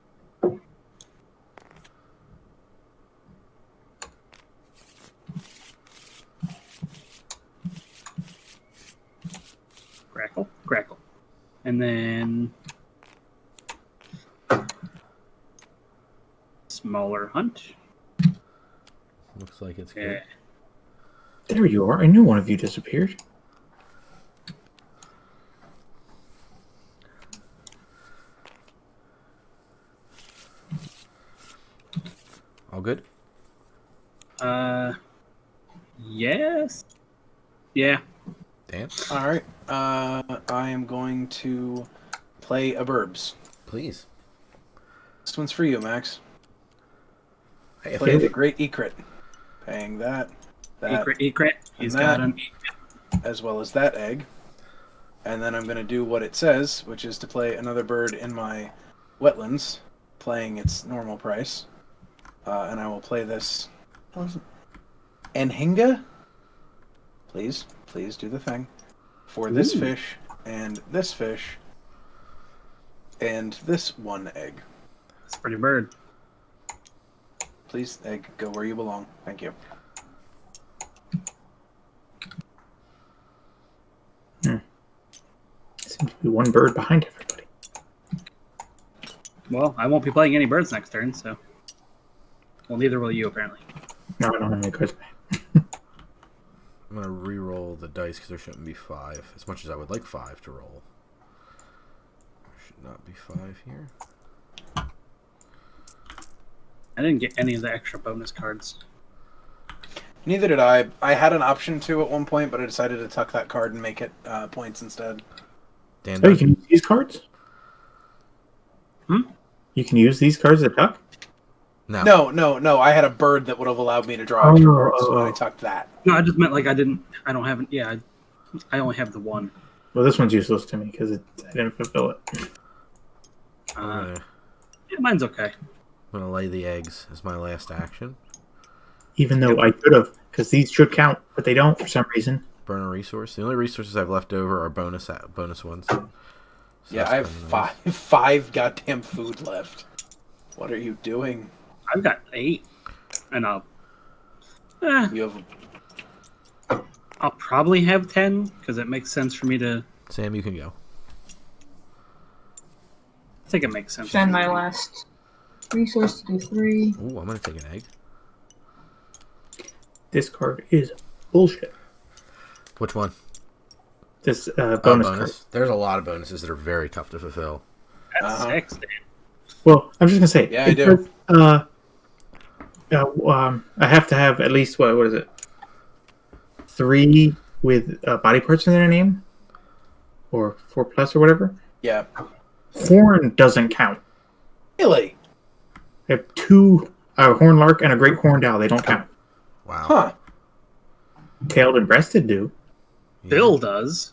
Crackle, crackle. And then smaller hunt. Looks like it's good. Yeah. There you are. I knew one of you disappeared. All good? Yes. Yeah. Dance? All right. I am going to play a Burbs. Please. This one's for you, Max. Hey, Play the Great Ecrit. Paying that. Ecrit. He's and got that. an. As well as that egg. And then I'm going to do what it says, which is to play another bird in my wetlands, playing its normal price. And I will play this. And Hinga, please do the thing. For this Ooh. fish, and this one egg. It's a pretty bird. Please, egg, go where you belong. Thank you. Seems to be one bird behind everybody. Well, I won't be playing any birds next turn, so. Well, neither will you, apparently. No, I don't have any cards. I'm gonna re-roll the dice because there shouldn't be 5. As much as I would like 5 to roll, there should not be 5 here. I didn't get any of the extra bonus cards. Neither did I. I had an option to at one point, but I decided to tuck that card and make it points instead. Dan, Oh, you can use these cards? Hmm? You can use these cards to tuck? No. I had a bird that would have allowed me to draw extra birds, so I tucked that. No, I just meant like I don't have it. Yeah, I only have the one. Well, this one's useless to me because I didn't fulfill it. I'm Yeah, mine's okay. gonna lay the eggs as my last action. Even though I could have, because these should count, but they don't for some reason. Burn a resource. The only resources I've left over are bonus ones. So Yeah, that's I have kinda nice. five goddamn food left. What are you doing? I've got 8, and You have I'll probably have 10 because it makes sense for me to. Sam, you can go. I think it makes sense. Spend for me my to- last resource to do 3. Ooh, I'm gonna take an egg. This card is bullshit. Which one? This Oh, bonus card. There's a lot of bonuses that are very tough to fulfill. That's 6, Dan. Well, I'm just gonna say. Yeah, I do. I have to have at least what is it? 3 with body parts in their name, or 4+ or whatever. yeah. Horn doesn't count. Really? I have 2 horn lark and a great horned owl. They don't count. Wow. Huh. Tailed and breasted do. Yeah. Bill does,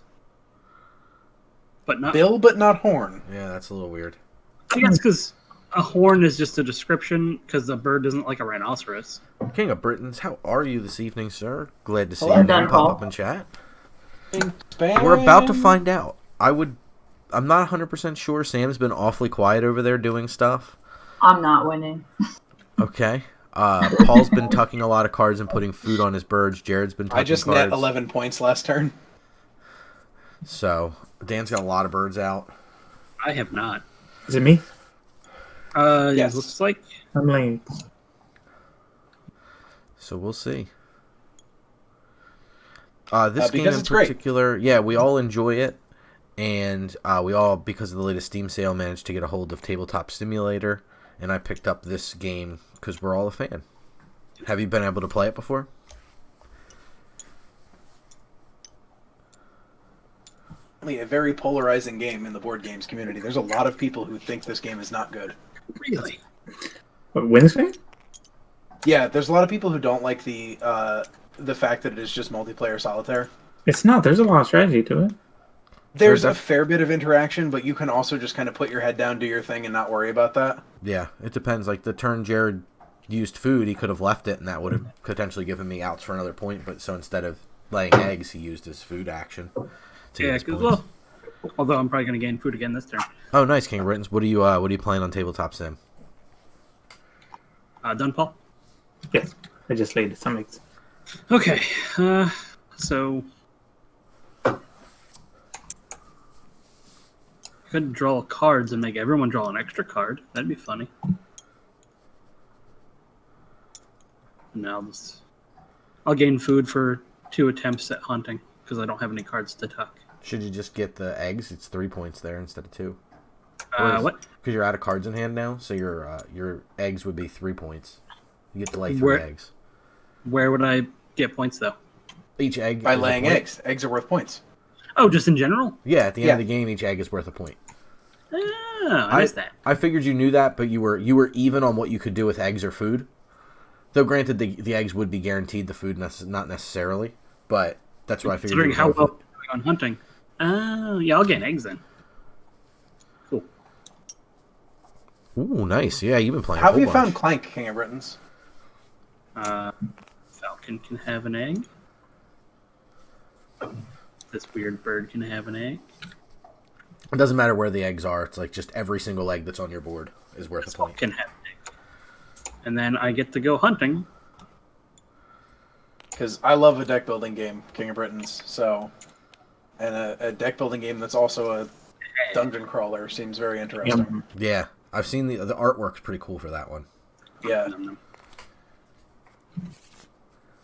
but not. Bill, but not horn. Yeah, that's a little weird. I guess because a horn is just a description because the bird isn't like a rhinoceros. King of Britons, how are you this evening, sir? Glad to see Hello, your Dan name pop Paul. up in chat. Wingspan. We're about to find out. I'm not 100% sure. Sam's been awfully quiet over there doing stuff. I'm not winning. Okay. Paul's been tucking a lot of cards and putting food on his birds. Jared's been tucking I just cards. net 11 points last turn. So, Dan's got a lot of birds out. I have not. Is it me? Yes. Looks like. I'm like, So we'll see. This game because in it's great. particular, yeah, we all enjoy it. And we all, because of the latest Steam sale, managed to get a hold of Tabletop Simulator. And I picked up this game because we're all a fan. Have you been able to play it before? A very polarizing game in the board games community. There's a lot of people who think this game is not good. Really? what, Wingspan? Yeah, there's a lot of people who don't like the fact that it is just multiplayer solitaire. It's not. There's a lot of strategy to it. There's Sure, a fair bit of interaction, but you can also just kind of put your head down, do your thing, and not worry about that. Yeah, it depends. Like the turn Jared used food, he could have left it, and that would have potentially given me outs for another point. But so instead of laying eggs, he used his food action. To get Yeah, his because points. although I'm probably going to gain food again this turn. Oh, nice, King of Britons. What are you playing on Tabletop Sim? Done, Paul? Yes. I just laid some eggs. Okay, so could draw cards and make everyone draw an extra card. That'd be funny. Now I'll gain food for 2 attempts at hunting because I don't have any cards to tuck. Should you just get the eggs? It's 3 points there instead of 2. What? Because you're out of cards in hand now, so your eggs would be 3 points. You get to lay 3 Where- eggs. Where would I get points though? Each egg By is a laying point. eggs. Eggs are worth points. Oh, just in general? Yeah, at the end Yeah. of the game, each egg is worth a point. I missed that. I figured you knew that, but you were even on what you could do with eggs or food. Though, granted, the eggs would be guaranteed. The food not necessarily, but that's what I figured. Considering you how would well go I'm doing on hunting. Oh, yeah, I'll gain eggs then. Cool. for. Ooh, nice. Yeah, you've been playing. How a have you whole found bunch. Clank, King of Britons? falcon can have an egg. This weird bird can have an egg. It doesn't matter where the eggs are. It's like just every single egg that's on your board is worth a point. Can have an egg. And then I get to go hunting. Because I love a deck building game, King of Britons. So, and a deck building game that's also a dungeon crawler seems very interesting. Yeah, I've seen the artwork's pretty cool for that one. Yeah.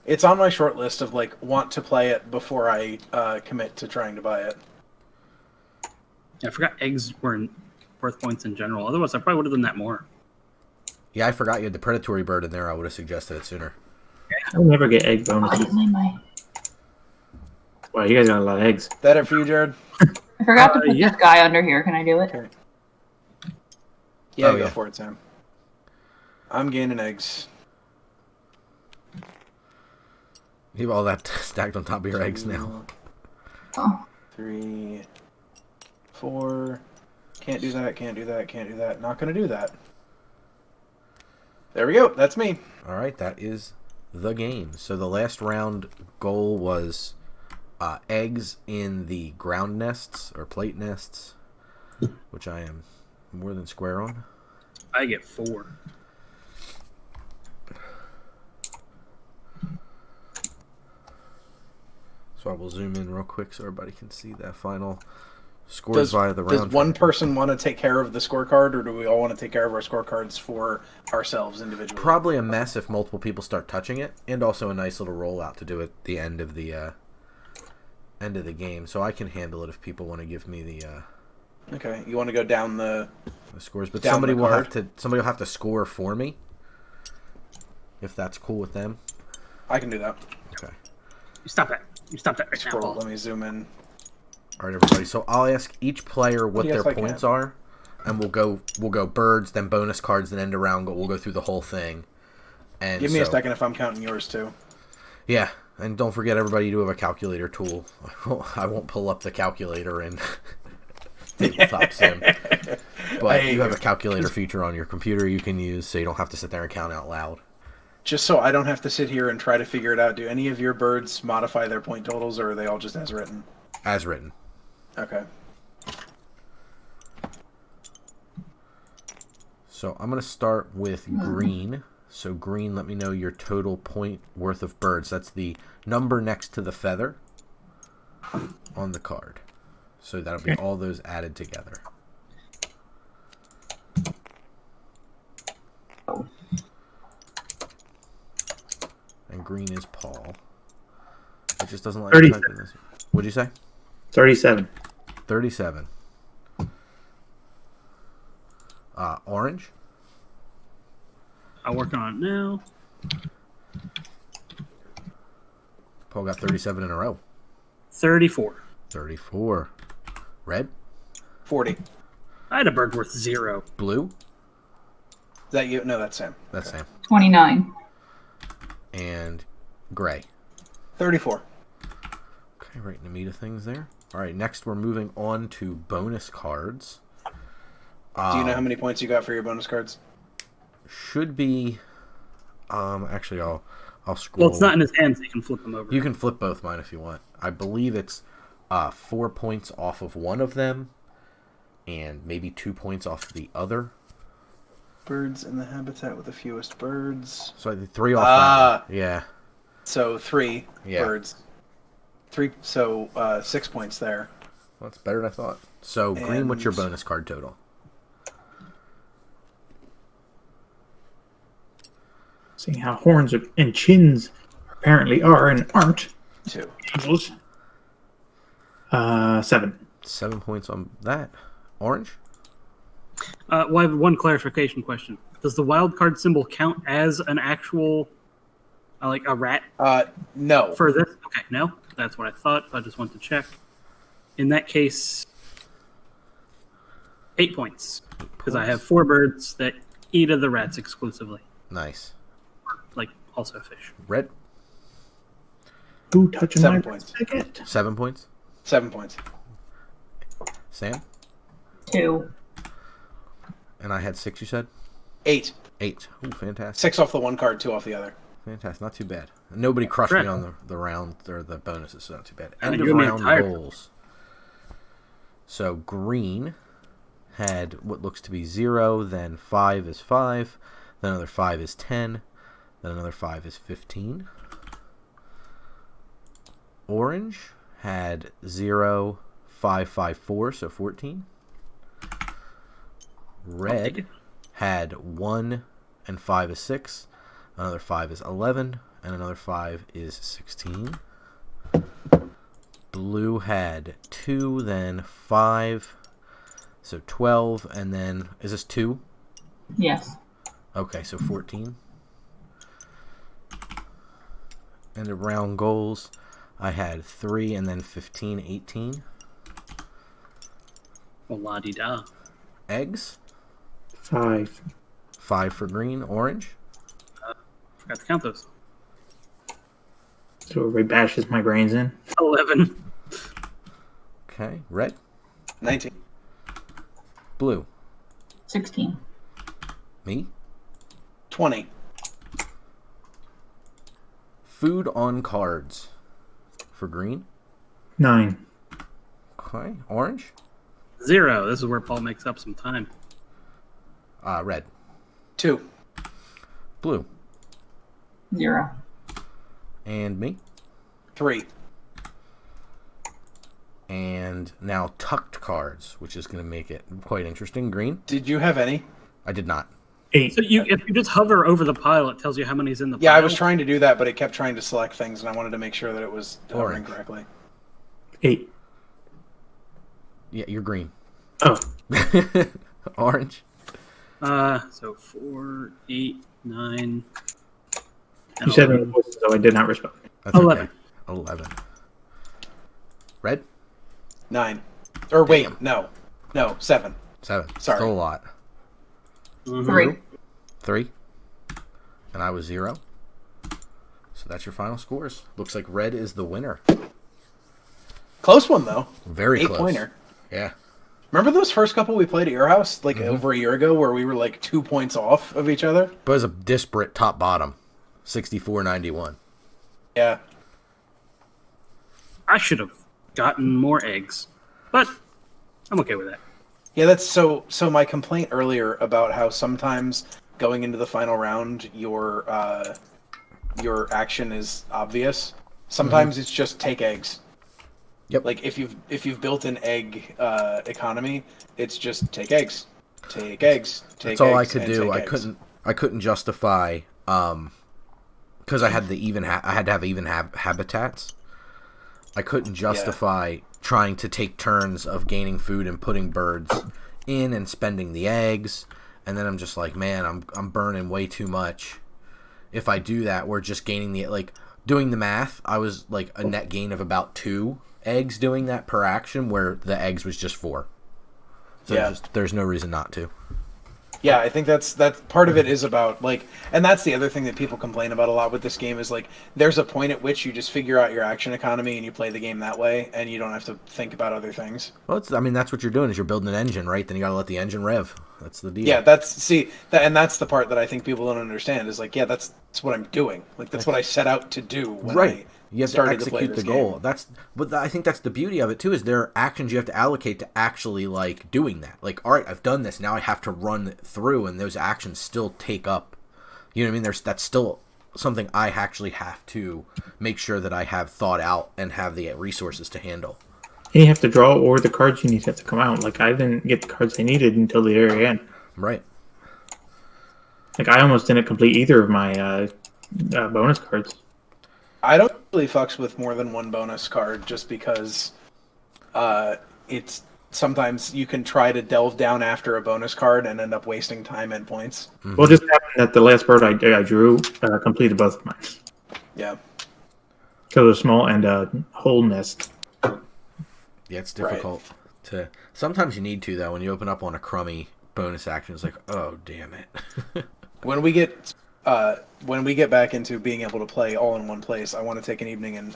It's on my short list of like want to play it before I commit to trying to buy it. I forgot eggs weren't worth points in general. Otherwise, I probably would have done that more. Yeah, I forgot you had the predatory bird in there. I would have suggested it sooner. I'll never get egg I bonuses. didn't mind my. Wow, you guys got a lot of eggs. That it for you, Jared? I forgot to put yeah. this guy under here. Can I do it? Okay. Yeah, Oh, go yeah. for it, Sam. I'm gaining eggs. You have all that stacked on top of your eggs now. Oh, 3, 4. Can't do that, can't do that, can't do that. Not gonna do that. There we go. That's me. All right, that is the game. So the last round goal was eggs in the ground nests or plate nests, which I am more than square on. I get 4. So I will zoom in real quick so everybody can see that final scores via the Does round. one person want to take care of the scorecard, or do we all want to take care of our scorecards for ourselves individually? Probably a mess if multiple people start touching it, and also a nice little rollout to do at the end of the game. So I can handle it if people want to give me the Okay, you want to go down the scores, but down somebody the will card? have to score for me if that's cool with them. I can do that. Okay. You stop that. You stop that right now, Scroll. Paul. Let me zoom in. All right, everybody. So I'll ask each player what Yes, their I can. points are, and we'll go birds, then bonus cards, then end around. But we'll go through the whole thing. And Give me a so- second if I'm counting yours too. Yeah, and don't forget, everybody, you do have a calculator tool. I won't pull up the calculator in Tabletop Sim, but you have a calculator feature on your computer you can use, so you don't have to sit there and count out loud. Just so I don't have to sit here and try to figure it out, do any of your birds modify their point totals, or are they all just as written? As written. Okay. So I'm going to start with green. So green, let me know your total point worth of birds. That's the number next to the feather on the card. So that'll be all those added together. And green is Paul. It just doesn't like to type in this. What'd you say? 37. 37. Orange. I'm working on it now. Paul got 37 in a row. 34. 34. Red. 40. Is I had a bird worth 0. Blue. that you? No, that's Sam. That's Sam. 29. And gray. 34. Okay, right in the meat of things there. All right, next we're moving on to bonus cards. Do you know how many points you got for your bonus cards? Should be. Actually, I'll scroll. Well, it's not in his hand, so you can flip them over. You can flip both mine if you want. I believe it's 4 points off of one of them, and maybe 2 points off the other. Birds in the habitat with the fewest birds. So I did 3 off that one. Yeah. So 3 Yeah. birds. 3. So 6 points there. Well, that's better than I thought. So green, what's your And- bonus card total? Seeing how horns and chins apparently are and aren't 2. angels. 7. 7 points on that. Orange? Well, I have one clarification question. Does the wild card symbol count as an actual, like a rat No. for this? Okay, no, that's what I thought. I just wanted to check. In that case, 8 points because I have 4 birds that eat of the rats exclusively, Nice. like also fish. Red? Who touching 7 my points. ticket? 7 points. 7 points. Sam? 2. And I had 6, you said? 8. 8. Ooh, fantastic. 6 off the one card, 2 off the other. fantastic. Not too bad. Nobody crushed Correct. me on the round or the bonuses, so not too bad. Yeah, End you of made me round tired. goals. So green had what looks to be 0, then 5 is 5, then another 5 is 10, then another 5 is 15. Orange had 0, 5, 5, 4, so 14. Red had 1 and 5 is 6, another 5 is 11, and another 5 is 16. Blue had 2, then 5, so 12, and then, is this 2? Yes. Okay, so 14. And the round goals, I had 3, and then 15, 18. Well, la-di-da. Eggs, 5. 5 for green. Orange, Forgot to count those. So everybody bashes my brains in. 11. okay. Red, 19. blue. 16. Me. 20. Food on cards for green. 9. Okay. Orange, 0. This is where Paul makes up some time. red. 2. Blue. 0. And me. 3. And now tucked cards, which is going to make it quite interesting. Green. Did you have any? I did not. 8. So if you just hover over the pile, it tells you how many's in the pile. Yeah, I was trying to do that, but it kept trying to select things, and I wanted to make sure that it was hovering Orange. correctly. 8. Yeah, you're green. Oh, Orange. So 4, 8, 9. And you said 11. it, so I did not respond. That's 11. Okay. 11. Red. 9. Or wait, Damn. no, 7. 7. Sorry. Still a lot. Mhm. 3. 3. And I was 0. So that's your final scores. Looks like red is the winner. Close one though. Very 8 close. pointer. Yeah. Remember those first couple we played at your house, like over a year ago, where we were like 2 points off of each other? But it was a disparate top bottom. 64-91. Yeah. I should have gotten more eggs, but I'm okay with that. Yeah, that's so my complaint earlier about how sometimes going into the final round your action is obvious. Sometimes it's just take eggs. Yep. Like if you've built an egg economy, it's just take eggs. Take eggs. Take That's all I eggs, could and do. take I eggs. couldn't justify because I had I had to have even habitats. I couldn't justify trying to take turns of gaining food and putting birds in and spending the eggs, and then I'm just like, man, I'm burning way too much. If I do that, we're just gaining doing the math. I was like a net gain of about 2 eggs doing that per action, where the eggs was just 4. So there's no reason not to. Yeah, I think that's part of it is about and that's the other thing that people complain about a lot with this game is there's a point at which you just figure out your action economy and you play the game that way and you don't have to think about other things. Well, that's what you're doing is you're building an engine, right? Then you got to let the engine rev. That's the deal. Yeah, that's the part that I think people don't understand is that's what I'm doing. That's what I set out to do when Right. I You have to started to play execute the this goal. game. But I think that's the beauty of it too. Is there are actions you have to allocate to actually doing that. All right, I've done this. Now I have to run through, and those actions still take up. You know what I mean? That's still something I actually have to make sure that I have thought out and have the resources to handle. And you have to draw, or the cards you need have to come out. I didn't get the cards I needed until the very end. Right. I almost didn't complete either of my bonus cards. I don't really fucks with more than one bonus card just because it's sometimes you can try to delve down after a bonus card and end up wasting time and points. Mm-hmm. Well, it just happened that the last bird I drew completed both of mine. Yeah. So it was small and whole nest. Yeah, it's difficult to. Sometimes you need to though. When you open up on a crummy bonus action, it's like, oh damn it. When we get back into being able to play all in one place, I want to take an evening and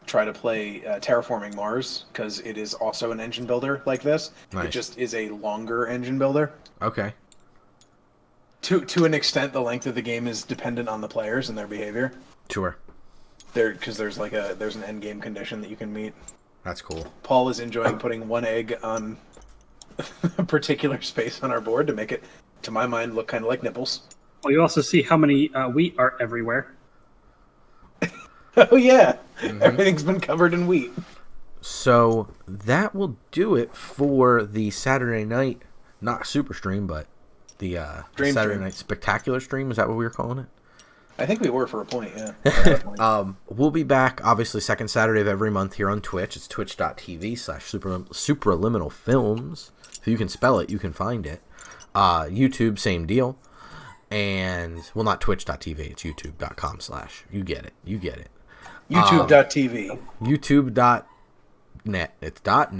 try to play Terraforming Mars because it is also an engine builder like this. Nice. It just is a longer engine builder. Okay. To an extent, the length of the game is dependent on the players and their behavior. Sure. Because there's an end game condition that you can meet. That's cool. Paul is enjoying putting one egg on a particular space on our board to make it, to my mind, look kind of like nipples. Well, you also see how many wheat are everywhere. Oh yeah, everything's been covered in wheat. So that will do it for the Saturday night, not super stream, but the Dream Saturday stream. night spectacular stream. Is that what we were calling it? I think we were for a point, yeah. We'll be back, obviously, second Saturday of every month here on Twitch. It's twitch.tv/Supraliminal Films. If you can spell it, you can find it. YouTube, same deal. And, well, not twitch.tv, it's youtube.com/ You get it. YouTube.tv. YouTube.net. It's .net.